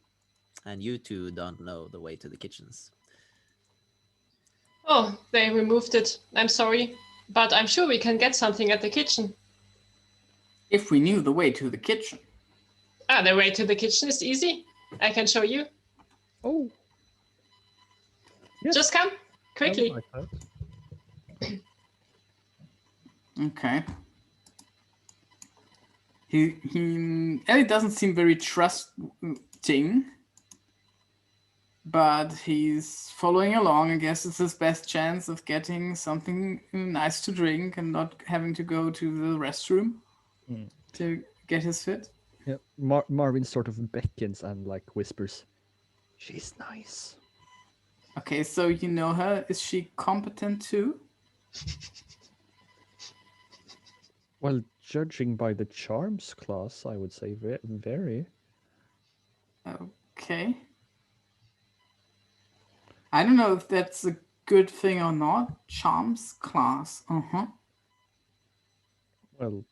S1: and you two don't know the way to the kitchens.
S2: Oh, they removed it. I'm sorry. But I'm sure we can get something at the kitchen.
S4: If we knew the way to the kitchen.
S2: The way to the kitchen is easy. I can show you.
S3: Oh. Yes.
S2: Just come, quickly.
S3: I would like that.
S4: Okay. Elliot doesn't seem very trusting, but he's following along. I guess it's his best chance of getting something nice to drink and not having to go to the restroom to get his fit.
S3: Yeah, Marvin sort of beckons and like whispers, "She's nice."
S4: Okay, so you know her. Is she competent too?
S3: Well, judging by the charms class, I would say very.
S4: Okay. I don't know if that's a good thing or not. Charms class.
S3: Well,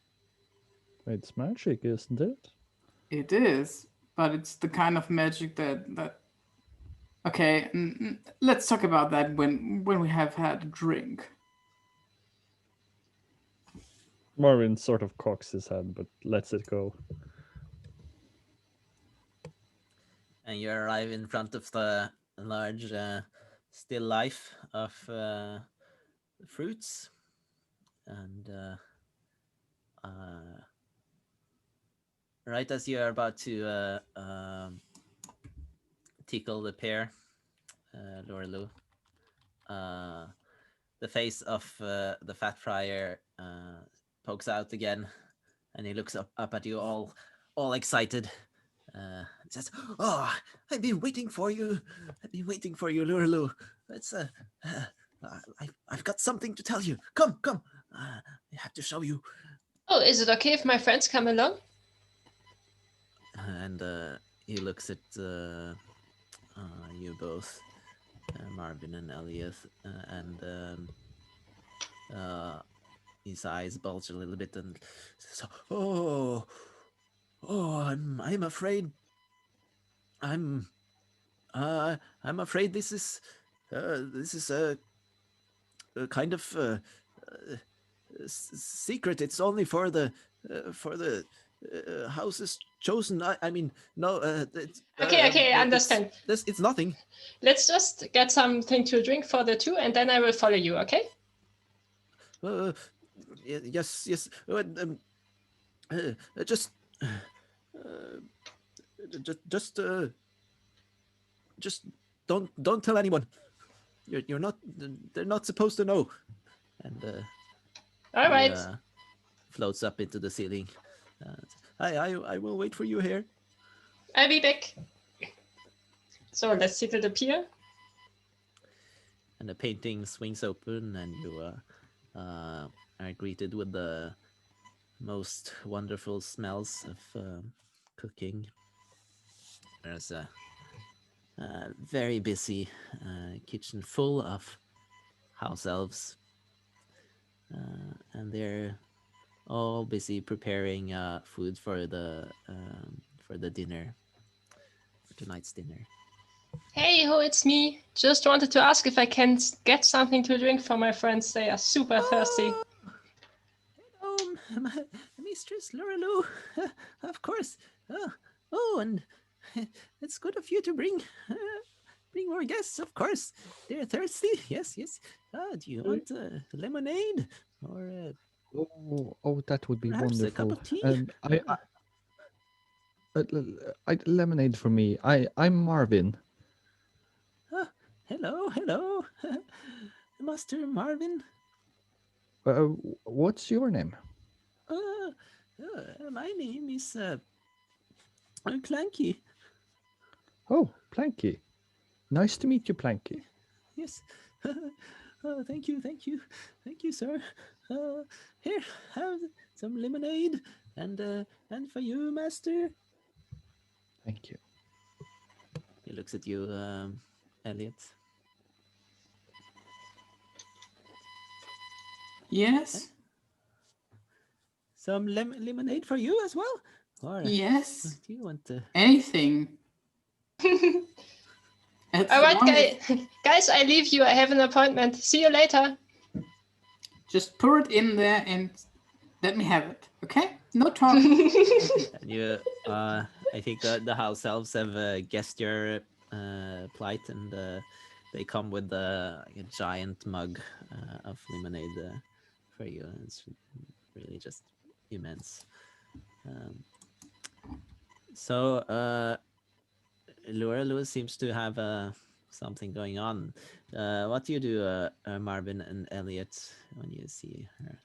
S3: it's magic, isn't it?
S4: It is, but it's the kind of magic that. Okay, let's talk about that when we have had a drink.
S3: Marvin sort of cocks his head, but lets it go.
S1: And you arrive in front of the large still life of fruits, and right as you are about to tickle the pear, Lourelou, the face of the fat friar pokes out again, and he looks up at you all excited. Says, "Oh, I've been waiting for you. Lourelou. It's I've got something to tell you. Come. I have to show you."
S2: Oh, is it okay if my friends come along?
S1: And he looks at you both, Marvin and Elliot, and his eyes bulge a little bit, and says, "Oh, I'm afraid. I'm afraid this is a kind of secret. It's only for the houses chosen. I mean, no.
S2: Okay, I understand.
S1: It's nothing.
S2: Let's just get something to drink for the two, and then I will follow you, okay?
S1: Yes. Just don't tell anyone. You're not. They're not supposed to know. And
S2: All right.
S1: floats up into the ceiling. I will wait for you here.
S2: I'll be back. So let's tickle the pier.
S1: And the painting swings open, and you are greeted with the most wonderful smells of cooking. There's a very busy kitchen full of house elves, and they're all busy preparing food for the dinner, for tonight's dinner.
S2: Hey ho, it's me. Just wanted to ask if I can get something to drink for my friends. They are super thirsty.
S1: Hello, Mistress Lourelou. Of course. And it's good of you to bring bring more guests, of course. They're thirsty. Yes, yes. Do you want lemonade or
S3: Oh, that would be
S1: perhaps a cup
S3: wonderful.
S1: of tea?
S3: Lemonade for me. I'm Marvin.
S1: Hello, Master Marvin.
S3: What's your name?
S1: My name is Clanky.
S3: Oh, Planky. Nice to meet you, Planky.
S1: Yes. Thank you, sir. Here, have some lemonade, and for you, Master.
S3: Thank you.
S1: He looks at you, Elliot.
S4: Yes.
S1: Some lemonade for you as well? Or
S4: Yes.
S1: do you want to?
S4: Anything.
S2: All right, guys, I leave you. I have an appointment. See you later.
S4: Just pour it in there and let me have it. Okay? No talking.
S1: And you, I think the house elves have guessed your plight, and they come with a giant mug of lemonade for you. It's really just immense. So Lourelou seems to have something going on. What do you do, Marvin and Elliot, when you see her?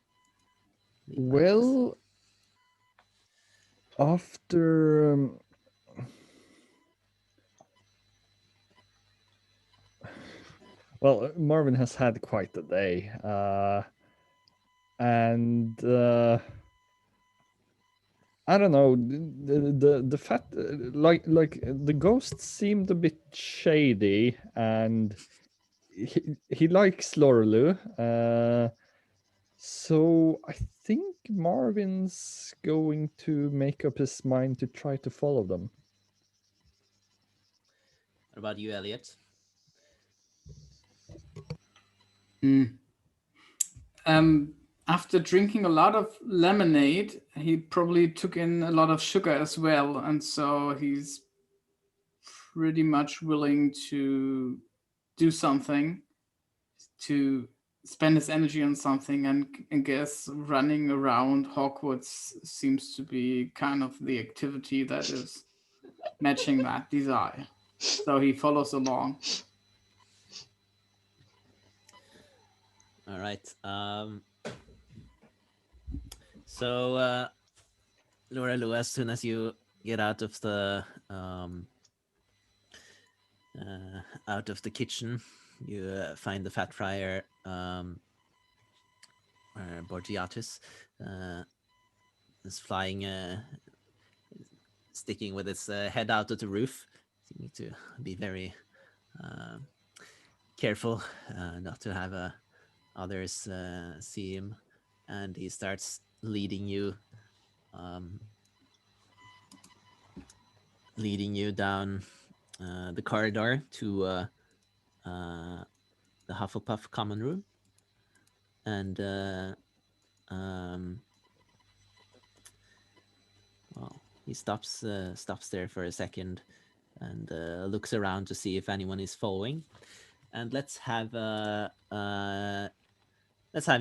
S3: Well, after Marvin has had quite a day, and I don't know, the fat like the ghost seemed a bit shady, and he likes Lourelou. So I think Marvin's going to make up his mind to try to follow them.
S1: What about you, Elliot?
S4: After drinking a lot of lemonade, he probably took in a lot of sugar as well, and so he's pretty much willing to do something, to spend his energy on something, and I guess running around Hogwarts seems to be kind of the activity that is matching that desire. So he follows along.
S1: All right. So Lourelou, as soon as you get out of the kitchen, you find the Fat Friar, Borgiatus, is flying, sticking with its head out of the roof. You need to be very careful not to have others see him, and he starts leading you down the corridor to the Hufflepuff common room, and well, he stops there for a second and looks around to see if anyone is following. And let's have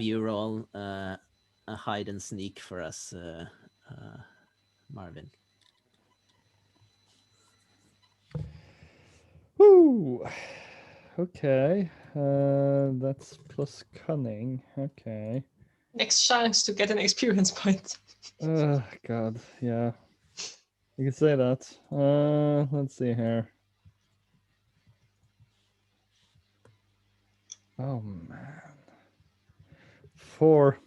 S1: you roll a hide and sneak for us, Marvin.
S3: Ooh. Okay. That's plus cunning. Okay.
S2: Next chance to get an experience point.
S3: God, yeah. You can say that. Let's see here. Oh man. 4.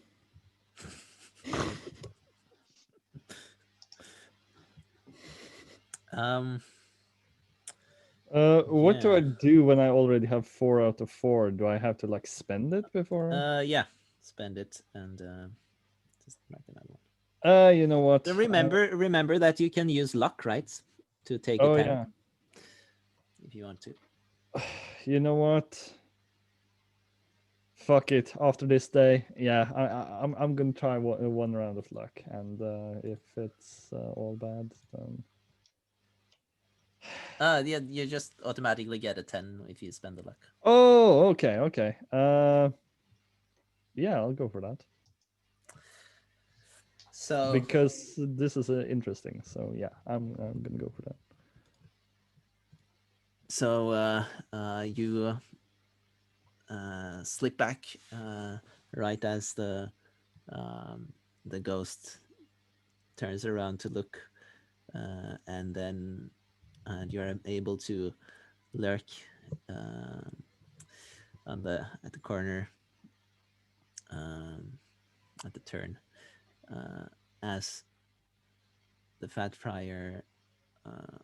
S3: What do I do when I already have 4 out of 4? Do I have to like spend it before?
S1: Yeah, spend it and just make another one.
S3: You know what?
S1: Remember that you can use luck, right? To take
S3: oh,
S1: it
S3: yeah.
S1: if you want to.
S3: You know what? Fuck it. After this day, yeah, I'm gonna try one round of luck, and if it's all bad, then
S1: Yeah, you just automatically get a 10 if you spend the luck.
S3: Oh, okay, okay. Yeah, I'll go for that
S1: So
S3: because this is interesting. So yeah, I'm gonna go for that.
S1: so you slip back right as the ghost turns around to look, and then you're able to lurk uh, at the corner, um, at the turn, uh, as the fat friar uh,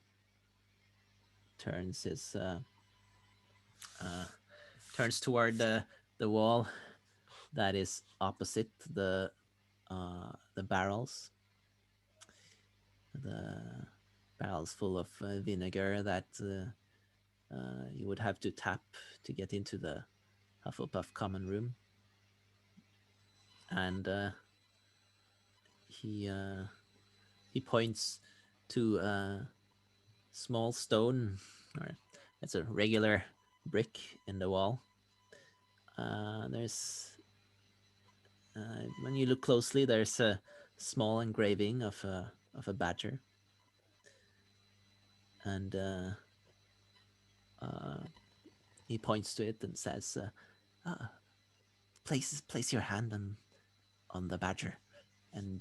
S1: turns his uh, turns toward the wall that is opposite the barrels, the barrels full of vinegar that you would have to tap to get into the Hufflepuff common room, and he points to a small stone, or it's a regular brick in the wall. There's when you look closely, there's a small engraving of a badger, and uh, he points to it and says, "Place your hand on the badger, and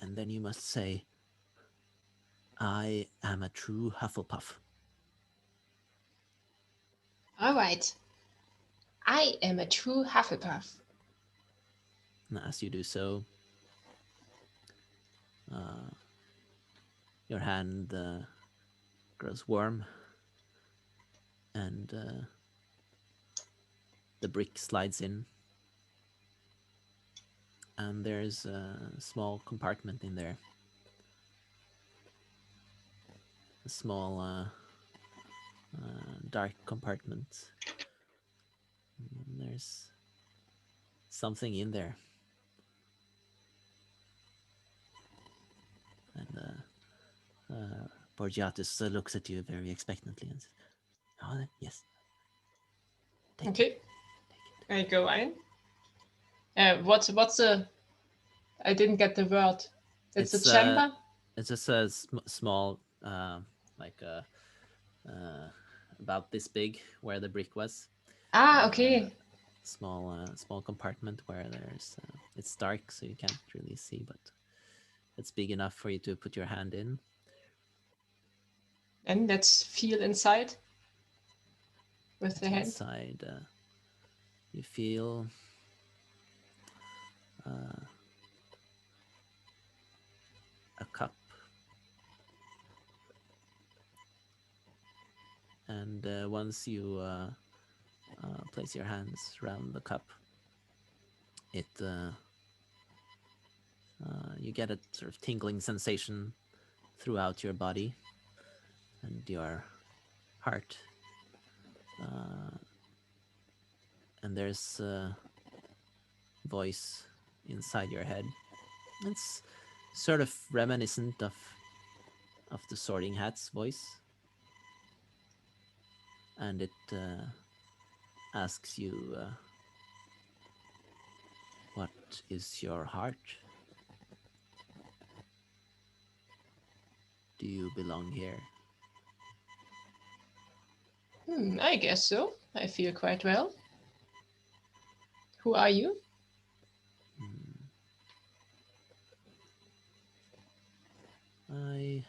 S1: then you must say, 'I am a true Hufflepuff.'"
S2: All right. I am a true Hufflepuff.
S1: And as you do so, uh, your hand grows warm, and the brick slides in, and there's a small compartment in there. A small, dark compartment. And there's something in there. And Borgiatus looks at you very expectantly and says, "Oh, yes. Take
S2: Okay.
S1: it.
S2: I go in. What's the? I didn't get the word. It's a chamber.
S1: It's just a small, like about this big, where the brick was.
S2: Ah, okay.
S1: Small compartment where there's it's dark, so you can't really see, but it's big enough for you to put your hand in.
S2: And let's feel inside with the hand.
S1: Inside, you feel a cup, and once you place your hands around the cup, it you get a sort of tingling sensation throughout your body and your heart, and there's a voice inside your head. It's sort of reminiscent of the Sorting Hat's voice, and it asks you, "What is your heart? Do you belong here?"
S2: I guess so. I feel quite well. Who are you?
S1: I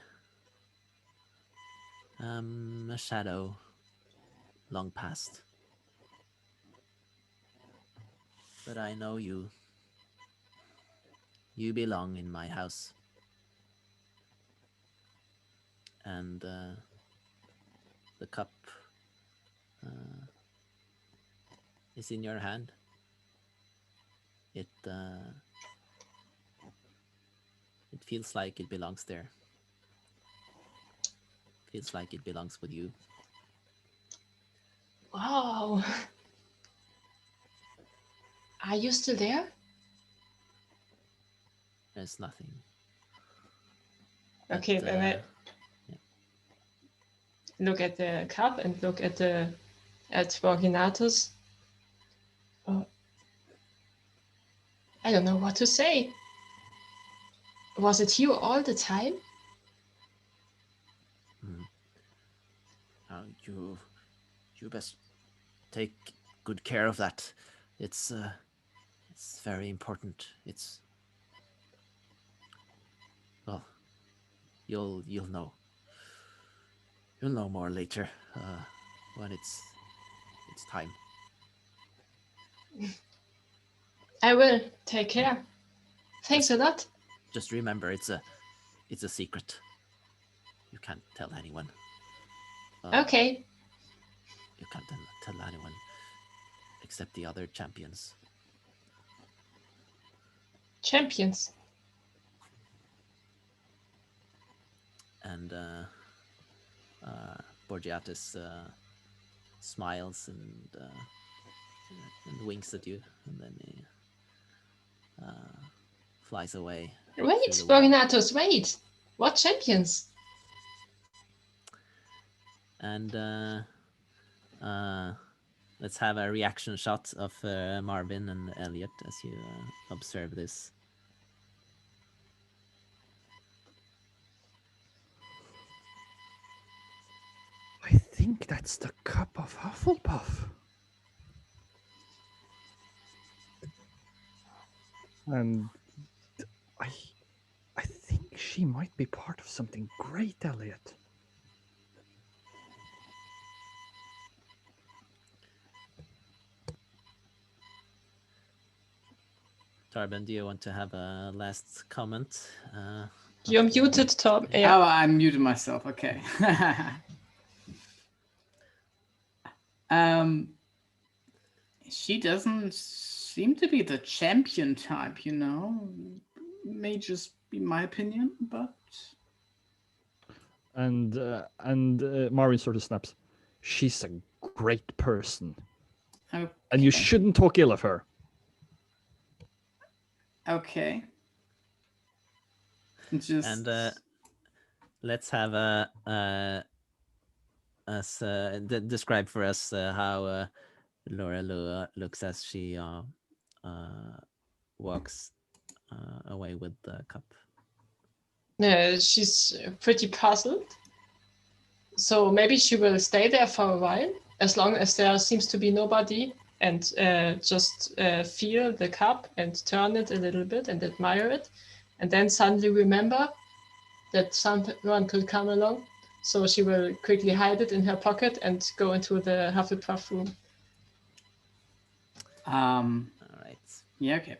S1: am a shadow long past, but I know you. You belong in my house, and the cup is in your hand. It it feels like it belongs there. Feels like it belongs with you.
S2: Wow. Are you still there?
S1: There's nothing.
S2: Okay,
S1: It,
S2: then
S1: yeah.
S2: look at the cup and look at Borgiatus. I don't know what to say. Was it you all the time?
S1: You best take good care of that. It's very important. Well, you'll know. You'll know more later, when it's time.
S2: I will. Take care. Thanks a lot.
S1: Just remember, it's a secret. You can't tell anyone.
S2: Okay.
S1: You can't tell anyone except the other champions.
S2: Champions.
S1: And Borgiatus smiles and winks at you, and then he flies away.
S2: Wait, Borgiatus, wait. What champions?
S1: And let's have a reaction shot of Marvin and Elliot as you observe this.
S3: I think that's the cup of Hufflepuff. And I think she might be part of something great, Elliot.
S1: Torben, do you want to have a last comment?
S2: You're muted, Tom.
S4: Oh, I muted myself. Okay. She doesn't seem to be the champion type, you know. May just be my opinion, but.
S3: And Marvin sort of snaps. She's a great person,
S4: Okay.
S3: and you shouldn't talk ill of her.
S4: Okay. Just.
S1: And let's have describe for us how Lourelou looks as she walks away with the cup.
S2: She's pretty puzzled. So maybe she will stay there for a while, as long as there seems to be nobody, and just feel the cup and turn it a little bit and admire it, and then suddenly remember that someone could come along. So she will quickly hide it in her pocket and go into the Hufflepuff room.
S1: All right.
S4: Yeah, okay.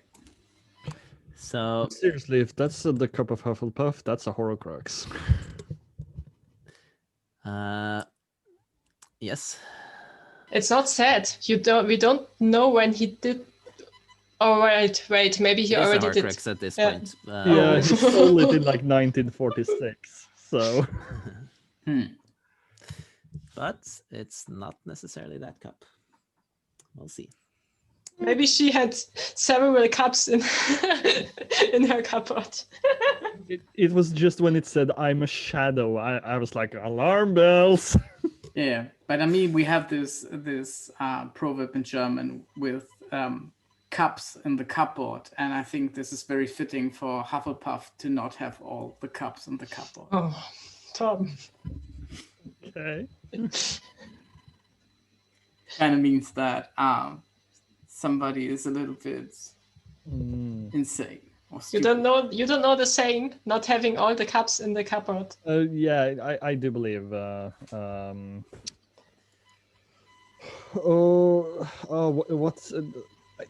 S1: So
S3: Seriously, if that's the cup of Hufflepuff, that's a Horcrux.
S1: yes.
S2: It's not said. We don't know when he did. Oh wait, maybe he
S1: It is a
S2: already did.
S1: Horcrux at this
S2: Yeah.
S1: point.
S3: Yeah, he sold it in like 1946. So.
S1: But it's not necessarily that cup. We'll see.
S2: Maybe she had several cups in in her cupboard.
S3: It was just when it said "I'm a shadow," I was like, alarm bells.
S4: Yeah, but I mean, we have this proverb in German with cups in the cupboard, and I think this is very fitting for Hufflepuff to not have all the cups in the cupboard.
S2: Oh, Tom.
S3: Okay.
S4: Kind of means that somebody is a little bit insane. Or
S2: You don't know the saying, not having all the cups in the cupboard.
S3: Yeah, I do believe. What's?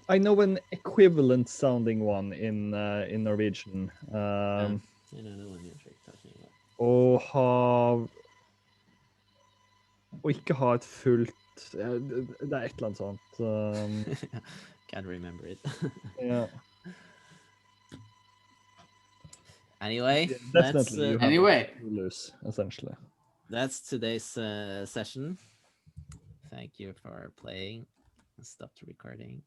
S3: I know an equivalent sounding one in Norwegian.
S1: I know the one you're talking about.
S3: Å ikke ha et fullt Det er et eller annet sånt.
S1: Can't remember it.
S3: Yeah.
S1: Anyway,
S3: Definitely. You have
S4: Anyway.
S3: to lose, essentially.
S1: that's today's session. Thank you for playing. Stopped recording.